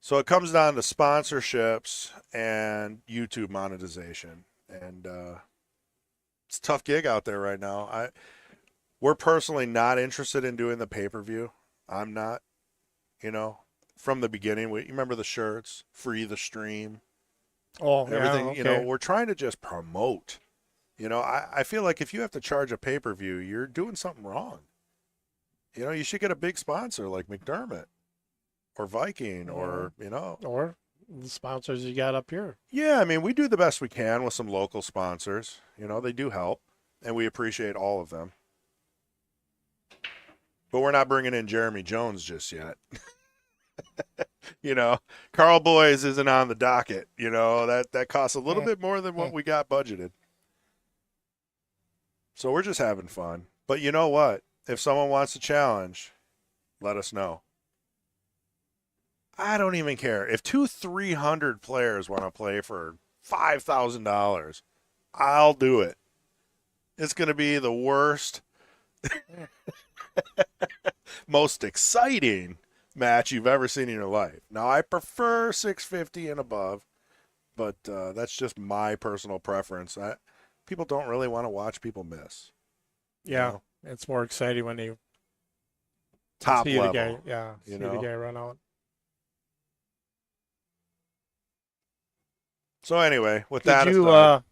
Speaker 1: So it comes down to sponsorships and YouTube monetization. And it's a tough gig out there right now. We're personally not interested in doing the pay-per-view. I'm not, from the beginning. You remember the shirts, free the stream,
Speaker 5: Oh,
Speaker 1: everything,
Speaker 5: yeah. Okay.
Speaker 1: we're trying to just promote. I feel like if you have to charge a pay-per-view, you're doing something wrong. You should get a big sponsor like McDermott or Viking or.
Speaker 5: Or the sponsors you got up here.
Speaker 1: Yeah, I mean, we do the best we can with some local sponsors. They do help, and we appreciate all of them. But we're not bringing in Jeremy Jones just yet. Carl Boys isn't on the docket. That costs a little bit more than what we got budgeted. So we're just having fun. But you know what? If someone wants to challenge, let us know. I don't even care. If 300 players want to play for $5,000, I'll do it. It's going to be the worst, most exciting match you've ever seen in your life. Now, I prefer 650 and above, but that's just my personal preference. People don't really want to watch people miss.
Speaker 5: Yeah. It's more exciting when they
Speaker 1: Top
Speaker 5: see
Speaker 1: level.
Speaker 5: the guy. Yeah.
Speaker 1: you
Speaker 5: See
Speaker 1: know?
Speaker 5: the guy run out.
Speaker 1: So anyway, with
Speaker 5: Did
Speaker 1: that
Speaker 5: you,
Speaker 1: aside,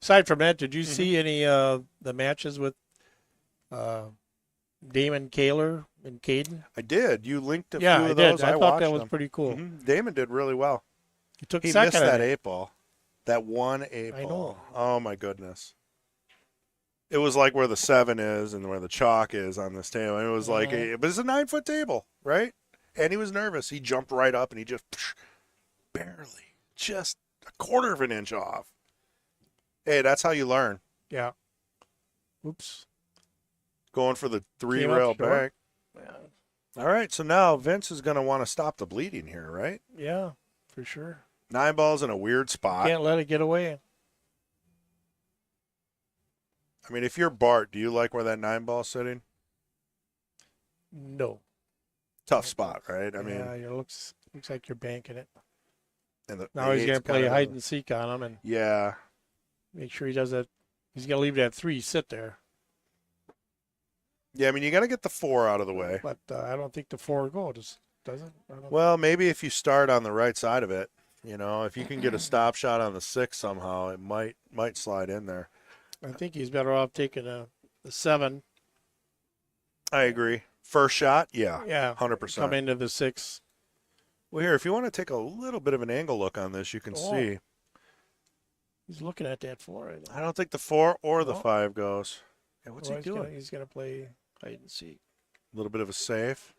Speaker 5: aside from that, did you see any the matches with Damon Kaler and Caden?
Speaker 1: I did. You linked a
Speaker 5: Yeah,
Speaker 1: few
Speaker 5: I
Speaker 1: of
Speaker 5: did.
Speaker 1: those.
Speaker 5: I thought
Speaker 1: watched
Speaker 5: that was
Speaker 1: them.
Speaker 5: pretty cool.
Speaker 1: Damon did really well.
Speaker 5: He took
Speaker 1: He
Speaker 5: second.
Speaker 1: missed
Speaker 5: I
Speaker 1: that
Speaker 5: think.
Speaker 1: 8-ball. That one 8-ball.
Speaker 5: I know.
Speaker 1: Oh my goodness. It was like where the 7 is and where the chalk is on this table. And it was like, but it's a 9-foot table, right? And he was nervous. He jumped right up and he just barely, just a quarter of an inch off. Hey, that's how you learn.
Speaker 5: Yeah. Oops.
Speaker 1: Going for the
Speaker 5: Came
Speaker 1: 3-rail
Speaker 5: up short.
Speaker 1: back.
Speaker 5: Yeah.
Speaker 1: All right, so now Vince is going to want to stop the bleeding here, right?
Speaker 5: Yeah, for sure.
Speaker 1: 9 balls in a weird spot.
Speaker 5: Can't let it get away.
Speaker 1: I mean, if you're Bart, do you like where that 9 ball's sitting?
Speaker 5: No.
Speaker 1: Tough spot, right? I mean,
Speaker 5: yeah, it looks like you're banking it.
Speaker 1: and
Speaker 5: Now he's going to
Speaker 1: 8's
Speaker 5: play
Speaker 1: kinda-
Speaker 5: hide and seek on him and
Speaker 1: Yeah.
Speaker 5: make sure he does that. He's going to leave that 3 sit there.
Speaker 1: Yeah, I mean, you got to get the 4 out of the way.
Speaker 5: But I don't think the 4 goes, does it? I don't
Speaker 1: Well, maybe if you start on the right side of it, if you can get a stop shot on the 6 somehow, it might slide in there.
Speaker 5: I think he's better off taking the 7.
Speaker 1: I agree. First shot, yeah,
Speaker 5: Yeah.
Speaker 1: 100%.
Speaker 5: Come into the 6.
Speaker 1: Well, here, if you want to take a little bit of an angle look on this, you can
Speaker 5: Oh.
Speaker 1: see.
Speaker 5: He's looking at that 4. Right now.
Speaker 1: I don't think the 4 or the
Speaker 5: Oh.
Speaker 1: 5 goes. Yeah, what's
Speaker 5: Well,
Speaker 1: he doing?
Speaker 5: He's going to play hide and seek.
Speaker 1: A little bit of a safe.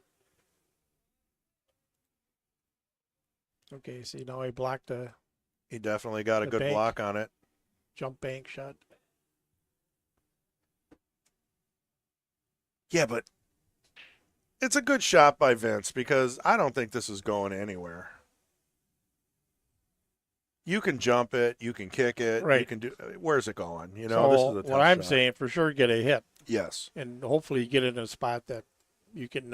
Speaker 5: Okay, see, now he blocked a
Speaker 1: He definitely got a
Speaker 5: The
Speaker 1: good
Speaker 5: bank.
Speaker 1: block on it.
Speaker 5: jump bank shot.
Speaker 1: Yeah, but it's a good shot by Vince because I don't think this is going anywhere. You can jump it, you can kick it, you
Speaker 5: Right.
Speaker 1: can do. Where's it going?
Speaker 5: So
Speaker 1: this is a tough
Speaker 5: what I'm
Speaker 1: shot.
Speaker 5: saying, for sure, get a hit.
Speaker 1: Yes.
Speaker 5: And hopefully get it in a spot that you can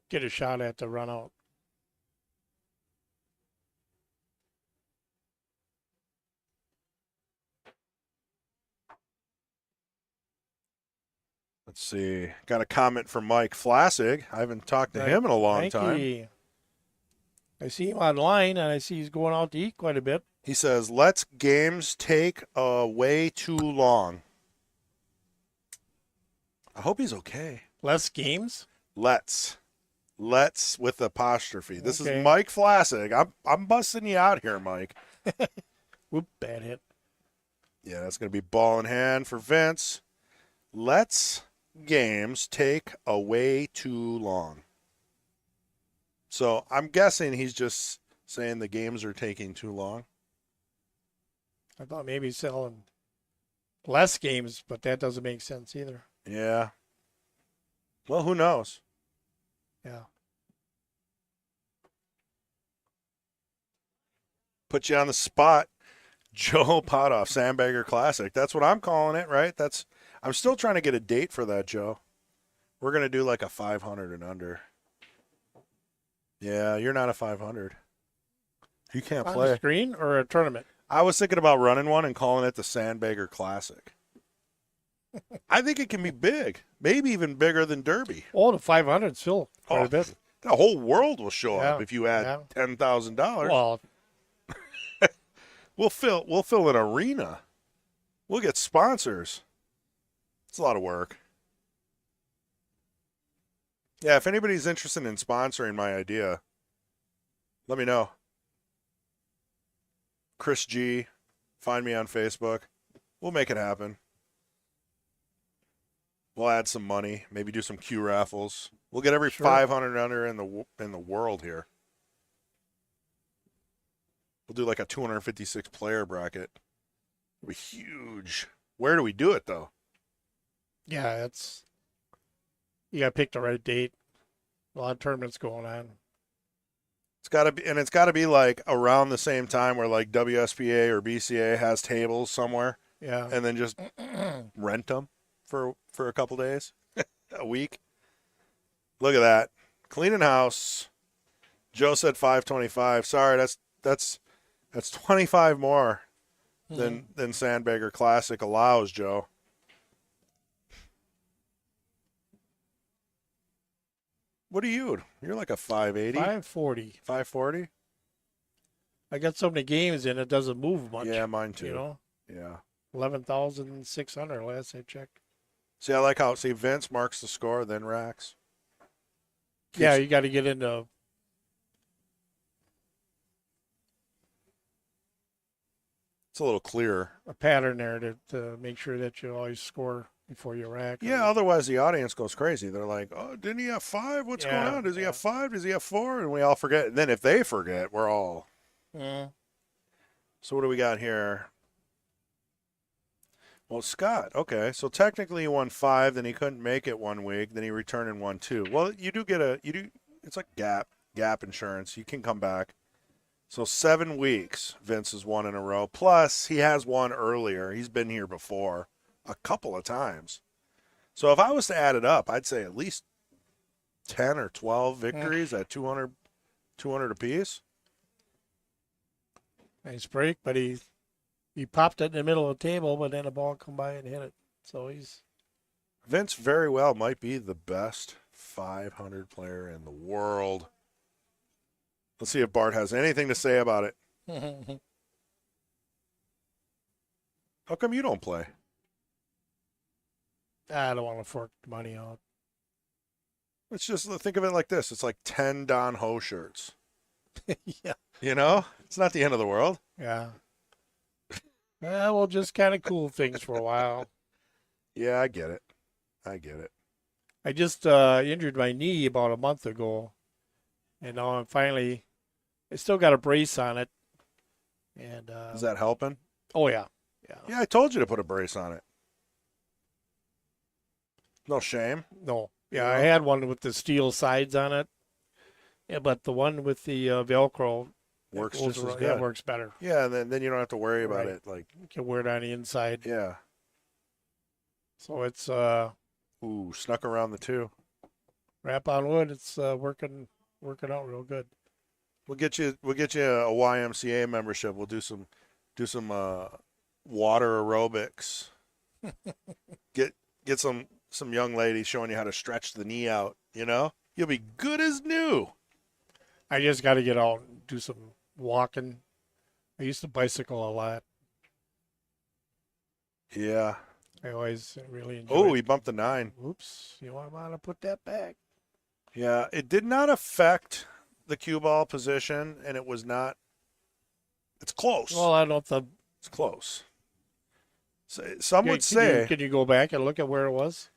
Speaker 5: get a shot at to run out.
Speaker 1: Let's see. Got a comment from Mike Flassig. I haven't talked to him in a long time.
Speaker 5: Mikey. I see him online, and I see he's going out to eat quite a bit.
Speaker 1: He says, "Let's games take way too long." I hope he's okay.
Speaker 5: Less games?
Speaker 1: Let's with apostrophe. This
Speaker 5: Okay.
Speaker 1: is Mike Flassig. I'm busting you out here, Mike.
Speaker 5: Whoop, bad hit.
Speaker 1: Yeah, that's going to be ball in hand for Vince. Let's games take way too long. So I'm guessing he's just saying the games are taking too long.
Speaker 5: I thought maybe selling less games, but that doesn't make sense either.
Speaker 1: Yeah. Well, who knows?
Speaker 5: Yeah.
Speaker 1: Put you on the spot. Joe Potoff, Sandbagger Classic. That's what I'm calling it, right? I'm still trying to get a date for that, Joe. We're going to do like a 500 and under. Yeah, you're not a 500. You can't
Speaker 5: On the
Speaker 1: play.
Speaker 5: screen or a tournament?
Speaker 1: I was thinking about running one and calling it the Sandbagger Classic. I think it can be big, maybe even bigger than Derby.
Speaker 5: Oh, the 500 still quite a bit.
Speaker 1: The whole world will show up
Speaker 5: Yeah,
Speaker 1: if you add
Speaker 5: yeah.
Speaker 1: $10,000.
Speaker 5: Well,
Speaker 1: We'll fill an arena. We'll get sponsors. It's a lot of work. Yeah, if anybody's interested in sponsoring my idea, let me know. Chris G, find me on Facebook. We'll make it happen. We'll add some money, maybe do some Q raffles. We'll get every
Speaker 5: Sure.
Speaker 1: 500 under in the world here. We'll do like a 256 player bracket. It'll be huge. Where do we do it though?
Speaker 5: yeah, you got to pick the right date. A lot of tournaments going on.
Speaker 1: It's got to be like around the same time where like WSPA or BCA has tables somewhere,
Speaker 5: Yeah.
Speaker 1: and then just rent them for a couple days, a week. Look at that, cleaning house. Joe said 525. Sorry, that's 25 more than Sandbagger Classic allows, Joe. What are you? You're like a 580,
Speaker 5: 540.
Speaker 1: 540.
Speaker 5: I got so many games in, it doesn't move much.
Speaker 1: Yeah, mine too.
Speaker 5: You know,
Speaker 1: Yeah.
Speaker 5: 11,600 last I checked.
Speaker 1: See, I like how Vince marks the score, then racks.
Speaker 5: Yeah, you got to get into
Speaker 1: It's a little clearer.
Speaker 5: a pattern there to make sure that you always score before you rack.
Speaker 1: Yeah, otherwise the audience goes crazy. They're like, "Oh, didn't he have 5? What's
Speaker 5: Yeah,
Speaker 1: going on? Does he
Speaker 5: yeah.
Speaker 1: have 5? Does he have 4?" And we all forget. And then if they forget, we're all.
Speaker 5: Mm.
Speaker 1: So what do we got here? Well, Scott. Okay, so technically he won 5. Then he couldn't make it 1 week. Then he returned and won 2. Well, you do. It's like gap insurance. You can come back. So 7 weeks, Vince has won in a row. Plus, he has won earlier. He's been here before a couple of times. So if I was to add it up, I'd say at least 10 or 12 victories at 200 apiece.
Speaker 5: Nice break, but he popped it in the middle of the table, but then the ball come by and hit it. So
Speaker 1: Vince very well might be the best 500 player in the world. Let's see if Bart has anything to say about it. How come you don't play?
Speaker 5: I don't want to fork the money out.
Speaker 1: Let's just think of it like this. It's like 10 Don Ho shirts.
Speaker 5: Yeah.
Speaker 1: You know? It's not the end of the world.
Speaker 5: Yeah. Yeah, we'll just kind of cool things for a while.
Speaker 1: Yeah, I get it.
Speaker 5: I just injured my knee about a month ago, and now I still got a brace on it. And
Speaker 1: Is that helping?
Speaker 5: oh yeah,
Speaker 1: Yeah, I told you to put a brace on it. No shame.
Speaker 5: no, yeah, I had one with the steel sides on it, yeah, but the one with the Velcro
Speaker 1: Works
Speaker 5: goes
Speaker 1: just as
Speaker 5: around-
Speaker 1: good.
Speaker 5: Yeah, works better.
Speaker 1: Yeah, and then you don't have to worry about
Speaker 5: Right.
Speaker 1: it. Like,
Speaker 5: You can wear it on the inside,
Speaker 1: yeah.
Speaker 5: so it's
Speaker 1: Ooh, snuck around the 2.
Speaker 5: wrap on wood. It's working out real good.
Speaker 1: We'll get you a YMCA membership. We'll do some water aerobics. get some young lady showing you how to stretch the knee out, you know? You'll be good as new.
Speaker 5: I just got to get out and do some walking. I used to bicycle a lot.
Speaker 1: Yeah.
Speaker 5: I always really enjoyed
Speaker 1: Oh,
Speaker 5: it.
Speaker 1: he bumped the 9.
Speaker 5: Oops, you want to put that back.
Speaker 1: Yeah, it did not affect the cue ball position, and it was not. It's close.
Speaker 5: Well, I don't know.
Speaker 1: It's close. So, some would
Speaker 5: Can
Speaker 1: say,
Speaker 5: you go back and look at where it was?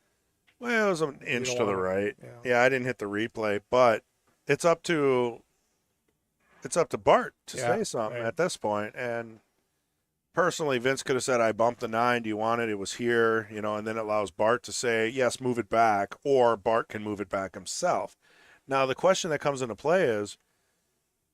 Speaker 1: well, it was an inch
Speaker 5: don't
Speaker 1: to the
Speaker 5: wanna-
Speaker 1: right.
Speaker 5: yeah.
Speaker 1: Yeah, I didn't hit the replay, but it's up to Bart to
Speaker 5: Yeah,
Speaker 1: say something
Speaker 5: right.
Speaker 1: at this point. And personally, Vince could have said, I bumped the 9. Do you want it? It was here, and then it allows Bart to say, yes, move it back, or Bart can move it back himself. Now, the question that comes into play is,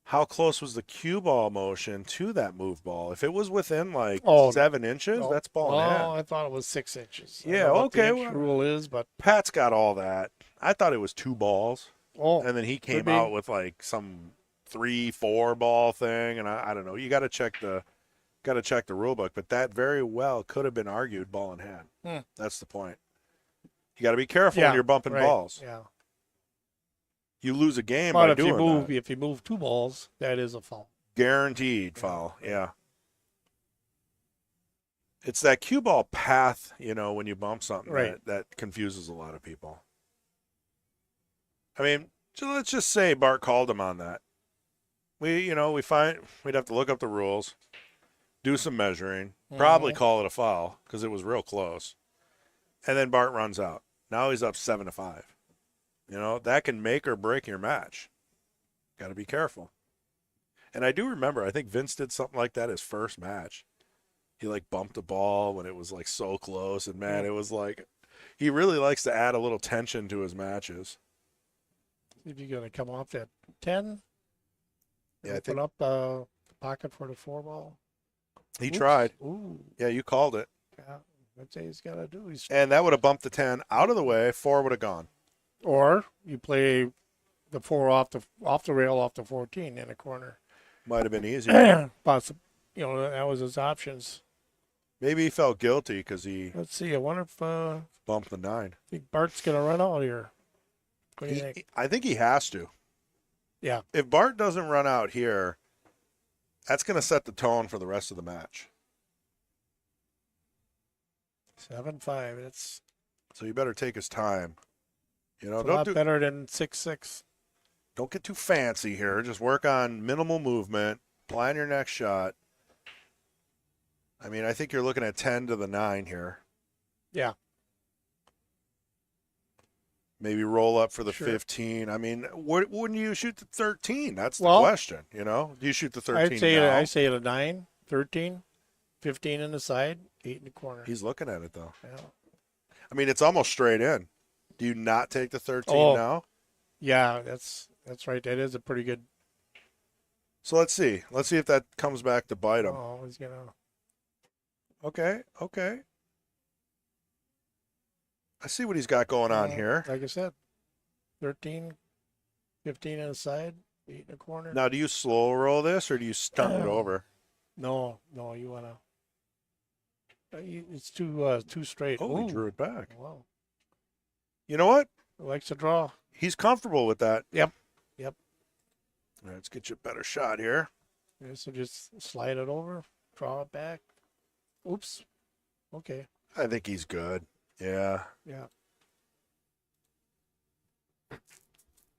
Speaker 1: how close was the cue ball motion to that move ball? If it was within like
Speaker 5: Oh,
Speaker 1: 7 inches,
Speaker 5: No.
Speaker 1: that's ball in
Speaker 5: Well,
Speaker 1: hand.
Speaker 5: I thought it was 6 inches. I
Speaker 1: Yeah,
Speaker 5: don't know what
Speaker 1: okay,
Speaker 5: the inch
Speaker 1: well-
Speaker 5: rule is, but
Speaker 1: Pat's got all that. I thought it was 2 balls. And then he came
Speaker 5: be.
Speaker 1: out with like some 3-4 ball thing, and I don't know. You got to check the rule book, but that very well could have been argued ball in hand. That's the point. You got to be careful when you're bumping
Speaker 5: right.
Speaker 1: balls.
Speaker 5: Yeah.
Speaker 1: You lose a game
Speaker 5: But
Speaker 1: by
Speaker 5: if you
Speaker 1: doing
Speaker 5: move,
Speaker 1: that.
Speaker 5: if you move 2 balls, that is a foul.
Speaker 1: Guaranteed foul. Yeah. It's that cue ball path, when you bump something
Speaker 5: Right.
Speaker 1: that confuses a lot of people. I mean, let's just say Bart called him on that. We'd have to look up the rules, do some measuring, probably call it a foul because it was real close. And then Bart runs out. Now he's up 7-5. That can make or break your match. Got to be careful. And I do remember, I think Vince did something like that his first match. He like bumped a ball when it was like so close, and man, it was like he really likes to add a little tension to his matches.
Speaker 5: If you're going to come off that 10,
Speaker 1: Yeah, I
Speaker 5: open
Speaker 1: think
Speaker 5: up the pocket for the 4 ball.
Speaker 1: he
Speaker 5: Oops.
Speaker 1: tried.
Speaker 5: Ooh,
Speaker 1: Yeah, you called it.
Speaker 5: yeah. That's what he's got to do.
Speaker 1: And that would have bumped the 10 out of the way. 4 would have gone.
Speaker 5: Or you play the 4 off the rail off the 14 in a corner.
Speaker 1: Might have been easier.
Speaker 5: Possible. That was his options.
Speaker 1: Maybe he felt guilty because he
Speaker 5: Let's see. I wonder if
Speaker 1: bumped the 9.
Speaker 5: think Bart's going to run out here. What do you think?
Speaker 1: I think he has to.
Speaker 5: Yeah.
Speaker 1: If Bart doesn't run out here, that's going to set the tone for the rest of the match.
Speaker 5: 7-5. That's
Speaker 1: So you better take his time.
Speaker 5: a lot
Speaker 1: don't
Speaker 5: better than 6-6.
Speaker 1: don't get too fancy here. Just work on minimal movement. Plan your next shot. I mean, I think you're looking at 10 to the 9 here.
Speaker 5: Yeah.
Speaker 1: Maybe roll up for the
Speaker 5: Sure.
Speaker 1: 15. I mean, wouldn't you shoot the 13? That's the
Speaker 5: Well,
Speaker 1: question, Do you shoot the 13 now?
Speaker 5: I say a 9, 13, 15 in the side, 8 in the corner.
Speaker 1: He's looking at it, though.
Speaker 5: Yeah.
Speaker 1: I mean, it's almost straight in. Do you not take the 13
Speaker 5: Oh.
Speaker 1: now?
Speaker 5: Yeah, that's right. That is a pretty good.
Speaker 1: So let's see. Let's see if that comes back to bite him.
Speaker 5: Oh, he's gonna.
Speaker 1: Okay. I see what he's got going on here.
Speaker 5: Like I said, 13, 15 in the side, 8 in the corner.
Speaker 1: Now, do you slow roll this or do you stunt it over?
Speaker 5: No, you wanna. It's too straight.
Speaker 1: Oh, he
Speaker 5: Ooh.
Speaker 1: drew it back.
Speaker 5: Wow,
Speaker 1: You know what?
Speaker 5: likes to draw.
Speaker 1: He's comfortable with that.
Speaker 5: Yep.
Speaker 1: All right, let's get you a better shot here.
Speaker 5: Yeah, so just slide it over, draw it back. Oops. Okay.
Speaker 1: I think he's good. Yeah.
Speaker 5: Yeah.
Speaker 1: I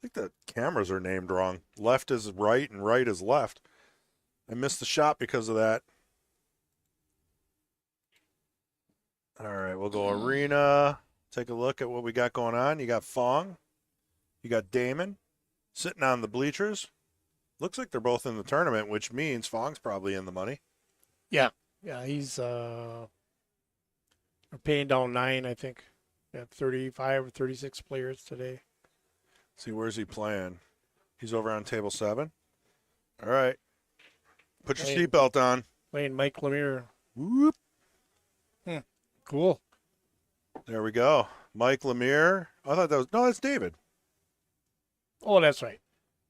Speaker 1: think the cameras are named wrong. Left is right and right is left. I missed the shot because of that. All right, we'll go arena. Take a look at what we got going on. You got Fong. You got Damon sitting on the bleachers. Looks like they're both in the tournament, which means Fong's probably in the money.
Speaker 5: Yeah, he's paying down 9, I think. At 35 or 36 players today.
Speaker 1: See, where's he playing? He's over on table 7. All right. Put your
Speaker 5: Hey.
Speaker 1: seatbelt on.
Speaker 5: Playing Mike Lemire.
Speaker 1: Whoop.
Speaker 5: Cool.
Speaker 1: There we go. Mike Lemire. I thought that was, no, that's David.
Speaker 5: Oh, that's right.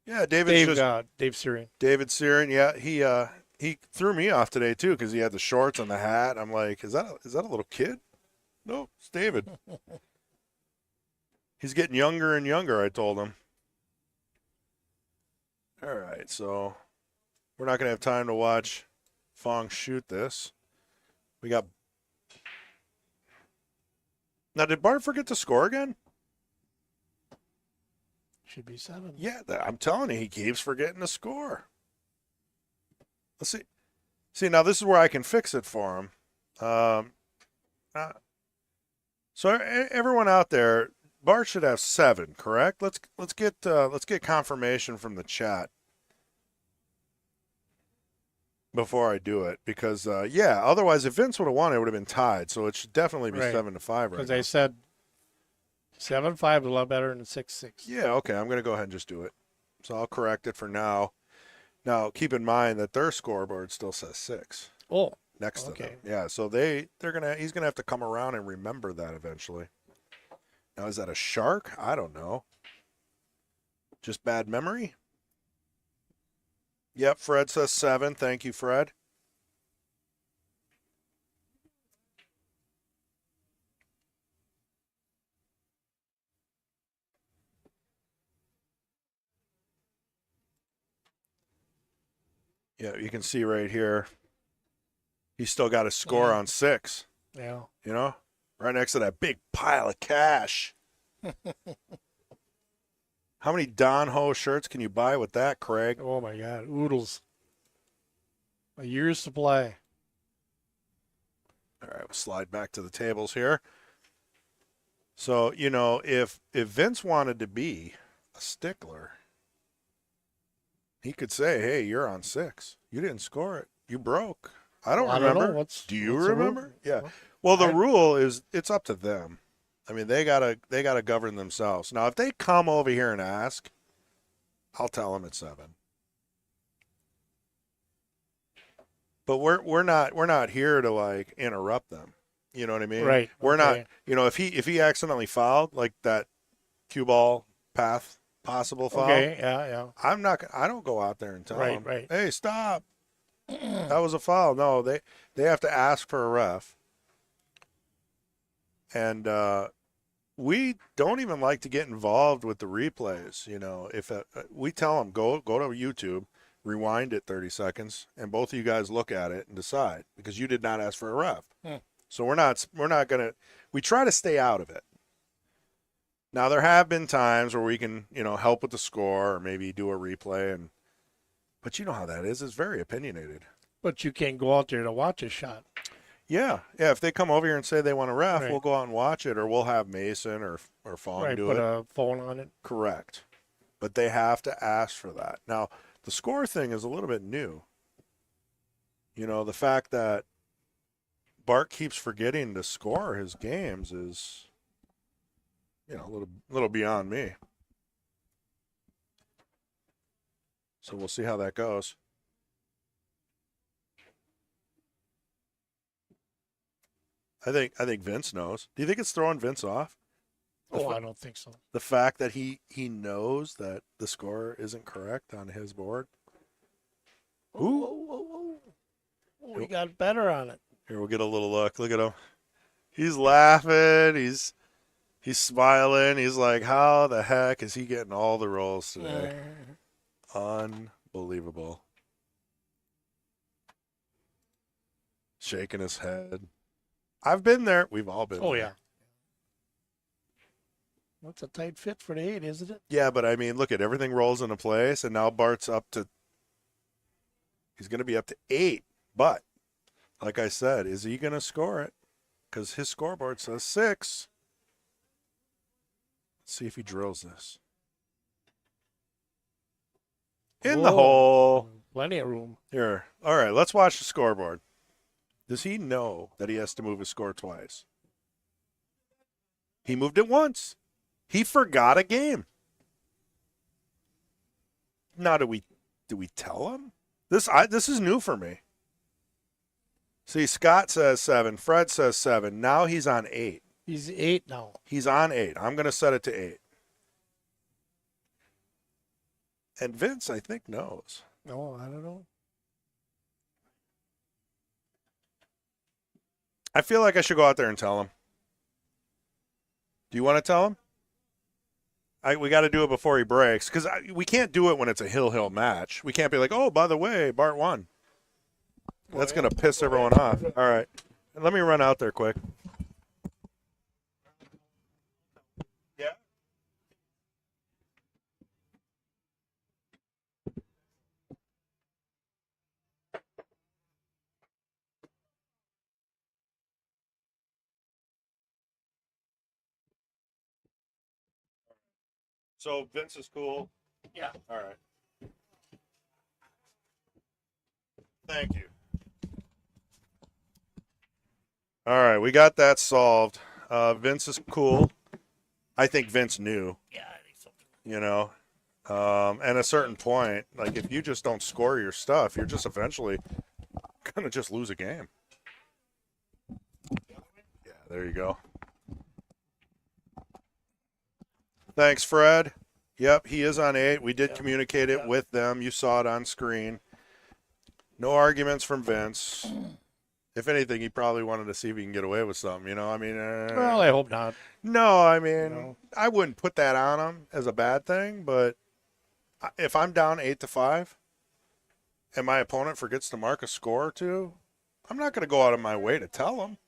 Speaker 1: Yeah, David's
Speaker 5: Dave Syrian.
Speaker 1: David Searing. Yeah, he threw me off today too because he had the shorts and the hat. I'm like, is that a little kid? No, it's David. He's getting younger and younger, I told him. All right, so we're not going to have time to watch Fong shoot this. We got. Now, did Bart forget to score again?
Speaker 5: Should be 7.
Speaker 1: Yeah, I'm telling you, he keeps forgetting to score. Let's see. See, now this is where I can fix it for him. So everyone out there, Bart should have 7, correct? Let's get confirmation from the chat before I do it, because yeah, otherwise if Vince would have won, it would have been tied. So it should definitely be
Speaker 5: Right.
Speaker 1: 7-5 right
Speaker 5: Because
Speaker 1: now.
Speaker 5: I said 7-5 is a lot better than 6-6.
Speaker 1: Yeah, okay, I'm gonna go ahead and just do it. So I'll correct it for now. Now keep in mind that their scoreboard still says 6
Speaker 5: Oh,
Speaker 1: next to
Speaker 5: okay.
Speaker 1: them. Yeah, so he's gonna have to come around and remember that eventually. Now is that a shark? I don't know. Just bad memory? Yep, Fred says 7. Thank you, Fred. Yeah, you can see right here. He's still got a score on 6.
Speaker 5: Yeah.
Speaker 1: You know? Right next to that big pile of cash. How many Don Ho shirts can you buy with that, Craig?
Speaker 5: Oh my God, oodles. A year's supply.
Speaker 1: All right, we'll slide back to the tables here. So, you know, if Vince wanted to be a stickler, he could say, hey, you're on 6. You didn't score it. You broke. I don't
Speaker 5: Well,
Speaker 1: remember.
Speaker 5: know.
Speaker 1: Do you
Speaker 5: what's the rule?
Speaker 1: remember? Yeah. Well, the
Speaker 5: I-
Speaker 1: rule is it's up to them. I mean, they gotta govern themselves. Now, if they come over here and ask, I'll tell them it's 7. But we're not here to like interrupt them. You know what I mean?
Speaker 5: Right.
Speaker 1: We're
Speaker 5: okay.
Speaker 1: not. You know, if he accidentally fouled like that cue ball path possible foul,
Speaker 5: Okay. Yeah.
Speaker 1: I don't go out there and tell
Speaker 5: Right,
Speaker 1: them,
Speaker 5: right.
Speaker 1: hey, stop. That was a foul. No, they have to ask for a ref. And we don't even like to get involved with the replays. You know, if we tell them go to YouTube, rewind it 30 seconds, and both of you guys look at it and decide, because you did not ask for a ref. So we're not gonna. We try to stay out of it. Now there have been times where we can, you know, help with the score or maybe do a replay, but you know how that is. It's very opinionated.
Speaker 5: But you can't go out there to watch a shot.
Speaker 1: Yeah. If they come over here and say they want a ref,
Speaker 5: Right.
Speaker 1: we'll go out and watch it, or we'll have Mason or Fong
Speaker 5: Right.
Speaker 1: do
Speaker 5: Put
Speaker 1: it.
Speaker 5: a phone on it.
Speaker 1: Correct. But they have to ask for that. Now, the score thing is a little bit new. You know, the fact that Bart keeps forgetting to score his games is, you know, a little beyond me. So we'll see how that goes. I think Vince knows. Do you think it's throwing Vince off?
Speaker 5: Oh, I don't think so.
Speaker 1: The fact that he knows that the score isn't correct on his board. Ooh.
Speaker 5: Oh, he got better on it.
Speaker 1: Here, we'll get a little look. Look at him. He's laughing. He's smiling. He's like, how the heck is he getting all the rolls today? Unbelievable. Shaking his head. I've been there. We've all been
Speaker 5: Oh,
Speaker 1: there.
Speaker 5: yeah. That's a tight fit for the 8, isn't it?
Speaker 1: Yeah, but I mean, look at everything rolls into place, and now Bart's up to. He's going to be up to 8. But, like I said, is he going to score it? Because his scoreboard says 6. Let's see if he drills this. In the
Speaker 5: Whoa.
Speaker 1: hole.
Speaker 5: Plenty of room.
Speaker 1: Here. All right, let's watch the scoreboard. Does he know that he has to move his score twice? He moved it once. He forgot a game. Now, do we tell him? This is new for me. See, Scott says 7. Fred says 7. Now he's on 8.
Speaker 5: He's 8 now.
Speaker 1: He's on 8. I'm going to set it to 8. And Vince, I think, knows.
Speaker 5: No, I don't know.
Speaker 1: I feel like I should go out there and tell him. Do you want to tell him? We got to do it before he breaks, because we can't do it when it's a hill match. We can't be like, oh, by the way, Bart won. That's going to piss everyone off. All right. Let me run out there quick. So Vince is cool.
Speaker 5: Yeah.
Speaker 1: All right. Thank you. All right, we got that solved. Vince is cool. I think Vince knew.
Speaker 5: Yeah, I think so.
Speaker 1: You know, at a certain point, like if you just don't score your stuff, you're just eventually gonna just lose a game. Yeah, there you go. Thanks, Fred. Yep, he is on 8. We did communicate it with them. You saw it on screen. No arguments from Vince. If anything, he probably wanted to see if he can get away with something. You know, I mean,
Speaker 5: Well, I hope not.
Speaker 1: no, I mean,
Speaker 5: No.
Speaker 1: I wouldn't put that on him as a bad thing. But if I'm down 8-5, and my opponent forgets to mark a score or two, I'm not going to go out of my way to tell him.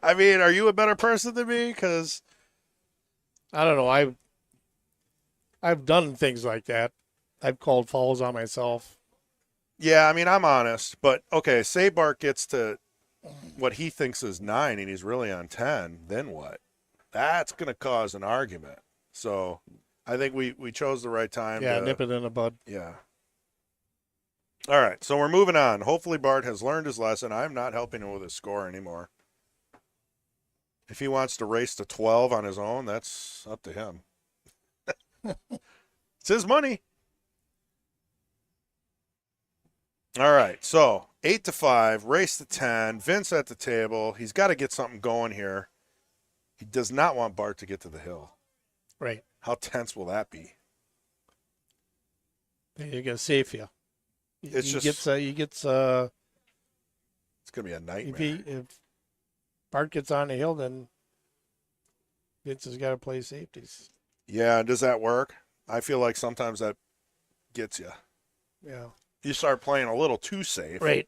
Speaker 1: I mean, are you a better person than me? Because
Speaker 5: I don't know. I've done things like that. I've called fouls on myself.
Speaker 1: yeah, I mean, I'm honest. But okay, say Bart gets to what he thinks is 9 and he's really on 10, then what? That's going to cause an argument. So I think we chose the right time.
Speaker 5: Yeah,
Speaker 1: to,
Speaker 5: nip it in the bud.
Speaker 1: Yeah. All right, so we're moving on. Hopefully Bart has learned his lesson. I'm not helping him with his score anymore. If he wants to race to 12 on his own, that's up to him. It's his money. All right, so 8-5, race to 10. Vince at the table. He's got to get something going here. He does not want Bart to get to the hill.
Speaker 5: Right.
Speaker 1: How tense will that be?
Speaker 5: You're gonna save you.
Speaker 1: It's
Speaker 5: he
Speaker 1: just-
Speaker 5: gets
Speaker 1: It's going to be a
Speaker 5: if
Speaker 1: nightmare.
Speaker 5: if Bart gets on the hill, then Vince has got to play safeties.
Speaker 1: Yeah, does that work? I feel like sometimes that gets you.
Speaker 5: Yeah.
Speaker 1: You start playing a little too safe.
Speaker 5: Right.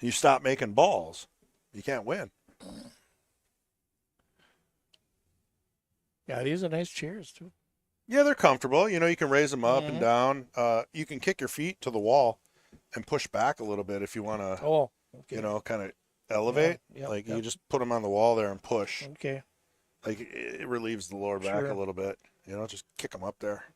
Speaker 1: You stop making balls. You can't win.
Speaker 5: Yeah, these are nice chairs too.
Speaker 1: Yeah, they're comfortable. You know, you can raise them up and
Speaker 5: Mhm.
Speaker 1: down. You can kick your feet to the wall and push back a little bit if you want to,
Speaker 5: Oh. Okay.
Speaker 1: you know, kind of elevate.
Speaker 5: Yeah,
Speaker 1: like
Speaker 5: yeah.
Speaker 1: you just put them on the wall there and push.
Speaker 5: Okay.
Speaker 1: Like it relieves the lower back
Speaker 5: Sure.
Speaker 1: a little bit. You know, just kick them up there.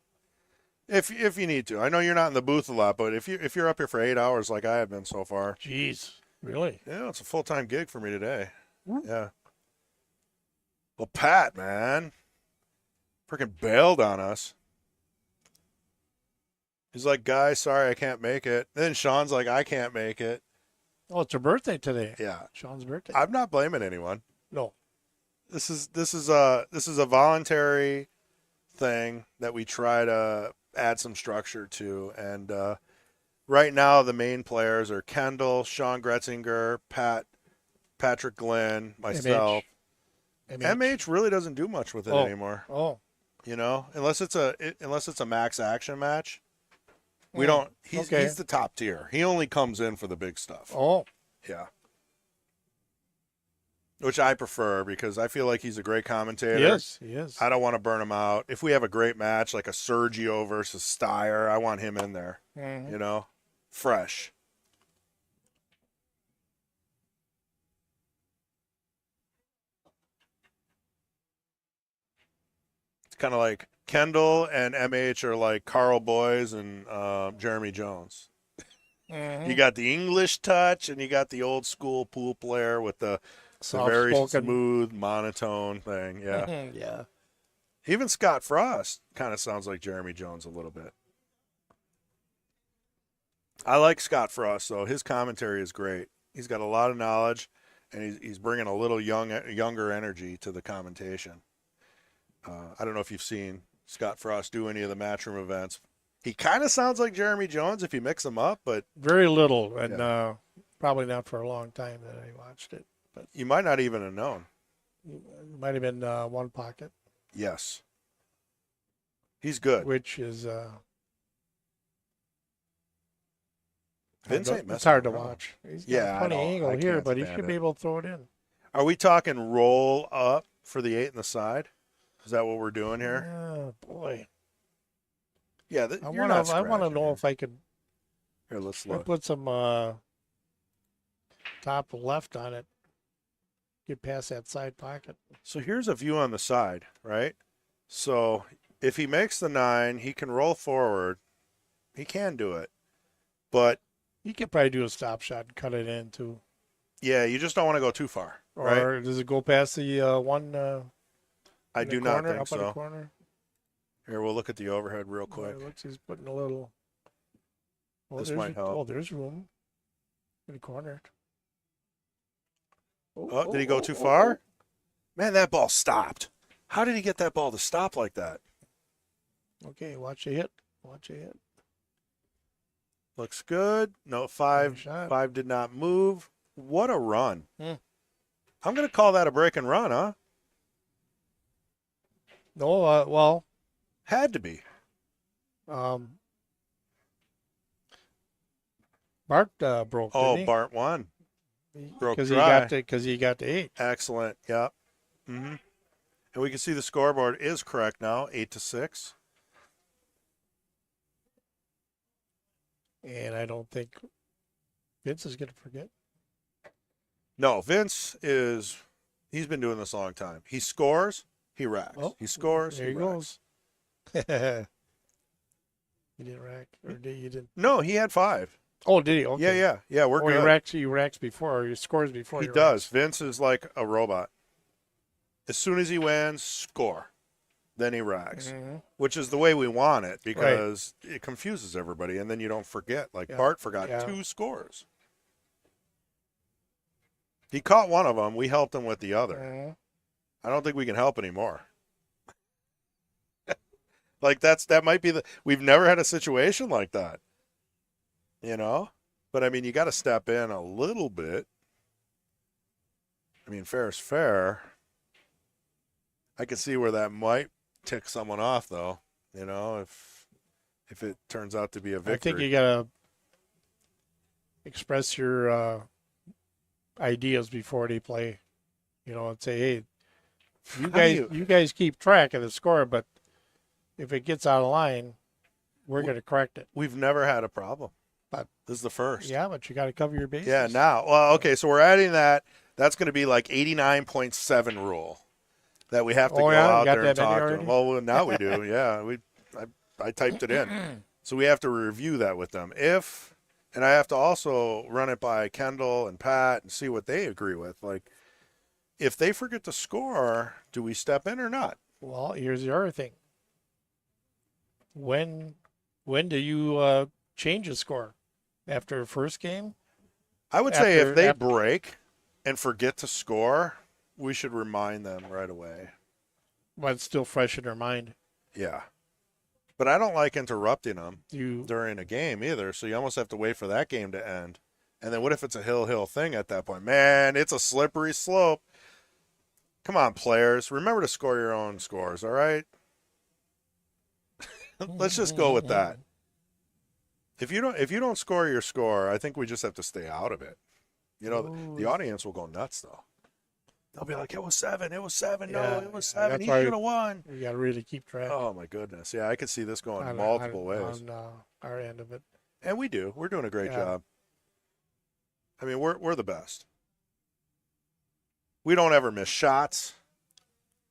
Speaker 1: If you need to. I know you're not in the booth a lot, but if you're up here for 8 hours like I have been so far,
Speaker 5: Jeez. Really?
Speaker 1: yeah, it's a full-time gig for me today. Yeah. Well, Pat, man, freaking bailed on us. He's like, guys, sorry I can't make it. Then Sean's like, I can't make it.
Speaker 5: Oh, it's her birthday today.
Speaker 1: Yeah.
Speaker 5: Sean's birthday.
Speaker 1: I'm not blaming anyone.
Speaker 5: No.
Speaker 1: This is a voluntary thing that we try to add some structure to, and right now the main players are Kendall, Sean Gretzinger, Patrick Glenn, myself. MH really doesn't do much with it anymore.
Speaker 5: Oh.
Speaker 1: You know, unless it's a max action match. We don't. He's the top tier. He only comes in for the big stuff.
Speaker 5: Oh.
Speaker 1: Yeah. Which I prefer because I feel like he's a great commentator.
Speaker 5: Yes, he is.
Speaker 1: I don't want to burn him out. If we have a great match like a Sergio versus Steyer, I want him in there.
Speaker 5: Mhm.
Speaker 1: You know, fresh. It's kind of like Kendall and MH are like Carl Boys and Jeremy Jones.
Speaker 5: Mhm.
Speaker 1: You got the English touch and you got the old school pool player with the very
Speaker 5: Soft-spoken.
Speaker 1: smooth monotone thing. Yeah.
Speaker 5: Yeah.
Speaker 1: Even Scott Frost kind of sounds like Jeremy Jones a little bit. I like Scott Frost, though. His commentary is great. He's got a lot of knowledge, and he's bringing a little younger energy to the commentation. I don't know if you've seen Scott Frost do any of the Matchroom events. He kind of sounds like Jeremy Jones if you mix them up, but
Speaker 5: Very little, and
Speaker 1: Yeah.
Speaker 5: probably not for a long time that I watched it. But
Speaker 1: you might not even have known.
Speaker 5: it might have been One Pocket,
Speaker 1: Yes. He's good.
Speaker 5: which is
Speaker 1: Vince ain't
Speaker 5: it's
Speaker 1: messing
Speaker 5: hard to
Speaker 1: around.
Speaker 5: watch. He's got
Speaker 1: Yeah, I
Speaker 5: plenty
Speaker 1: know.
Speaker 5: angle
Speaker 1: I
Speaker 5: here,
Speaker 1: can't
Speaker 5: but he
Speaker 1: stand
Speaker 5: should be
Speaker 1: it.
Speaker 5: able to throw it in.
Speaker 1: Are we talking roll up for the 8 and the side? Is that what we're doing here?
Speaker 5: Oh boy,
Speaker 1: Yeah,
Speaker 5: I
Speaker 1: you're
Speaker 5: want
Speaker 1: not
Speaker 5: to. I want to
Speaker 1: scratching
Speaker 5: know
Speaker 1: here.
Speaker 5: if I could
Speaker 1: Here, let's
Speaker 5: I
Speaker 1: look.
Speaker 5: put some top left on it. Get past that side pocket.
Speaker 1: So here's a view on the side, right? So if he makes the 9, he can roll forward. He can do it. But,
Speaker 5: He could probably do a stop shot and cut it in too.
Speaker 1: yeah, you just don't want to go too far, right?
Speaker 5: Or does it go past the one?
Speaker 1: I
Speaker 5: in the
Speaker 1: do not
Speaker 5: corner,
Speaker 1: think
Speaker 5: up in the
Speaker 1: so.
Speaker 5: corner?
Speaker 1: Here, we'll look at the overhead real
Speaker 5: Oh,
Speaker 1: quick.
Speaker 5: it looks he's putting a little. Oh,
Speaker 1: This
Speaker 5: there's
Speaker 1: might help.
Speaker 5: Oh, there's room in the corner.
Speaker 1: Oh, did he go too far? Man, that ball stopped. How did he get that ball to stop like that?
Speaker 5: Okay, watch a hit. Watch a hit.
Speaker 1: Looks good. No, 5
Speaker 5: Nice shot.
Speaker 1: 5 did not move. What a run.
Speaker 5: Hmm.
Speaker 1: I'm going to call that a break and run, huh?
Speaker 5: No, well,
Speaker 1: Had to be.
Speaker 5: Bart broke.
Speaker 1: Oh,
Speaker 5: didn't he?
Speaker 1: Bart won. broke
Speaker 5: Because he
Speaker 1: dry.
Speaker 5: got to 8.
Speaker 1: Excellent. Yep. Mm-hmm. And we can see the scoreboard is correct now, 8-6.
Speaker 5: And I don't think Vince is going to forget.
Speaker 1: No, Vince he's been doing this a long time. He scores, he racks.
Speaker 5: Oh,
Speaker 1: He scores,
Speaker 5: There
Speaker 1: he
Speaker 5: he
Speaker 1: racks.
Speaker 5: goes. You didn't rack, or did you didn't?
Speaker 1: No, he had 5.
Speaker 5: Oh, did he? Okay.
Speaker 1: Yeah. We're
Speaker 5: Or
Speaker 1: good.
Speaker 5: he racks before, or he scores before.
Speaker 1: He
Speaker 5: he
Speaker 1: does.
Speaker 5: racks.
Speaker 1: Vince is like a robot. As soon as he wins, score. Then he racks,
Speaker 5: Mhm.
Speaker 1: which is the way we want it because it confuses everybody, and then you don't forget. Like
Speaker 5: Yeah.
Speaker 1: Bart forgot
Speaker 5: Yeah.
Speaker 1: 2 scores. He caught one of them. We helped him with the other.
Speaker 5: Mhm.
Speaker 1: I don't think we can help anymore. Like that might be we've never had a situation like that. You know? But I mean, you got to step in a little bit. I mean, fair is fair. I can see where that might tick someone off though, you know, if it turns out to be a victory.
Speaker 5: I think you gotta express your ideas before they play. You know, and say, "Hey, you guys keep track of the score, but if it gets out of line, we're going to correct it."
Speaker 1: We've never had a problem.
Speaker 5: But
Speaker 1: this is the first.
Speaker 5: Yeah, but you got to cover your bases.
Speaker 1: Yeah, now. Well, okay, so we're adding that. That's going to be like 89.7 rule that we have to go out there and talk to them. Well, now we do. Yeah, I typed it in. So we have to review that with them. And I have to also run it by Kendall and Pat and see what they agree with. Like, if they forget to score, do we step in or not?
Speaker 5: Well, here's the other thing. When do you change the score? After first game?
Speaker 1: I would say if they break and forget to score, we should remind them right away.
Speaker 5: But it's still fresh in their mind.
Speaker 1: Yeah. But I don't like interrupting them
Speaker 5: You
Speaker 1: during a game either, so you almost have to wait for that game to end. And then what if it's a hill thing at that point? Man, it's a slippery slope. Come on, players. Remember to score your own scores, all right? Let's just go with that. If you don't score your score, I think we just have to stay out of it. You know, the audience will go nuts though. They'll be like, "It was 7. It was 7. No, it was 7. He should have won."
Speaker 5: You got to really keep track.
Speaker 1: Oh my goodness. Yeah, I could see this going
Speaker 5: on
Speaker 1: multiple ways.
Speaker 5: On our end of it.
Speaker 1: And we do. We're doing a great job. I mean, we're the best. We don't ever miss shots.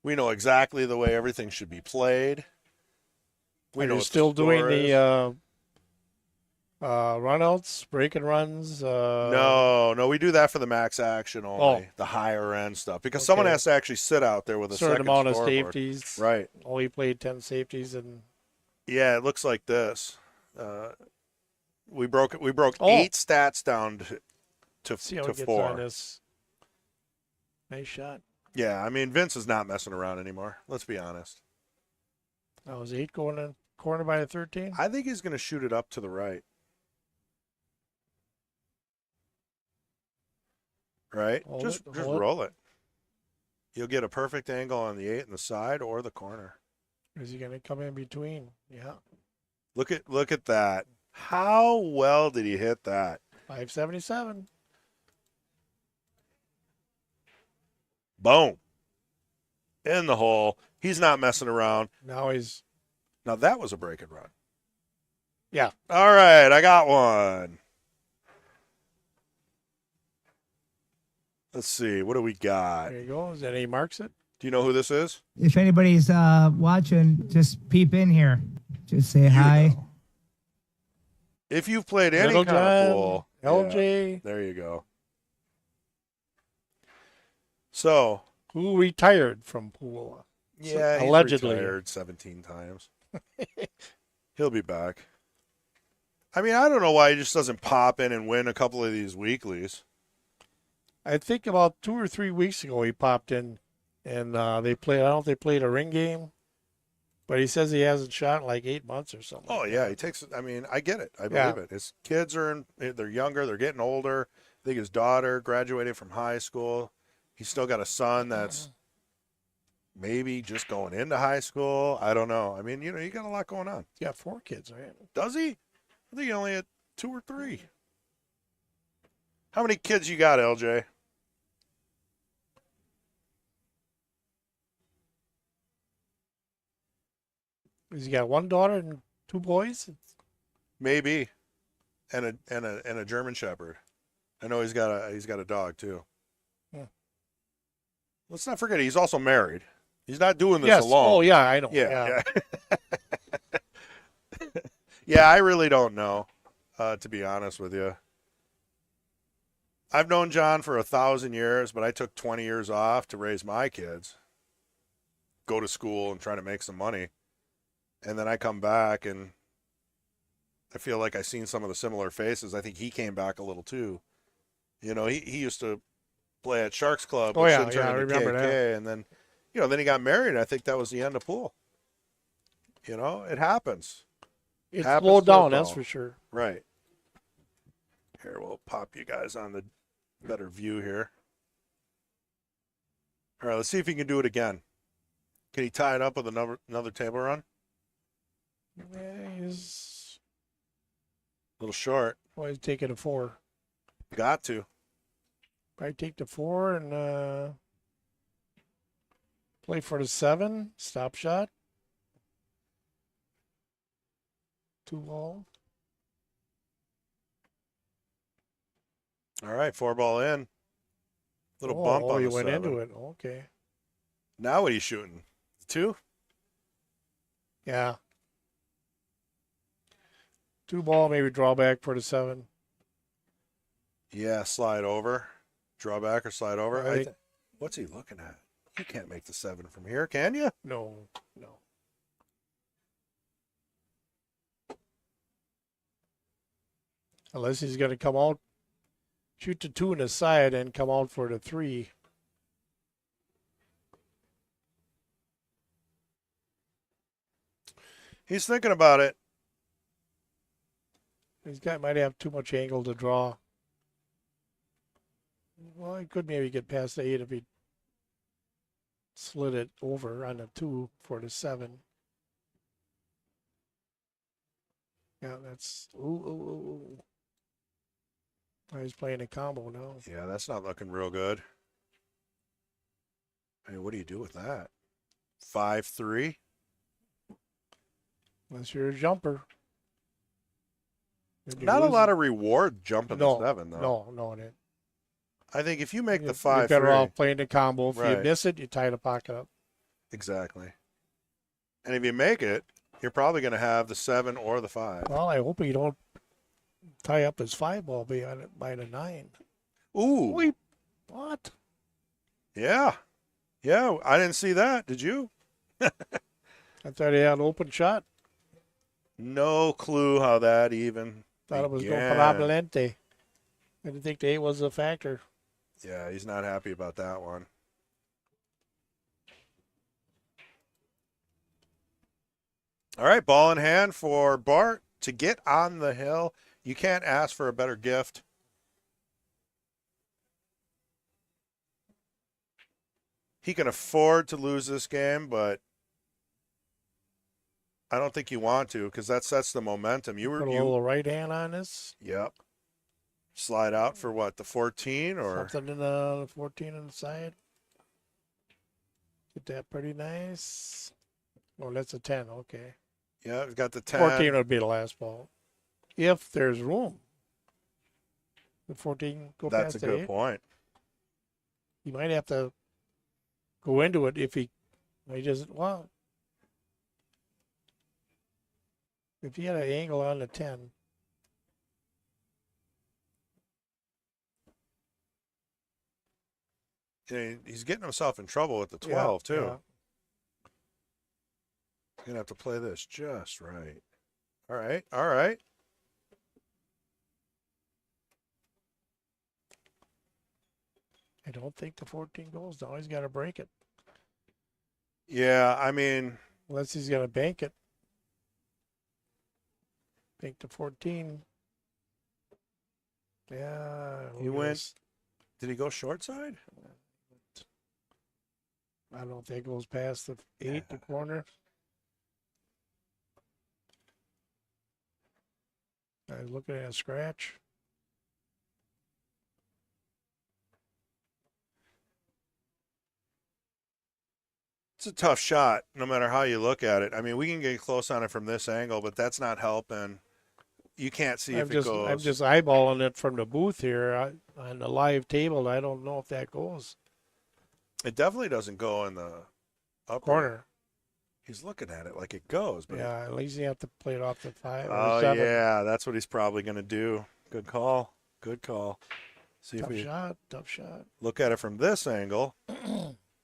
Speaker 1: We know exactly the way everything should be played.
Speaker 5: We know still doing the runouts, break and runs.
Speaker 1: No, we do that for the max action only, the higher end stuff, because someone has to actually sit out there with a
Speaker 5: certain amount
Speaker 1: scoreboard.
Speaker 5: of safeties.
Speaker 1: Right.
Speaker 5: Only played 10 safeties and.
Speaker 1: Yeah, it looks like this. We broke 8 stats down to
Speaker 5: See how
Speaker 1: to
Speaker 5: it gets
Speaker 1: 4.
Speaker 5: on this. Nice shot.
Speaker 1: Yeah, I mean Vince is not messing around anymore. Let's be honest.
Speaker 5: That was 8 going in corner by a 13.
Speaker 1: I think he's going to shoot it up to the right. Right? Just roll it. You'll get a perfect angle on the 8 and the side or the corner.
Speaker 5: Is he going to come in between? Yeah.
Speaker 1: Look at that. How well did he hit that?
Speaker 5: 577.
Speaker 1: Boom. In the hole. He's not messing around.
Speaker 5: Now
Speaker 1: that was a break and run.
Speaker 5: Yeah.
Speaker 1: All right, I got one. Let's see. What do we got?
Speaker 5: There you go. Is that he marks it?
Speaker 1: Do you know who this is?
Speaker 3: If anybody's watching, just peep in here. Just say hi.
Speaker 1: know. If you've played any
Speaker 5: Little
Speaker 1: kind of
Speaker 5: John,
Speaker 1: pool,
Speaker 5: LJ,
Speaker 1: yeah, there you go. So,
Speaker 5: who retired from pool.
Speaker 1: yeah, he's
Speaker 5: allegedly
Speaker 1: retired 17 times. He'll be back. I mean, I don't know why he just doesn't pop in and win a couple of these weeklies.
Speaker 5: I think about 2 or 3 weeks ago he popped in, and they played. I don't know if they played a ring game, but he says he hasn't shot in like 8 months or something.
Speaker 1: Oh yeah, he takes. I mean, I get it. I believe it. His kids they're younger. They're getting older. I think his daughter graduated from high school. He's still got a son that's maybe just going into high school. I don't know. I mean, you got a lot going on.
Speaker 5: He's got 4 kids, right?
Speaker 1: Does he? I think he only had 2 or 3. How many kids you got, LJ?
Speaker 5: Has he got 1 daughter and 2 boys?
Speaker 1: Maybe, and a German Shepherd. I know he's got a dog too.
Speaker 5: Yeah.
Speaker 1: Let's not forget he's also married. He's not doing this
Speaker 5: Yes.
Speaker 1: alone.
Speaker 5: Oh yeah, I know.
Speaker 1: Yeah. Yeah, I really don't know, to be honest with you. I've known John for 1,000 years, but I took 20 years off to raise my kids, go to school and try to make some money. And then I come back and I feel like I've seen some of the similar faces. I think he came back a little too. He used to play at Sharks Club.
Speaker 5: Oh, yeah,
Speaker 1: soon turned
Speaker 5: I
Speaker 1: into
Speaker 5: remember
Speaker 1: KK,
Speaker 5: that.
Speaker 1: and then, then he got married. And I think that was the end of pool. It happens.
Speaker 5: It's
Speaker 1: Happens
Speaker 5: slowed
Speaker 1: to us
Speaker 5: down, that's
Speaker 1: all.
Speaker 5: for sure.
Speaker 1: Right. Here, we'll pop you guys on the better view here. All right, let's see if he can do it again. Can he tie it up with another table run?
Speaker 5: Yeah, he's
Speaker 1: A little short.
Speaker 5: always taking a 4.
Speaker 1: Got to.
Speaker 5: Probably take the 4 and play for the 7. Stop shot. 2 ball.
Speaker 1: All right, 4-ball in. Little bump on
Speaker 5: you
Speaker 1: the
Speaker 5: went
Speaker 1: 7.
Speaker 5: into it. Okay.
Speaker 1: Now what are you shooting? 2?
Speaker 5: Yeah. 2 ball, maybe draw back for the 7.
Speaker 1: Yeah, slide over. Draw back or slide over.
Speaker 5: Right.
Speaker 1: What's he looking at? You can't make the 7 from here, can you?
Speaker 5: No. Unless he's going to come out, shoot the 2 in the side and come out for the 3.
Speaker 1: He's thinking about it.
Speaker 5: Might have too much angle to draw. Well, he could maybe get past the 8 if he slid it over on the 2 for the 7. Yeah, that's ooh. Oh, he's playing a combo now.
Speaker 1: Yeah, that's not looking real good. Hey, what do you do with that? 5-3.
Speaker 5: Unless you're a jumper.
Speaker 1: Not a lot of reward jumping the 7, though.
Speaker 5: No, it ain't.
Speaker 1: I think if you make the
Speaker 5: You're
Speaker 1: 5-3.
Speaker 5: better off playing the combo. If you
Speaker 1: Right.
Speaker 5: miss it, you tie the pocket up.
Speaker 1: Exactly. And if you make it, you're probably going to have the 7 or the 5.
Speaker 5: Well, I hope he don't tie up his 5 ball by the 9.
Speaker 1: Ooh.
Speaker 5: What?
Speaker 1: Yeah. Yeah, I didn't see that. Did you?
Speaker 5: I thought he had an open shot.
Speaker 1: No clue how that even
Speaker 5: Thought it was no
Speaker 1: began.
Speaker 5: problente. I didn't think the 8 was a factor.
Speaker 1: Yeah, he's not happy about that one. All right, ball in hand for Bart to get on the hill. You can't ask for a better gift. He can afford to lose this game, but I don't think you want to because that sets the momentum.
Speaker 5: Put a little right hand on this.
Speaker 1: Yep. Slide out for what, the 14 or?
Speaker 5: Something in the 14 on the side. Get that pretty nice. Oh, that's a 10. Okay.
Speaker 1: Yeah, we've got the 10.
Speaker 5: 14 would be the last ball. If there's room. The 14 go
Speaker 1: That's
Speaker 5: past
Speaker 1: a
Speaker 5: the
Speaker 1: good
Speaker 5: 8.
Speaker 1: point.
Speaker 5: You might have to go into it if he doesn't. Well, if he had an angle on the 10,
Speaker 1: He's getting himself in trouble with the 12 too.
Speaker 5: yeah.
Speaker 1: He's gonna have to play this just right. All right, all right.
Speaker 5: I don't think the 14 goes now. He's got to break it.
Speaker 1: Yeah, I mean,
Speaker 5: Unless he's going to bank it. Bank the 14. Yeah.
Speaker 1: he went. Did he go short side?
Speaker 5: I don't think it goes past the 8, the corner. I was looking at a scratch.
Speaker 1: It's a tough shot, no matter how you look at it. I mean, we can get close on it from this angle, but that's not helping. You can't see if it goes.
Speaker 5: I'm just eyeballing it from the booth here on the live table. I don't know if that goes.
Speaker 1: It definitely doesn't go in the upper
Speaker 5: Corner.
Speaker 1: He's looking at it like it goes, but
Speaker 5: Yeah, at least you have to play it off the 5 or
Speaker 1: oh
Speaker 5: 7.
Speaker 1: yeah, that's what he's probably going to do. Good call. Good call. See if
Speaker 5: Tough
Speaker 1: we
Speaker 5: shot. Tough shot.
Speaker 1: look at it from this angle.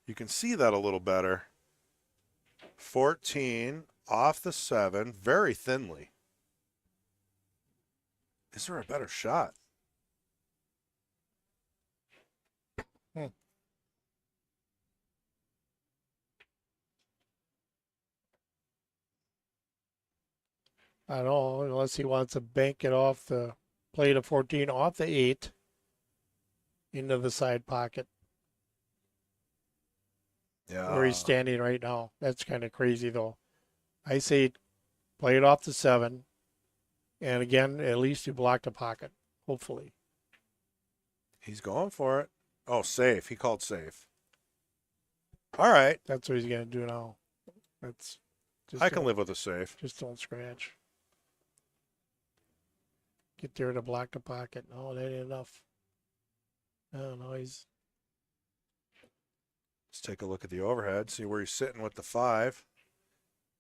Speaker 1: You can see that a little better. 14 off the 7, very thinly. Is there a better shot?
Speaker 5: I don't know, unless he wants to bank it off the play the 14 off the 8 into the side pocket
Speaker 1: Yeah.
Speaker 5: where he's standing right now. That's kind of crazy, though. I say play it off the 7. And again, at least you block the pocket, hopefully.
Speaker 1: He's going for it. Oh, safe. He called safe. All right.
Speaker 5: That's what he's going to do now. That's just
Speaker 1: I can live with a safe.
Speaker 5: Just don't scratch. Get there to block the pocket. No, that ain't enough. No, he's.
Speaker 1: Let's take a look at the overhead, see where he's sitting with the 5.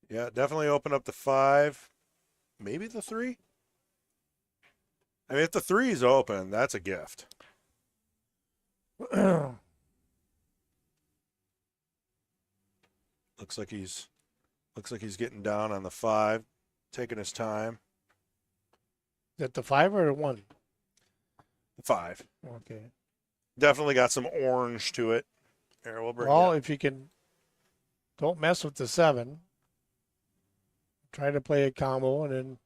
Speaker 1: Yeah, definitely open up the 5. Maybe the 3. I mean, if the 3 is open, that's a gift. Looks like he's getting down on the 5, taking his time.
Speaker 5: Is that the 5 or the 1?
Speaker 1: 5.
Speaker 5: Okay.
Speaker 1: Definitely got some orange to it. Here, we'll bring
Speaker 5: Well,
Speaker 1: it.
Speaker 5: if you can, don't mess with the 7. Try to play a combo and then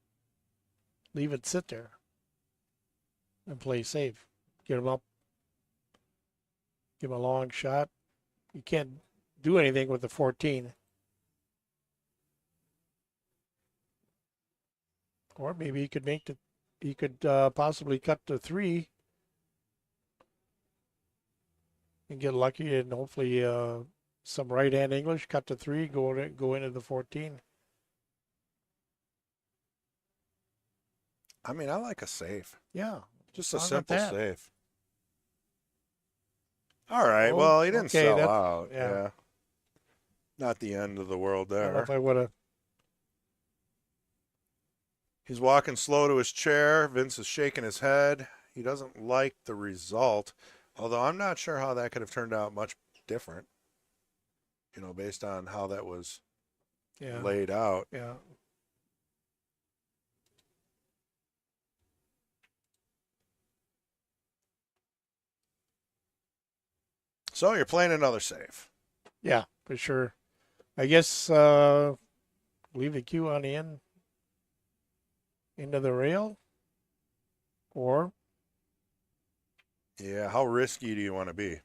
Speaker 5: leave it sit there and play safe. Get him up. Give him a long shot. You can't do anything with the 14. Or maybe he could possibly cut to 3 and get lucky and hopefully some right-hand English, cut to 3, go into the 14.
Speaker 1: I mean, I like a safe.
Speaker 5: Yeah.
Speaker 1: Just a
Speaker 5: How about
Speaker 1: simple
Speaker 5: that?
Speaker 1: safe. All right.
Speaker 5: Oh,
Speaker 1: Well, he didn't
Speaker 5: okay,
Speaker 1: sell
Speaker 5: that's-
Speaker 1: out.
Speaker 5: yeah.
Speaker 1: Yeah. Not the end of the world
Speaker 5: I don't know
Speaker 1: there.
Speaker 5: if I would have.
Speaker 1: He's walking slow to his chair. Vince is shaking his head. He doesn't like the result, although I'm not sure how that could have turned out much different, based on how that was
Speaker 5: Yeah.
Speaker 1: laid out.
Speaker 5: Yeah.
Speaker 1: So you're playing another safe.
Speaker 5: Yeah, for sure. I guess leave the cue on the end into the rail, or
Speaker 1: Yeah, how risky do you want to be?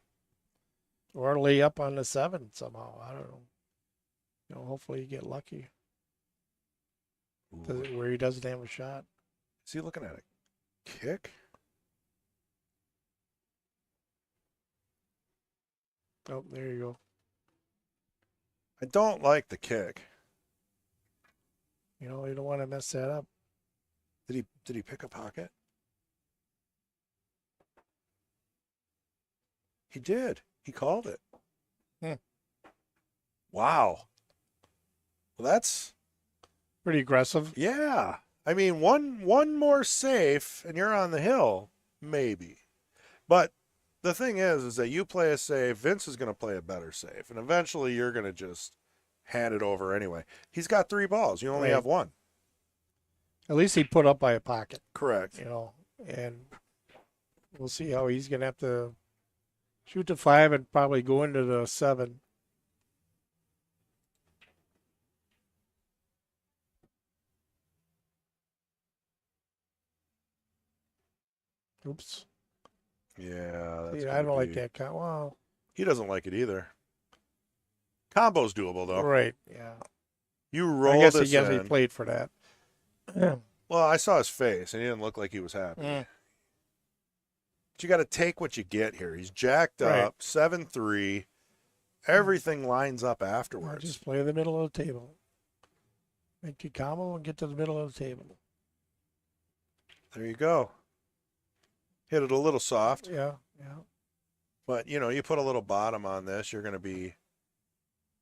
Speaker 5: lay up on the 7 somehow. I don't know. Hopefully you get lucky where he doesn't have a shot.
Speaker 1: Is he looking at a kick?
Speaker 5: Oh, there you go.
Speaker 1: I don't like the kick.
Speaker 5: You don't want to mess that up.
Speaker 1: Did he pick a pocket? He did. He called it. Wow. Well, that's,
Speaker 5: Pretty aggressive.
Speaker 1: yeah. I mean, one more safe and you're on the hill, maybe. But the thing is that you play a safe, Vince is going to play a better safe, and eventually you're going to just hand it over anyway. He's got 3 balls. You only
Speaker 5: Right.
Speaker 1: have 1.
Speaker 5: At least he put up by a pocket,
Speaker 1: Correct.
Speaker 5: you know, and we'll see how he's going to have to shoot the 5 and probably go into the 7. Oops.
Speaker 1: Yeah, that's
Speaker 5: See, I
Speaker 1: gonna
Speaker 5: don't like
Speaker 1: be-
Speaker 5: that. Well,
Speaker 1: He doesn't like it either. Combo's doable though.
Speaker 5: right. Yeah.
Speaker 1: You
Speaker 5: I
Speaker 1: roll
Speaker 5: guess
Speaker 1: this
Speaker 5: he
Speaker 1: in.
Speaker 5: played for that.
Speaker 1: Well, I saw his face, and he didn't look like he was happy.
Speaker 5: Mm.
Speaker 1: But you got to take what you get here. He's jacked
Speaker 5: Right.
Speaker 1: up, 7-3. Everything lines up afterwards.
Speaker 5: Just play the middle of the table. Make your combo and get to the middle of the table.
Speaker 1: There you go. Hit it a little soft,
Speaker 5: Yeah. Yeah.
Speaker 1: but you put a little bottom on this, you're going to be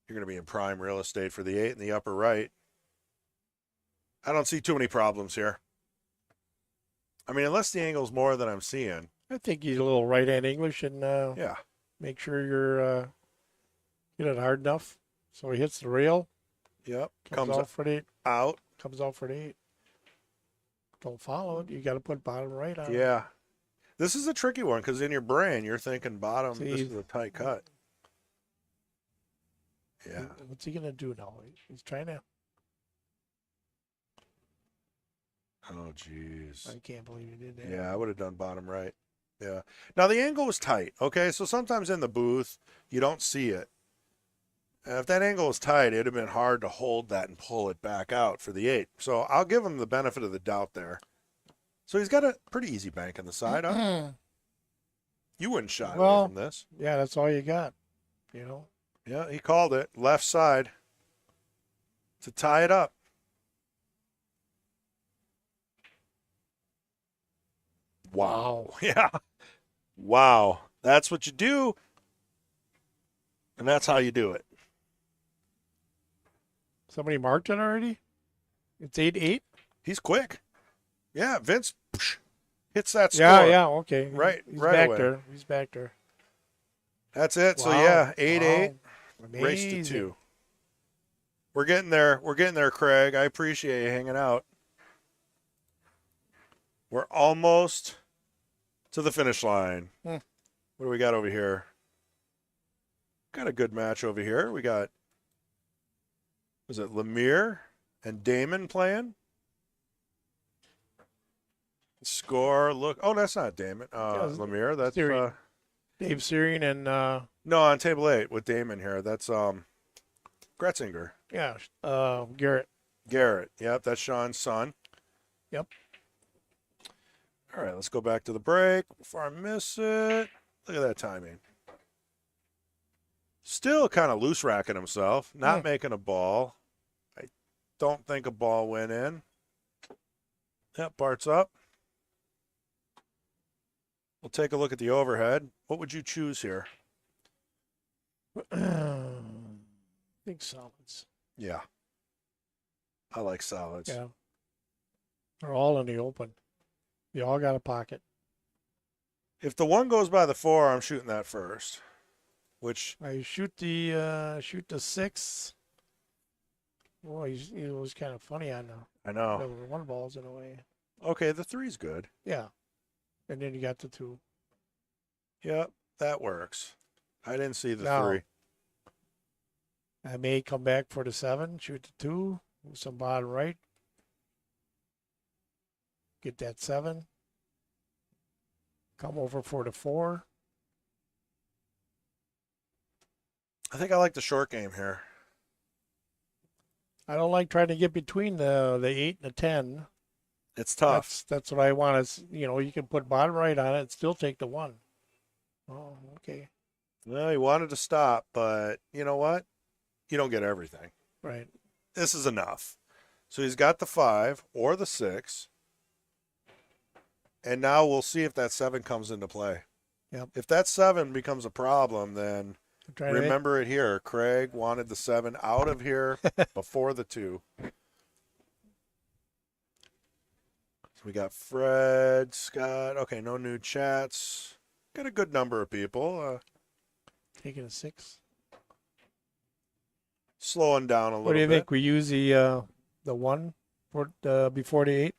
Speaker 1: in prime real estate for the 8 in the upper right. I don't see too many problems here. I mean, unless the angle's more than I'm seeing.
Speaker 5: I think he's a little right-hand English and
Speaker 1: Yeah.
Speaker 5: make sure you're get it hard enough so he hits the rail.
Speaker 1: Yep.
Speaker 5: Comes out for the 8.
Speaker 1: out.
Speaker 5: Comes out for the 8. Don't follow it. You got to put bottom right on.
Speaker 1: Yeah. This is a tricky one because in your brain you're thinking bottom.
Speaker 5: See,
Speaker 1: this is a tight cut. Yeah.
Speaker 5: What's he gonna do now? He's trying to.
Speaker 1: Oh, jeez.
Speaker 5: I can't believe he did that.
Speaker 1: Yeah, I would have done bottom right. Yeah. Now the angle was tight. Okay, so sometimes in the booth you don't see it. And if that angle was tight, it'd have been hard to hold that and pull it back out for the 8. So I'll give him the benefit of the doubt there. So he's got a pretty easy bank on the side, huh? You wouldn't shy away
Speaker 5: Well-
Speaker 1: from this.
Speaker 5: Yeah, that's all you got. You know.
Speaker 1: Yeah, he called it left side to tie it up. Wow. Yeah. Wow. That's what you do. And that's how you do it.
Speaker 5: Somebody marked it already. It's 8-8.
Speaker 1: He's quick. Yeah, Vince hits that score.
Speaker 5: Yeah, yeah, okay.
Speaker 1: Right-
Speaker 5: He's
Speaker 1: right
Speaker 5: back
Speaker 1: away.
Speaker 5: there. He's back there.
Speaker 1: That's it. So
Speaker 5: Wow.
Speaker 1: yeah, 8-8.
Speaker 5: Wow.
Speaker 1: Race to
Speaker 5: Amazing.
Speaker 1: 2. We're getting there. We're getting there, Craig. I appreciate you hanging out. We're almost to the finish line.
Speaker 5: Hmm.
Speaker 1: What do we got over here? Got a good match over here. We got, was it Lemire and Damon playing? Score, look. Oh, that's not Damon.
Speaker 5: it's
Speaker 1: Lemire. That's
Speaker 5: Syrian. Dave Syrian and
Speaker 1: no, on table 8 with Damon here. That's Gretzinger.
Speaker 5: yeah, Garrett.
Speaker 1: Garrett. Yep, that's Sean's son.
Speaker 5: Yep.
Speaker 1: All right, let's go back to the break before I miss it. Look at that timing. Still kind of loose racking himself, not making a ball. I don't think a ball went in. Yep, Bart's up. We'll take a look at the overhead. What would you choose here?
Speaker 5: Big solids.
Speaker 1: Yeah. I like solids.
Speaker 5: Yeah. They're all in the open. You all got a pocket.
Speaker 1: If the 1 goes by the 4, I'm shooting that first. Which,
Speaker 5: I shoot the 6. Boy, he was kind of funny on
Speaker 1: I
Speaker 5: the
Speaker 1: know.
Speaker 5: 1 balls in a way.
Speaker 1: Okay, the 3's good.
Speaker 5: Yeah. And then you got the 2.
Speaker 1: Yep, that works. I didn't see the
Speaker 5: No.
Speaker 1: 3.
Speaker 5: I may come back for the 7, shoot the 2, move some bottom right. Get that 7. Come over for the 4.
Speaker 1: I think I like the short game here.
Speaker 5: I don't like trying to get between the 8 and the 10.
Speaker 1: It's tough.
Speaker 5: That's what I want is, you can put bottom right on it and still take the 1. Oh, okay.
Speaker 1: Well, he wanted to stop, but you know what? You don't get everything.
Speaker 5: Right.
Speaker 1: This is enough. So he's got the 5 or the 6. And now we'll see if that 7 comes into play.
Speaker 5: Yep.
Speaker 1: If that 7 becomes a problem, then
Speaker 5: Trying to
Speaker 1: Remember it here. Craig wanted the 7 out of here before the 2. So we got Fred, Scott. Okay, no new chats. Got a good number of people.
Speaker 5: taking a 6.
Speaker 1: Slowing down a little bit.
Speaker 5: What do you think? We use the 1 for before the 8?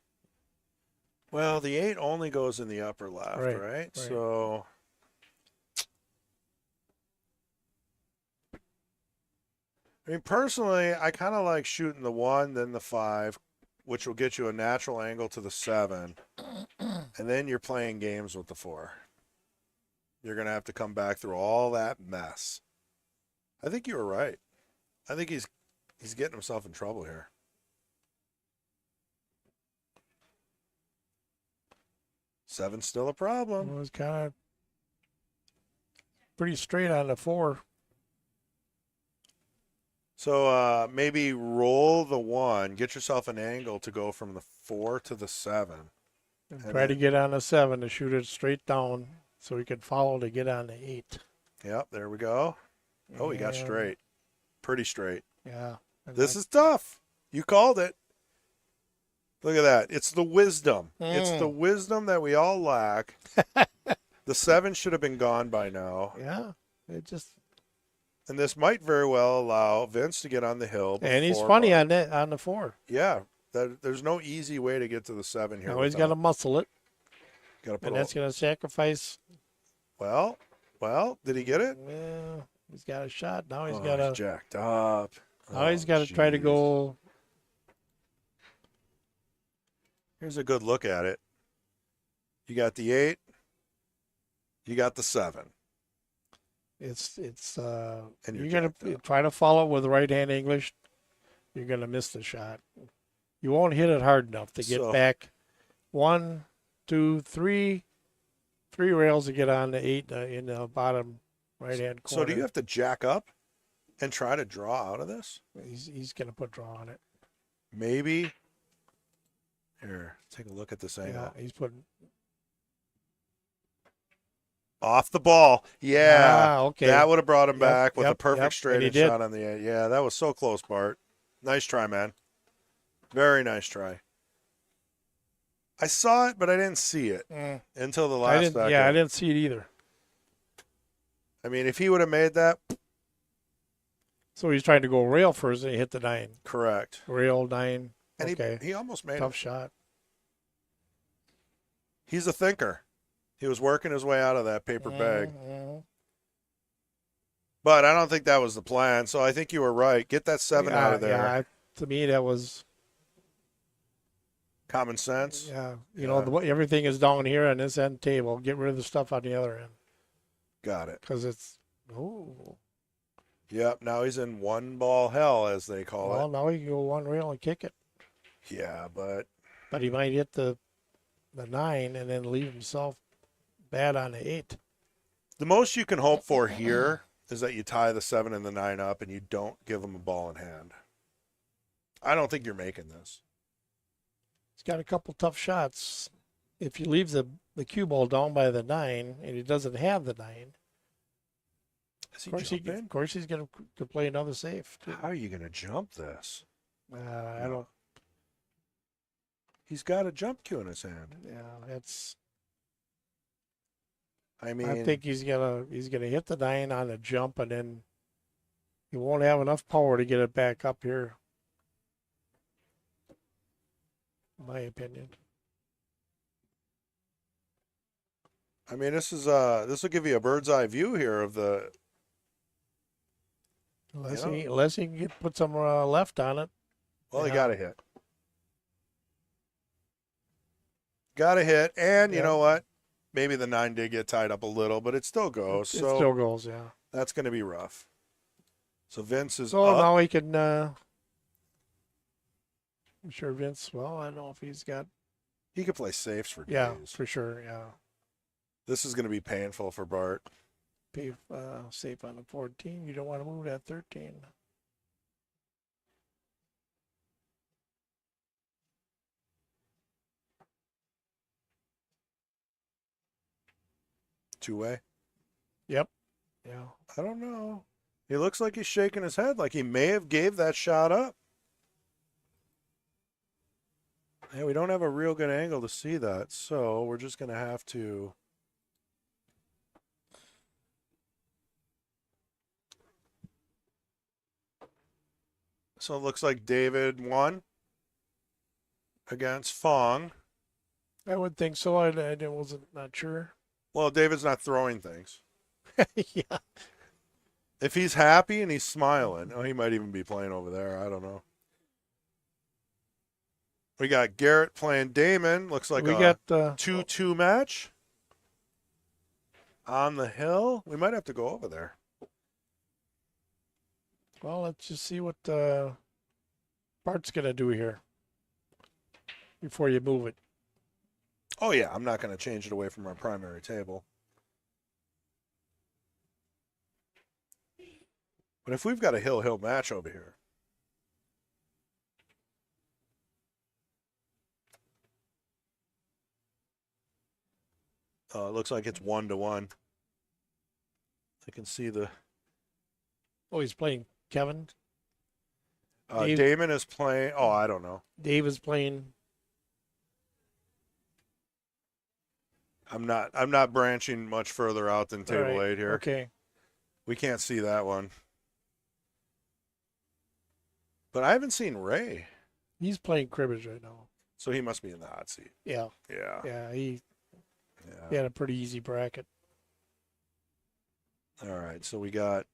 Speaker 1: Well, the 8 only goes in the upper left, right? So I mean, personally, I kind of like shooting the 1, then the 5, which will get you a natural angle to the 7, and then you're playing games with the 4. You're going to have to come back through all that mess. I think you were right. I think he's getting himself in trouble here. Seven's still a problem.
Speaker 5: It was kind of pretty straight on the 4.
Speaker 1: So maybe roll the 1, get yourself an angle to go from the 4 to the 7.
Speaker 5: And try to get on the 7 to shoot it straight down so we could follow to get on the 8.
Speaker 1: Yep, there we go. Oh, he got
Speaker 5: And-
Speaker 1: straight. Pretty straight.
Speaker 5: Yeah. And
Speaker 1: This is tough. You called it. Look at that. It's the wisdom. It's the wisdom that we all lack. The 7 should have been gone by now.
Speaker 5: Yeah. It just
Speaker 1: And this might very well allow Vince to get on the hill.
Speaker 5: and he's
Speaker 1: before
Speaker 5: funny
Speaker 1: Bart.
Speaker 5: on the 4.
Speaker 1: Yeah. There's no easy way to get to the 7 here.
Speaker 5: Now he's got to muscle it,
Speaker 1: Got to put
Speaker 5: and that's going to sacrifice.
Speaker 1: Well, did he get it?
Speaker 5: Yeah, he's got a shot. Now he's
Speaker 1: Oh,
Speaker 5: got to.
Speaker 1: jacked up.
Speaker 5: Now he's got to try to
Speaker 1: jeez.
Speaker 5: go.
Speaker 1: Here's a good look at it. You got the 8. You got the 7.
Speaker 5: It's
Speaker 1: And
Speaker 5: you're
Speaker 1: you're
Speaker 5: going
Speaker 1: jacked
Speaker 5: to
Speaker 1: up.
Speaker 5: try to follow with right hand English. You're going to miss the shot. You won't hit it hard enough to get
Speaker 1: So-
Speaker 5: back. 1, 2, 3. 3 rails to get on the 8 in the bottom right hand corner.
Speaker 1: So do you have to jack up and try to draw out of this?
Speaker 5: He's going to put draw on it.
Speaker 1: Maybe. Here, take a look at this angle.
Speaker 5: Yeah, he's putting.
Speaker 1: Off the ball. Yeah.
Speaker 5: Okay.
Speaker 1: That would have brought him
Speaker 5: Yep,
Speaker 1: back with a
Speaker 5: yep,
Speaker 1: perfect
Speaker 5: yep,
Speaker 1: straight
Speaker 5: and he
Speaker 1: in
Speaker 5: did.
Speaker 1: shot on the 8. Yeah, that was so close, Bart. Nice try, man. Very nice try. I saw it, but I didn't see it until the
Speaker 5: I
Speaker 1: last
Speaker 5: didn't.
Speaker 1: second.
Speaker 5: Yeah, I didn't see it either.
Speaker 1: I mean, if he would have made that,
Speaker 5: So he's trying to go rail first, and he hit the 9.
Speaker 1: correct.
Speaker 5: Rail 9.
Speaker 1: And
Speaker 5: Okay.
Speaker 1: he almost made
Speaker 5: Tough
Speaker 1: it.
Speaker 5: shot.
Speaker 1: He's a thinker. He was working his way out of that paper bag.
Speaker 5: Mhm.
Speaker 1: But I don't think that was the plan. So I think you were right. Get that 7 out of there.
Speaker 5: Yeah, to me, that was,
Speaker 1: Common sense.
Speaker 5: yeah. You
Speaker 1: Yeah.
Speaker 5: know, everything is down here on this end table. Get rid of the stuff on the other end
Speaker 1: Got it.
Speaker 5: because it's, oh.
Speaker 1: Yep. Now he's in 1-ball hell, as they call
Speaker 5: Well, now he can go 1 rail and kick it.
Speaker 1: it. Yeah, but
Speaker 5: But he might hit the 9 and then leave himself bad on the 8.
Speaker 1: the most you can hope for here is that you tie the 7 and the 9 up and you don't give him a ball in hand. I don't think you're making this.
Speaker 5: He's got a couple tough shots. If he leaves the cue ball down by the 9 and he doesn't have the 9,
Speaker 1: Is he
Speaker 5: of
Speaker 1: jumping?
Speaker 5: course he's going to play another safe. Too.
Speaker 1: How are you going to jump this?
Speaker 5: I don't.
Speaker 1: He's got a jump cue in his hand.
Speaker 5: Yeah, that's.
Speaker 1: I mean,
Speaker 5: I think he's gonna hit the 9 on the jump, and then he won't have enough power to get it back up here. In my opinion.
Speaker 1: this will give you a bird's eye view here of the.
Speaker 5: Unless he can put some left on it.
Speaker 1: Well, he
Speaker 5: Yeah.
Speaker 1: got to hit. Got to hit, and you
Speaker 5: Yeah.
Speaker 1: know what? Maybe the 9 did get tied up a little, but it still goes.
Speaker 5: It
Speaker 1: So
Speaker 5: still goes, yeah.
Speaker 1: that's going to be rough. So Vince is
Speaker 5: So
Speaker 1: up.
Speaker 5: now he can. I'm sure Vince. Well, I don't know if he's got.
Speaker 1: He could play safes for
Speaker 5: Yeah,
Speaker 1: days.
Speaker 5: for sure. Yeah,
Speaker 1: This is going to be painful for Bart.
Speaker 5: be safe on the 14. You don't want to move that 13.
Speaker 1: Two-way.
Speaker 5: Yep. Yeah.
Speaker 1: I don't know. He looks like he's shaking his head, like he may have gave that shot up. Yeah, we don't have a real good angle to see that, so we're just going to have to. So it looks like David won against Fong.
Speaker 5: I would think so. I wasn't not sure.
Speaker 1: Well, David's not throwing things.
Speaker 5: Yeah.
Speaker 1: If he's happy and he's smiling, oh, he might even be playing over there. I don't know. We got Garrett playing Damon. Looks like
Speaker 5: We
Speaker 1: a
Speaker 5: got
Speaker 1: 2-2 match on the hill. We might have to go over there.
Speaker 5: well, let's just see what Bart's gonna do here before you move it.
Speaker 1: Oh, yeah, I'm not going to change it away from our primary table. But if we've got a hill match over here, it looks like it's 1-1. I can see the
Speaker 5: Oh, he's playing Kevin. Dave-
Speaker 1: Damon is playing. Oh, I don't know.
Speaker 5: Dave is playing.
Speaker 1: I'm not branching much further out than table
Speaker 5: All right,
Speaker 1: 8 here.
Speaker 5: Okay.
Speaker 1: We can't see that one. But I haven't seen Ray,
Speaker 5: He's playing cribbage right now.
Speaker 1: so he must be in the hot seat.
Speaker 5: Yeah.
Speaker 1: Yeah.
Speaker 5: Yeah. He
Speaker 1: Yeah.
Speaker 5: had a pretty easy bracket.
Speaker 1: All right. So we got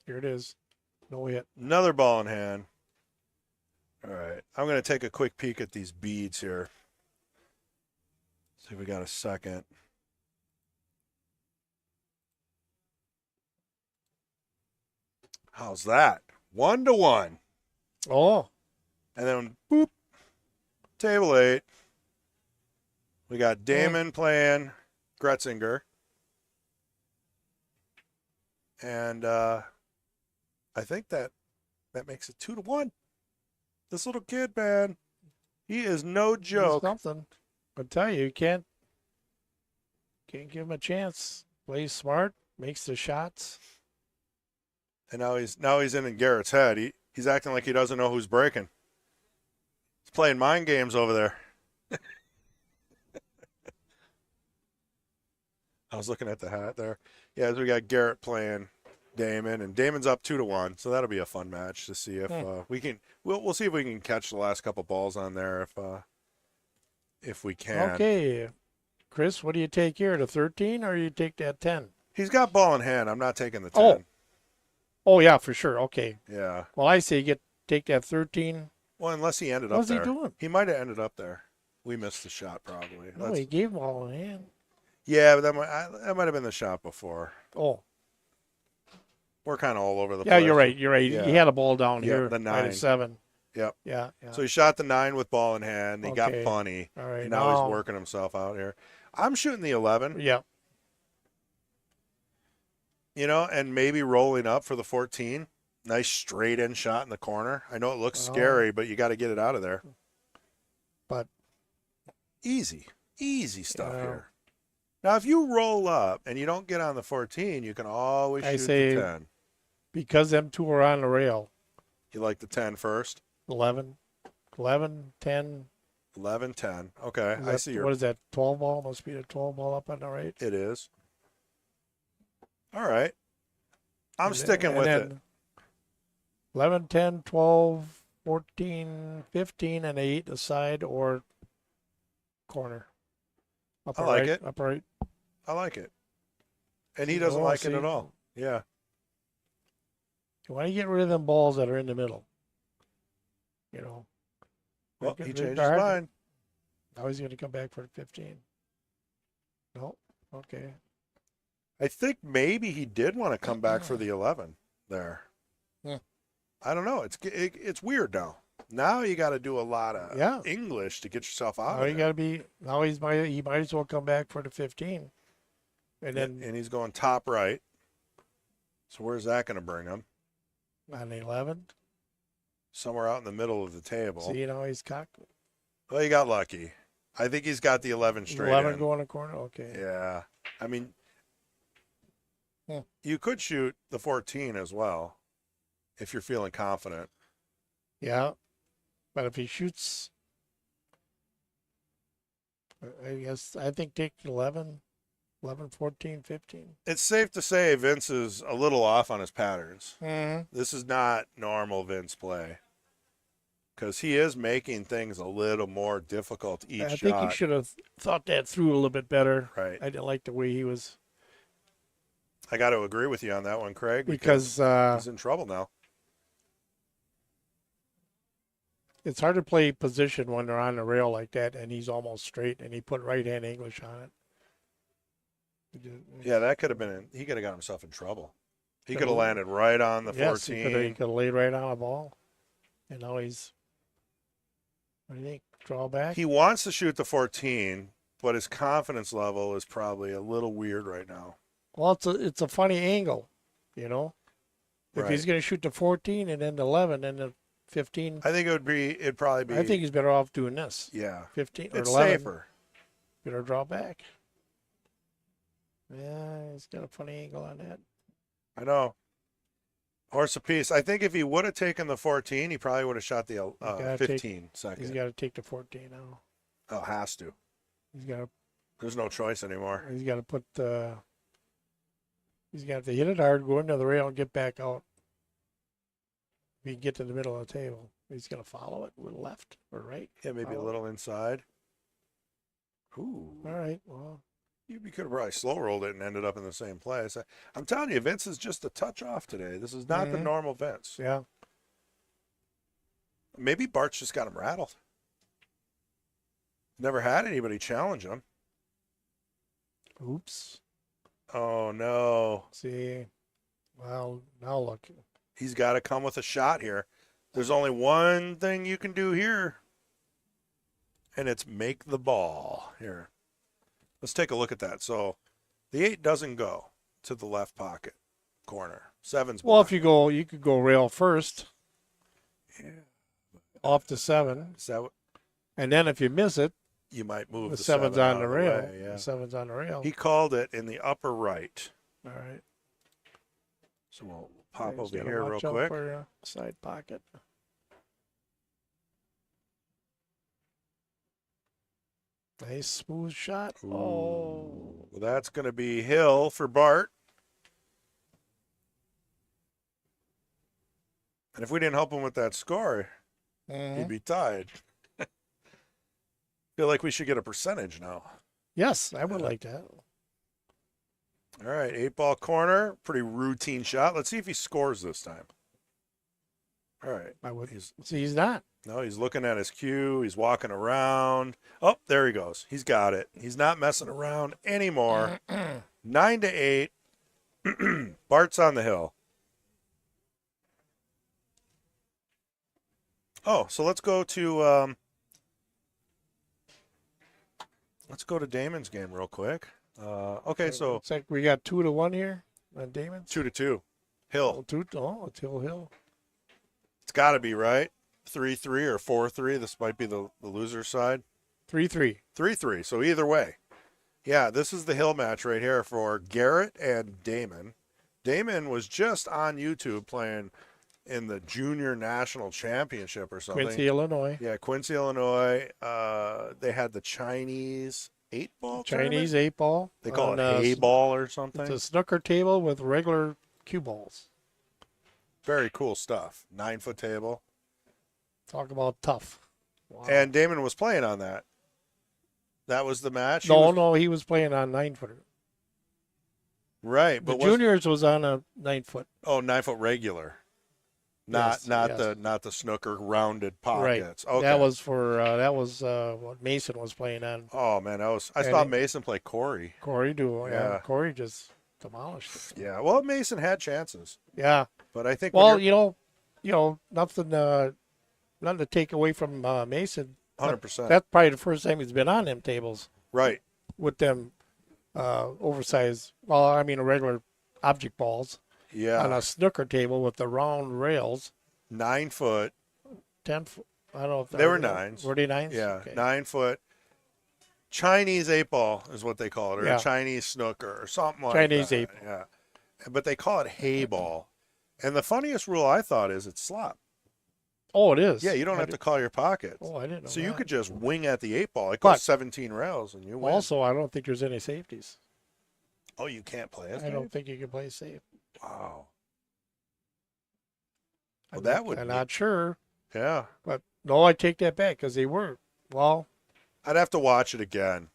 Speaker 5: Here it is. No hit.
Speaker 1: another ball in hand. All right. I'm going to take a quick peek at these beads here. See if we got a second. How's that? 1-1.
Speaker 5: Oh.
Speaker 1: And then, boop, table 8. We got Damon playing Gretzinger. And I think that makes it 2-1. This little kid, man, he is no
Speaker 5: He's
Speaker 1: joke.
Speaker 5: something. I tell you, you can't give him a chance. Plays smart, makes the shots.
Speaker 1: And now he's in Garrett's head. He's acting like he doesn't know who's breaking. He's playing mind games over there. I was looking at the hat there. Yeah, so we got Garrett playing Damon, and Damon's up 2-1, so that'll be a fun match to see if we can. We'll see if we can catch the last couple balls on there if we can.
Speaker 5: Okay. Chris, what do you take here? The 13 or you take that 10?
Speaker 1: He's got ball in hand. I'm not taking the 10.
Speaker 5: Oh, yeah, for sure. Okay.
Speaker 1: Yeah.
Speaker 5: Well, I say take that 13.
Speaker 1: Well, unless he ended up
Speaker 5: What's
Speaker 1: there.
Speaker 5: he doing?
Speaker 1: He might have ended up there. We missed the shot probably.
Speaker 5: No, he gave him all in hand.
Speaker 1: Yeah, but that might have been the shot before.
Speaker 5: Oh.
Speaker 1: We're kind of all over the
Speaker 5: Yeah,
Speaker 1: place.
Speaker 5: you're right. You're right.
Speaker 1: Yeah.
Speaker 5: He had a ball down
Speaker 1: Yeah,
Speaker 5: here.
Speaker 1: the 9.
Speaker 5: 7.
Speaker 1: Yep.
Speaker 5: Yeah.
Speaker 1: So he shot the 9 with ball in hand. He got
Speaker 5: Okay.
Speaker 1: funny.
Speaker 5: All right.
Speaker 1: And now he's working himself out here. I'm shooting the 11,
Speaker 5: Yeah.
Speaker 1: and maybe rolling up for the 14. Nice straight in shot in the corner. I know it looks
Speaker 5: Oh.
Speaker 1: scary, but you got to get it out of there.
Speaker 5: But
Speaker 1: Easy stuff
Speaker 5: Yeah.
Speaker 1: here. Now, if you roll up and you don't get on the 14, you can always
Speaker 5: I
Speaker 1: shoot
Speaker 5: say-
Speaker 1: the 10.
Speaker 5: because them two are on the rail,
Speaker 1: You like the 10 first?
Speaker 5: 11, 10.
Speaker 1: 11, 10. Okay,
Speaker 5: Is
Speaker 1: I
Speaker 5: that-
Speaker 1: see your.
Speaker 5: What is that? 12 ball? Must be the 12 ball up on the right.
Speaker 1: It is. All right. I'm
Speaker 5: And
Speaker 1: sticking with it.
Speaker 5: 11, 10, 12, 14, 15, and 8 aside or corner. Upper
Speaker 1: I like
Speaker 5: right,
Speaker 1: it.
Speaker 5: Upper right.
Speaker 1: I like it. And he
Speaker 5: See,
Speaker 1: doesn't
Speaker 5: oh,
Speaker 1: like it
Speaker 5: see.
Speaker 1: at all. Yeah.
Speaker 5: You want to get rid of them balls that are in the middle. You know.
Speaker 1: Well,
Speaker 5: Make it
Speaker 1: he
Speaker 5: very
Speaker 1: changed his
Speaker 5: hard.
Speaker 1: mind.
Speaker 5: Now he's going to come back for 15. No. Okay.
Speaker 1: I think maybe he did want to come back for the 11 there.
Speaker 5: Yeah.
Speaker 1: I don't know. It's weird now. Now you got to do a lot of
Speaker 5: Yeah.
Speaker 1: English to get yourself out
Speaker 5: Now
Speaker 1: of
Speaker 5: you
Speaker 1: there.
Speaker 5: got to be. Now he might as well come back for the 15. And then
Speaker 1: And he's going top right. So where's that going to bring him?
Speaker 5: on the 11.
Speaker 1: Somewhere out in the middle of the table.
Speaker 5: See, now he's cocked.
Speaker 1: Well, you got lucky. I think he's got the 11 straight
Speaker 5: 11
Speaker 1: in.
Speaker 5: going to corner. Okay.
Speaker 1: Yeah. I mean, You could shoot the 14 as well if you're feeling confident.
Speaker 5: Yeah. But if he shoots, I think take 11, 14, 15.
Speaker 1: It's safe to say Vince is a little off on his patterns.
Speaker 5: Mm-hmm.
Speaker 1: This is not normal Vince play because he is making things a little more difficult each
Speaker 5: I
Speaker 1: shot.
Speaker 5: think he should have thought that through a little bit better.
Speaker 1: Right.
Speaker 5: I didn't like the way he was.
Speaker 1: I got to agree with you on that one, Craig,
Speaker 5: Because
Speaker 1: he's in trouble now.
Speaker 5: it's hard to play position when they're on the rail like that, and he's almost straight, and he put right-hand English on it.
Speaker 1: Yeah, that could have been. He could have got himself in trouble. He could have landed right on the
Speaker 5: Yes,
Speaker 1: 14.
Speaker 5: he could have laid right on the ball, and now he's. What do you think? Draw back.
Speaker 1: He wants to shoot the 14, but his confidence level is probably a little weird right now.
Speaker 5: Well, it's a funny angle, you know. If he's
Speaker 1: Right.
Speaker 5: going to shoot the 14 and then the 11 and the 15,
Speaker 1: I think it'd probably be.
Speaker 5: I think he's better off doing this.
Speaker 1: Yeah,
Speaker 5: 15 or
Speaker 1: it's
Speaker 5: 11.
Speaker 1: safer.
Speaker 5: Better draw back. Yeah, he's got a funny angle on that.
Speaker 1: I know. Horse apiece. I think if he would have taken the 14, he probably would have shot the
Speaker 5: gotta
Speaker 1: 15
Speaker 5: He's
Speaker 1: second.
Speaker 5: got to take the 14 now.
Speaker 1: Oh, has to.
Speaker 5: He's got to.
Speaker 1: There's no choice anymore.
Speaker 5: He's got to put the. He's got to hit it hard, go into the rail, and get back out. If he can get to the middle of the table, he's going to follow it with left or right.
Speaker 1: Yeah, maybe a
Speaker 5: Follow.
Speaker 1: little inside. Ooh.
Speaker 5: All right. Well,
Speaker 1: You could have probably slow rolled it and ended up in the same place. I'm telling you, Vince is just a touch off today. This is not the
Speaker 5: Mhm.
Speaker 1: normal Vince.
Speaker 5: yeah.
Speaker 1: Maybe Bart's just got him rattled. Never had anybody challenge him.
Speaker 5: Oops.
Speaker 1: Oh, no.
Speaker 5: See. Well, now look.
Speaker 1: He's got to come with a shot here. There's only one thing you can do here, and it's make the ball. Here. Let's take a look at that. So the 8 doesn't go to the left pocket corner. 7's
Speaker 5: Well, if
Speaker 1: blocked.
Speaker 5: you could go rail first.
Speaker 1: Yeah.
Speaker 5: Off the 7,
Speaker 1: Is that what,
Speaker 5: and then if you miss it,
Speaker 1: you might move
Speaker 5: the
Speaker 1: the
Speaker 5: 7's
Speaker 1: 7
Speaker 5: on
Speaker 1: out
Speaker 5: the
Speaker 1: of
Speaker 5: rail.
Speaker 1: way, yeah.
Speaker 5: The 7's on the rail.
Speaker 1: He called it in the upper right.
Speaker 5: All right.
Speaker 1: So we'll pop
Speaker 5: He's
Speaker 1: over
Speaker 5: gotta
Speaker 1: here real
Speaker 5: watch out
Speaker 1: quick.
Speaker 5: for your side pocket. Nice smooth shot. Oh.
Speaker 1: Well, that's going to be Hill for Bart. And if we didn't help him with that score,
Speaker 5: Mhm.
Speaker 1: he'd be tied. Feel like we should get a percentage now.
Speaker 5: Yes, I would like that.
Speaker 1: All right, 8-ball corner, pretty routine shot. Let's see if he scores this time. All right.
Speaker 5: I would.
Speaker 1: He's
Speaker 5: See, he's not.
Speaker 1: no, he's looking at his cue. He's walking around. Oh, there he goes. He's got it. He's not messing around anymore. 9-8. Bart's on the hill. Oh, so let's go to Damon's game real quick. Okay, so
Speaker 5: It's like we got 2-1 here on Damon.
Speaker 1: 2-2. Hill.
Speaker 5: It's Hill.
Speaker 1: It's got to be right. 3-3 or 4-3. This might be the loser side.
Speaker 5: 3-3.
Speaker 1: 3-3. So either way. Yeah, this is the Hill match right here for Garrett and Damon. Damon was just on YouTube playing in the Junior National Championship or something.
Speaker 5: Quincy, Illinois.
Speaker 1: Yeah, Quincy, Illinois. They had the Chinese 8-ball
Speaker 5: Chinese
Speaker 1: tournament?
Speaker 5: 8-ball.
Speaker 1: They call
Speaker 5: on,
Speaker 1: it hay ball or something.
Speaker 5: It's a snooker table with regular cue balls.
Speaker 1: Very cool stuff. 9-foot table.
Speaker 5: Talk about tough. Wow.
Speaker 1: And Damon was playing on that. That was the match?
Speaker 5: No, he was playing on 9-footer.
Speaker 1: Right.
Speaker 5: The
Speaker 1: But
Speaker 5: juniors was on a 9-foot.
Speaker 1: 9-foot regular. Not
Speaker 5: Yes.
Speaker 1: the snooker rounded
Speaker 5: Right.
Speaker 1: pockets. Okay.
Speaker 5: That was what Mason was playing on.
Speaker 1: Oh man, I
Speaker 5: And
Speaker 1: saw
Speaker 5: it-
Speaker 1: Mason play Corey.
Speaker 5: Corey Duel. Yeah.
Speaker 1: Yeah.
Speaker 5: Corey just demolished it.
Speaker 1: Yeah. Well, Mason had chances,
Speaker 5: Yeah.
Speaker 1: but I think when
Speaker 5: Well,
Speaker 1: you're
Speaker 5: nothing to take away from Mason.
Speaker 1: 100%.
Speaker 5: That's probably the first time he's been on them tables
Speaker 1: Right.
Speaker 5: with them oversized. Well, I mean, regular object balls on
Speaker 1: Yeah.
Speaker 5: a snooker table with the round rails.
Speaker 1: 9-foot.
Speaker 5: 10. I don't know if
Speaker 1: They were
Speaker 5: that-
Speaker 1: nines.
Speaker 5: Were they nines?
Speaker 1: Yeah.
Speaker 5: Okay.
Speaker 1: 9-foot. Chinese 8-ball is what they call it, or
Speaker 5: Yeah.
Speaker 1: a Chinese snooker or something like
Speaker 5: Chinese
Speaker 1: that.
Speaker 5: 8-ball.
Speaker 1: Yeah. but they call it hay ball. And the funniest rule I thought is it's slop.
Speaker 5: Oh, it is.
Speaker 1: Yeah, you don't have to call your pockets.
Speaker 5: Oh, I didn't know
Speaker 1: So you
Speaker 5: that.
Speaker 1: could just wing at the 8 ball. It goes
Speaker 5: But
Speaker 1: 17 rails and you win.
Speaker 5: Also, I don't think there's any safeties.
Speaker 1: Oh, you can't play it?
Speaker 5: I don't think you can play safe.
Speaker 1: Wow. Well, that would
Speaker 5: I'm
Speaker 1: be-
Speaker 5: not sure,
Speaker 1: Yeah.
Speaker 5: but no, I take that back because they were. Well,
Speaker 1: I'd have to watch it again.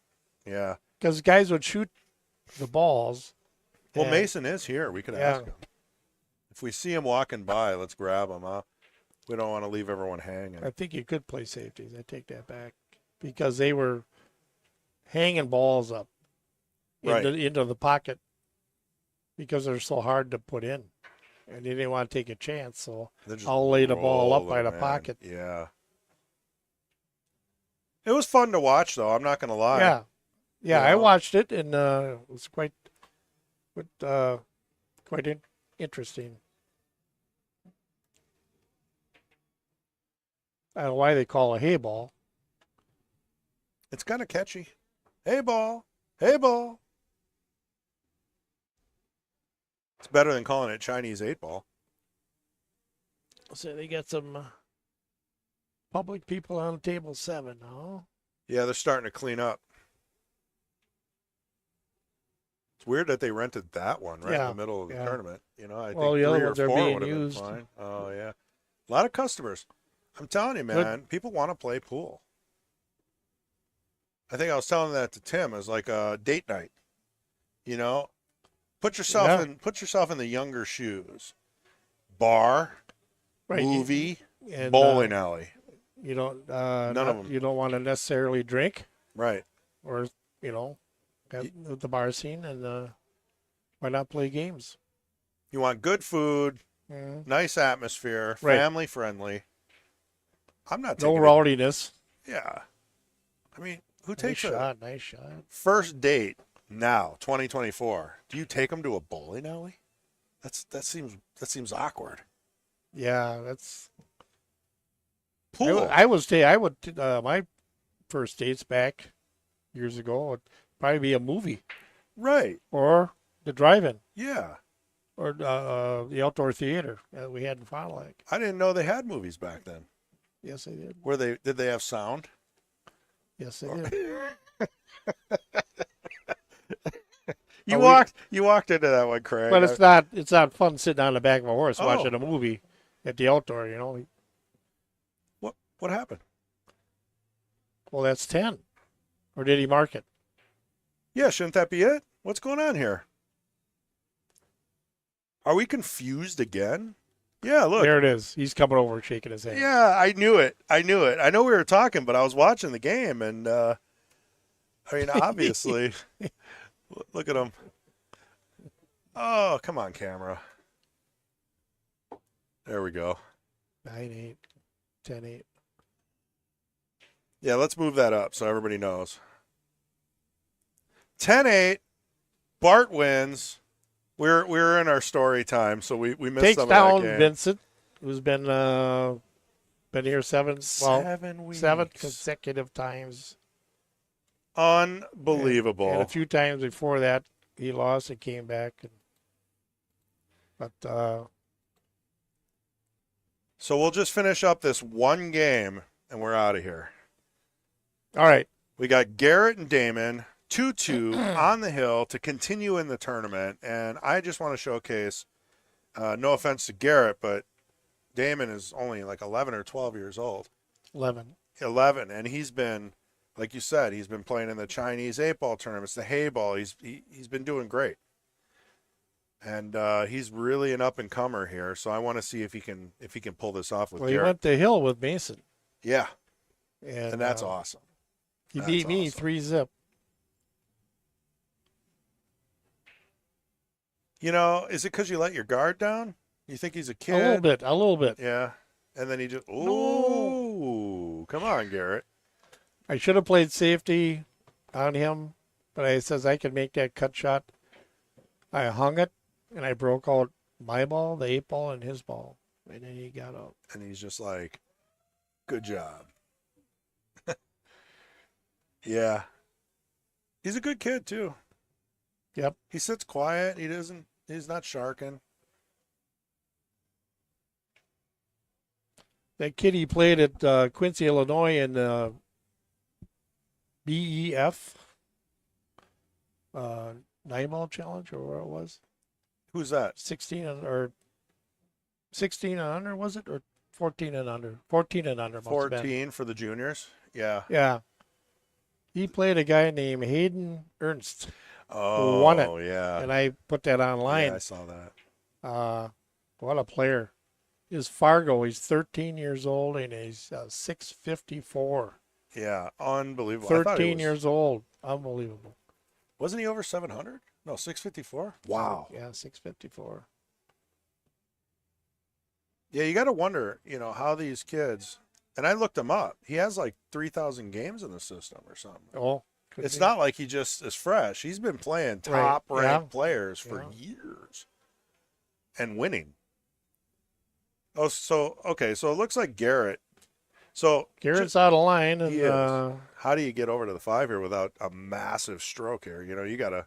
Speaker 1: Yeah.
Speaker 5: because guys would shoot the balls.
Speaker 1: Well,
Speaker 5: and-
Speaker 1: Mason is here. We could ask
Speaker 5: Yeah.
Speaker 1: him. If we see him walking by, let's grab him. Huh? We don't want to leave everyone hanging.
Speaker 5: I think you could play safeties. I take that back because they were hanging balls up
Speaker 1: Right.
Speaker 5: into the pocket because they're so hard to put in, and they didn't want to take a chance. So
Speaker 1: They're just
Speaker 5: I'll lay the ball up by
Speaker 1: rolling,
Speaker 5: the
Speaker 1: man.
Speaker 5: pocket.
Speaker 1: Yeah. It was fun to watch, though. I'm not going to lie.
Speaker 5: Yeah, yeah.
Speaker 1: You
Speaker 5: I
Speaker 1: know?
Speaker 5: watched it and it was quite interesting. I don't know why they call it hay ball.
Speaker 1: It's kind of catchy. Hey, ball. Hey, ball. It's better than calling it Chinese 8 ball.
Speaker 5: So they got some public people on table 7 now.
Speaker 1: Yeah, they're starting to clean up. It's weird that they rented that one right in
Speaker 5: Yeah,
Speaker 1: the middle of the
Speaker 5: yeah.
Speaker 1: tournament. You know, I
Speaker 5: Well,
Speaker 1: think
Speaker 5: the other
Speaker 1: 3 or
Speaker 5: ones are
Speaker 1: 4
Speaker 5: being
Speaker 1: would have been
Speaker 5: used.
Speaker 1: fine. Oh, yeah. A lot of customers. I'm telling you, man, people want to play pool. I think I was telling that to Tim as like a date night. You know, put yourself in the younger shoes. Bar,
Speaker 5: Right.
Speaker 1: movie,
Speaker 5: And,
Speaker 1: bowling alley.
Speaker 5: You don't.
Speaker 1: None of them.
Speaker 5: You don't want to necessarily drink,
Speaker 1: Right.
Speaker 5: or at the bar scene, and why not play games?
Speaker 1: You want good food,
Speaker 5: Mhm.
Speaker 1: nice atmosphere,
Speaker 5: Right.
Speaker 1: family friendly. I'm not
Speaker 5: No
Speaker 1: taking
Speaker 5: rowdiness.
Speaker 1: Yeah. I mean, who
Speaker 5: Nice
Speaker 1: takes a
Speaker 5: shot. Nice shot.
Speaker 1: first date now, 2024? Do you take them to a bowling alley? That seems awkward.
Speaker 5: Yeah, that's.
Speaker 1: Pool.
Speaker 5: I would. My first dates back years ago would probably be a movie
Speaker 1: Right.
Speaker 5: or the drive-in
Speaker 1: Yeah.
Speaker 5: or the outdoor theater that we had in Fond du Lac.
Speaker 1: I didn't know they had movies back then.
Speaker 5: Yes, I did.
Speaker 1: Did they have sound?
Speaker 5: Yes, I did.
Speaker 1: You
Speaker 5: Oh,
Speaker 1: walked into that one, Craig.
Speaker 5: But it's not fun sitting on the back of a horse
Speaker 1: Oh.
Speaker 5: watching a movie at the outdoor.
Speaker 1: What happened?
Speaker 5: Well, that's 10. Or did he mark it?
Speaker 1: Yeah, shouldn't that be it? What's going on here? Are we confused again? Yeah, look.
Speaker 5: There it is. He's coming over shaking his hand.
Speaker 1: Yeah, I knew it. I know we were talking, but I was watching the game, and I mean, obviously, look at him. Oh, come on, camera. There we go.
Speaker 5: 9-8, 10-8.
Speaker 1: Yeah, let's move that up so everybody knows. 10-8. Bart wins. We're in our story time, so we missed
Speaker 5: Takes
Speaker 1: some
Speaker 5: down
Speaker 1: of that game.
Speaker 5: Vincent, who's been here 7
Speaker 1: weeks.
Speaker 5: 7 consecutive times.
Speaker 1: Unbelievable.
Speaker 5: And a few times before that, he lost and came back. But
Speaker 1: So we'll just finish up this one game, and we're out of here.
Speaker 5: all right.
Speaker 1: We got Garrett and Damon 2-2 on the hill to continue in the tournament, and I just want to showcase. No offense to Garrett, but Damon is only like 11 or 12 years old.
Speaker 5: 11.
Speaker 1: 11, and he's been, like you said, he's been playing in the Chinese 8-ball tournaments, the hay ball. He's been doing great, and he's really an up and comer here. So I want to see if he can pull this off with
Speaker 5: Well, he
Speaker 1: Garrett.
Speaker 5: went to Hill with Mason.
Speaker 1: Yeah,
Speaker 5: And
Speaker 1: that's awesome.
Speaker 5: He
Speaker 1: That's
Speaker 5: beat me
Speaker 1: awesome.
Speaker 5: 3-zip.
Speaker 1: You know, is it because you let your guard down? You think he's a kid?
Speaker 5: A little bit.
Speaker 1: Yeah, and then he just come on, Garrett.
Speaker 5: I should have played safety on him, but I says I can make that cut shot. I hung it, and I broke out my ball, the 8-ball, and his ball. And then he got out.
Speaker 1: And he's just like, good job. Yeah. He's a good kid, too.
Speaker 5: Yep.
Speaker 1: He sits quiet. He doesn't He's not sharking.
Speaker 5: That kid he played at Quincy, Illinois in BEF 9-ball challenge, or where it was.
Speaker 1: Who's that?
Speaker 5: 16 or 16 and under, was it? Or 14 and under? 14 and under. Must have been.
Speaker 1: 14 for the juniors. Yeah.
Speaker 5: Yeah. He played a guy named Hayden Ernst.
Speaker 1: Oh,
Speaker 5: won it.
Speaker 1: Yeah.
Speaker 5: And I put that online.
Speaker 1: Yeah, I saw that.
Speaker 5: What a player. He's Fargo. He's 13 years old and he's 654.
Speaker 1: Yeah, unbelievable. I thought he
Speaker 5: 13
Speaker 1: was-
Speaker 5: years old. Unbelievable.
Speaker 1: Wasn't he over 700? No, 654. Wow.
Speaker 5: Yeah, 654.
Speaker 1: Yeah, you got to wonder, how these kids. And I looked him up. He has like 3,000 games in the system or something.
Speaker 5: Oh,
Speaker 1: It's not like he just is fresh. He's been playing top-ranked players for years and winning. Oh, so it looks like Garrett. So
Speaker 5: Garrett's out of line, and
Speaker 1: he is. How do you get over to the 5 here without a massive stroke here? You got to.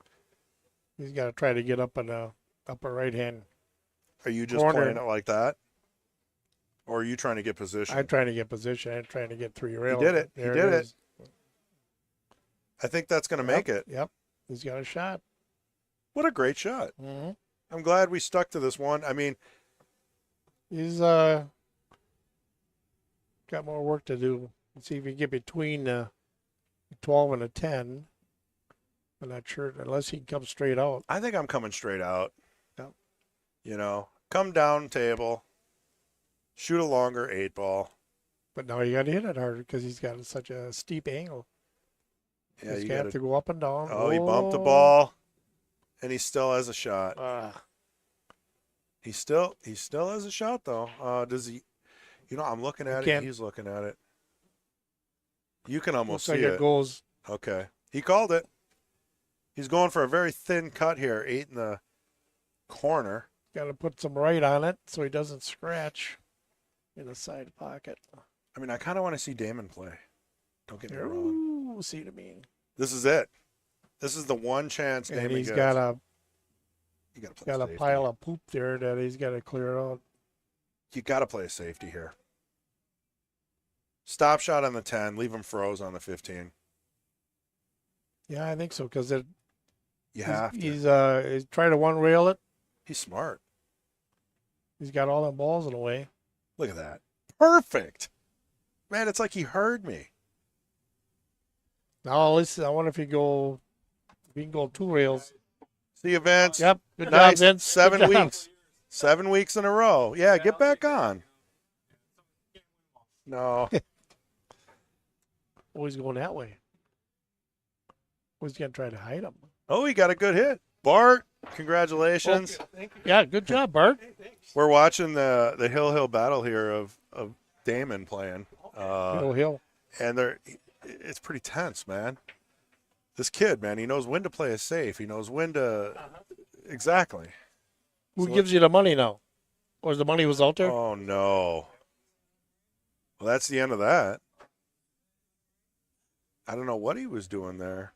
Speaker 5: he's got to try to get up in the upper right hand.
Speaker 1: Are you just
Speaker 5: corner.
Speaker 1: playing it like that, or are you trying to get position?
Speaker 5: I'm trying to get position. I'm trying to get 3 rails.
Speaker 1: He did it.
Speaker 5: There
Speaker 1: He did it.
Speaker 5: is.
Speaker 1: I think that's going to make it.
Speaker 5: Yep. He's got a shot.
Speaker 1: What a great shot!
Speaker 5: Mm-hmm.
Speaker 1: I'm glad we stuck to this one. I mean,
Speaker 5: He's got more work to do. Let's see if he can get between the 12 and a 10. I'm not sure unless he comes straight out.
Speaker 1: I think I'm coming straight out.
Speaker 5: Yep.
Speaker 1: Come down table, shoot a longer 8-ball.
Speaker 5: But now you got to hit it harder because he's got such a steep angle.
Speaker 1: Yeah,
Speaker 5: he's
Speaker 1: you
Speaker 5: got
Speaker 1: got
Speaker 5: to go up and down.
Speaker 1: Oh, he bumped the ball, and he still has a shot. He still has a shot though. Does he? I'm looking at it. He's looking at it. You can almost
Speaker 5: Looks
Speaker 1: see
Speaker 5: like it goes.
Speaker 1: Okay, he called it. He's going for a very thin cut here, 8 in the corner.
Speaker 5: Got to put some right on it so he doesn't scratch in the side pocket.
Speaker 1: I mean, I kind of want to see Damon play. Don't get me wrong.
Speaker 5: Ooh, see what I mean.
Speaker 1: This is it. This is the one chance
Speaker 5: And
Speaker 1: Damon
Speaker 5: he's
Speaker 1: gets.
Speaker 5: got
Speaker 1: You got
Speaker 5: a pile of poop there that he's got to clear out.
Speaker 1: You got to play a safety here. Stop shot on the 10. Leave him froze on the 15.
Speaker 5: Yeah, I think so because
Speaker 1: You have to.
Speaker 5: he's trying to one rail it.
Speaker 1: He's smart.
Speaker 5: He's got all the balls in the way.
Speaker 1: Look at that. Perfect. Man, it's like he heard me.
Speaker 5: Now listen, I wonder if he can go 2 rails.
Speaker 1: See you, Vince.
Speaker 5: Yep. Good
Speaker 1: Nice.
Speaker 5: job, Vince.
Speaker 1: 7
Speaker 5: Good job.
Speaker 1: weeks. 7 weeks in a row. Yeah, get back on. No.
Speaker 5: Oh, he's going that way. Oh, he's going to try to hide him.
Speaker 1: Oh, he got a good hit. Bart, congratulations.
Speaker 5: Yeah, good job, Bart.
Speaker 1: We're watching the Hill battle here of Damon playing.
Speaker 5: Hill.
Speaker 1: And it's pretty tense, man. This kid, man, he knows when to play it safe. He knows when to exactly.
Speaker 5: Who
Speaker 1: So
Speaker 5: gives you the money now? Or the money was out there?
Speaker 1: Oh no. Well, that's the end of that. I don't know what he was doing there.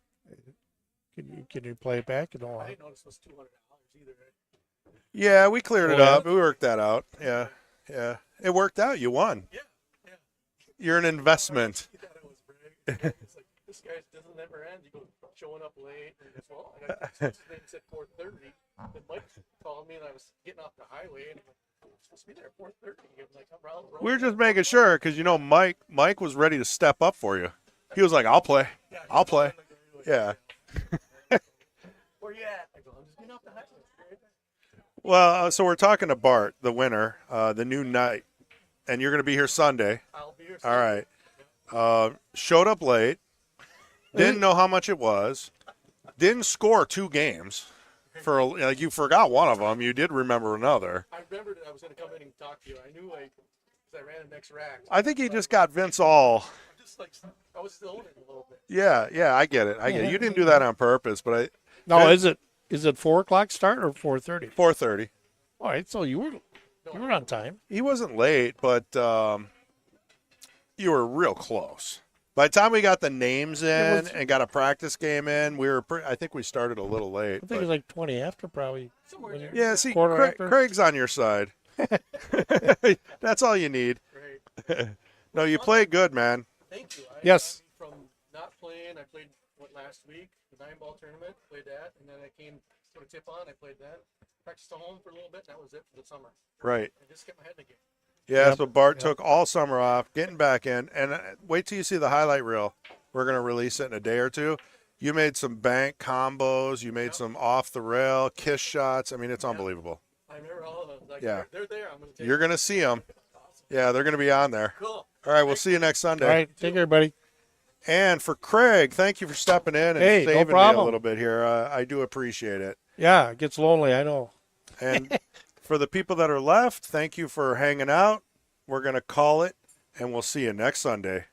Speaker 5: Can you play it back? No.
Speaker 6: I didn't notice it was $200 either.
Speaker 1: Yeah, we cleared it
Speaker 5: Oh, yeah?
Speaker 1: up. We worked that out. Yeah. Yeah. It worked out. You won.
Speaker 6: Yeah.
Speaker 1: You're an investment.
Speaker 6: He thought it was big. It's like, this guy doesn't ever end. You go showing up late. And it's, well, I got this thing said 4:30. Then Mike called me and I was getting off the highway and I'm like, I'm supposed to be there at 4:30. He was like, I'm around.
Speaker 1: We were just making sure because Mike was ready to step up for you. He was like, "I'll play. I'll play." Yeah.
Speaker 6: Where you at? I go, I'm just getting off the highway.
Speaker 1: Well, so we're talking to Bart, the winner, the new knight, and you're going to be here Sunday.
Speaker 6: I'll be here.
Speaker 1: All right. Showed up late. Didn't know how much it was. Didn't score 2 games. You forgot one of them. You did remember another.
Speaker 6: I remembered I was going to come in and talk to you. I knew because I ran the next rack.
Speaker 1: I think he just got Vince all.
Speaker 6: Just like I was still in it a little bit.
Speaker 1: Yeah, I get it. You didn't do that on purpose, but
Speaker 5: No, is it 4 o'clock start or 4:30?
Speaker 1: 4:30.
Speaker 5: All right, so you were on time.
Speaker 1: He wasn't late, but you were real close. By the time we got the names in
Speaker 5: was-
Speaker 1: and got a practice game in, I think we started a little late.
Speaker 5: I think
Speaker 1: but-
Speaker 5: it was like 20 after probably.
Speaker 6: Somewhere there.
Speaker 1: yeah, see,
Speaker 5: quarter after.
Speaker 1: Craig's on your side. That's all you need.
Speaker 6: Right.
Speaker 1: No, you played good, man.
Speaker 6: Thank you.
Speaker 5: Yes.
Speaker 6: From not playing, I played last week, the 9-ball tournament, played that, and then I came put a tip on, I played that. Practiced at home for a little bit, and that was it for the summer.
Speaker 1: Right.
Speaker 6: I just kept my head in the game.
Speaker 1: Yeah,
Speaker 5: Yep,
Speaker 1: so Bart
Speaker 5: yep.
Speaker 1: took all summer off, getting back in, and wait till you see the highlight reel. We're going to release it in a day or two. You made some bank combos. You made some off the rail kiss shots. I mean, it's unbelievable.
Speaker 6: I remember all of them. Like,
Speaker 1: Yeah.
Speaker 6: they're there. I'm going to take
Speaker 1: You're going to see them. Yeah, they're going to be on there.
Speaker 6: Cool.
Speaker 1: All right, we'll see you next Sunday.
Speaker 5: All right, take care, buddy.
Speaker 1: And for Craig, thank you for stepping in and
Speaker 5: Hey, no
Speaker 1: saving me a
Speaker 5: problem.
Speaker 1: little bit here. I do appreciate it.
Speaker 5: Yeah, it gets lonely, I know.
Speaker 1: And for the people that are left, thank you for hanging out. We're going to call it, and we'll see you next Sunday.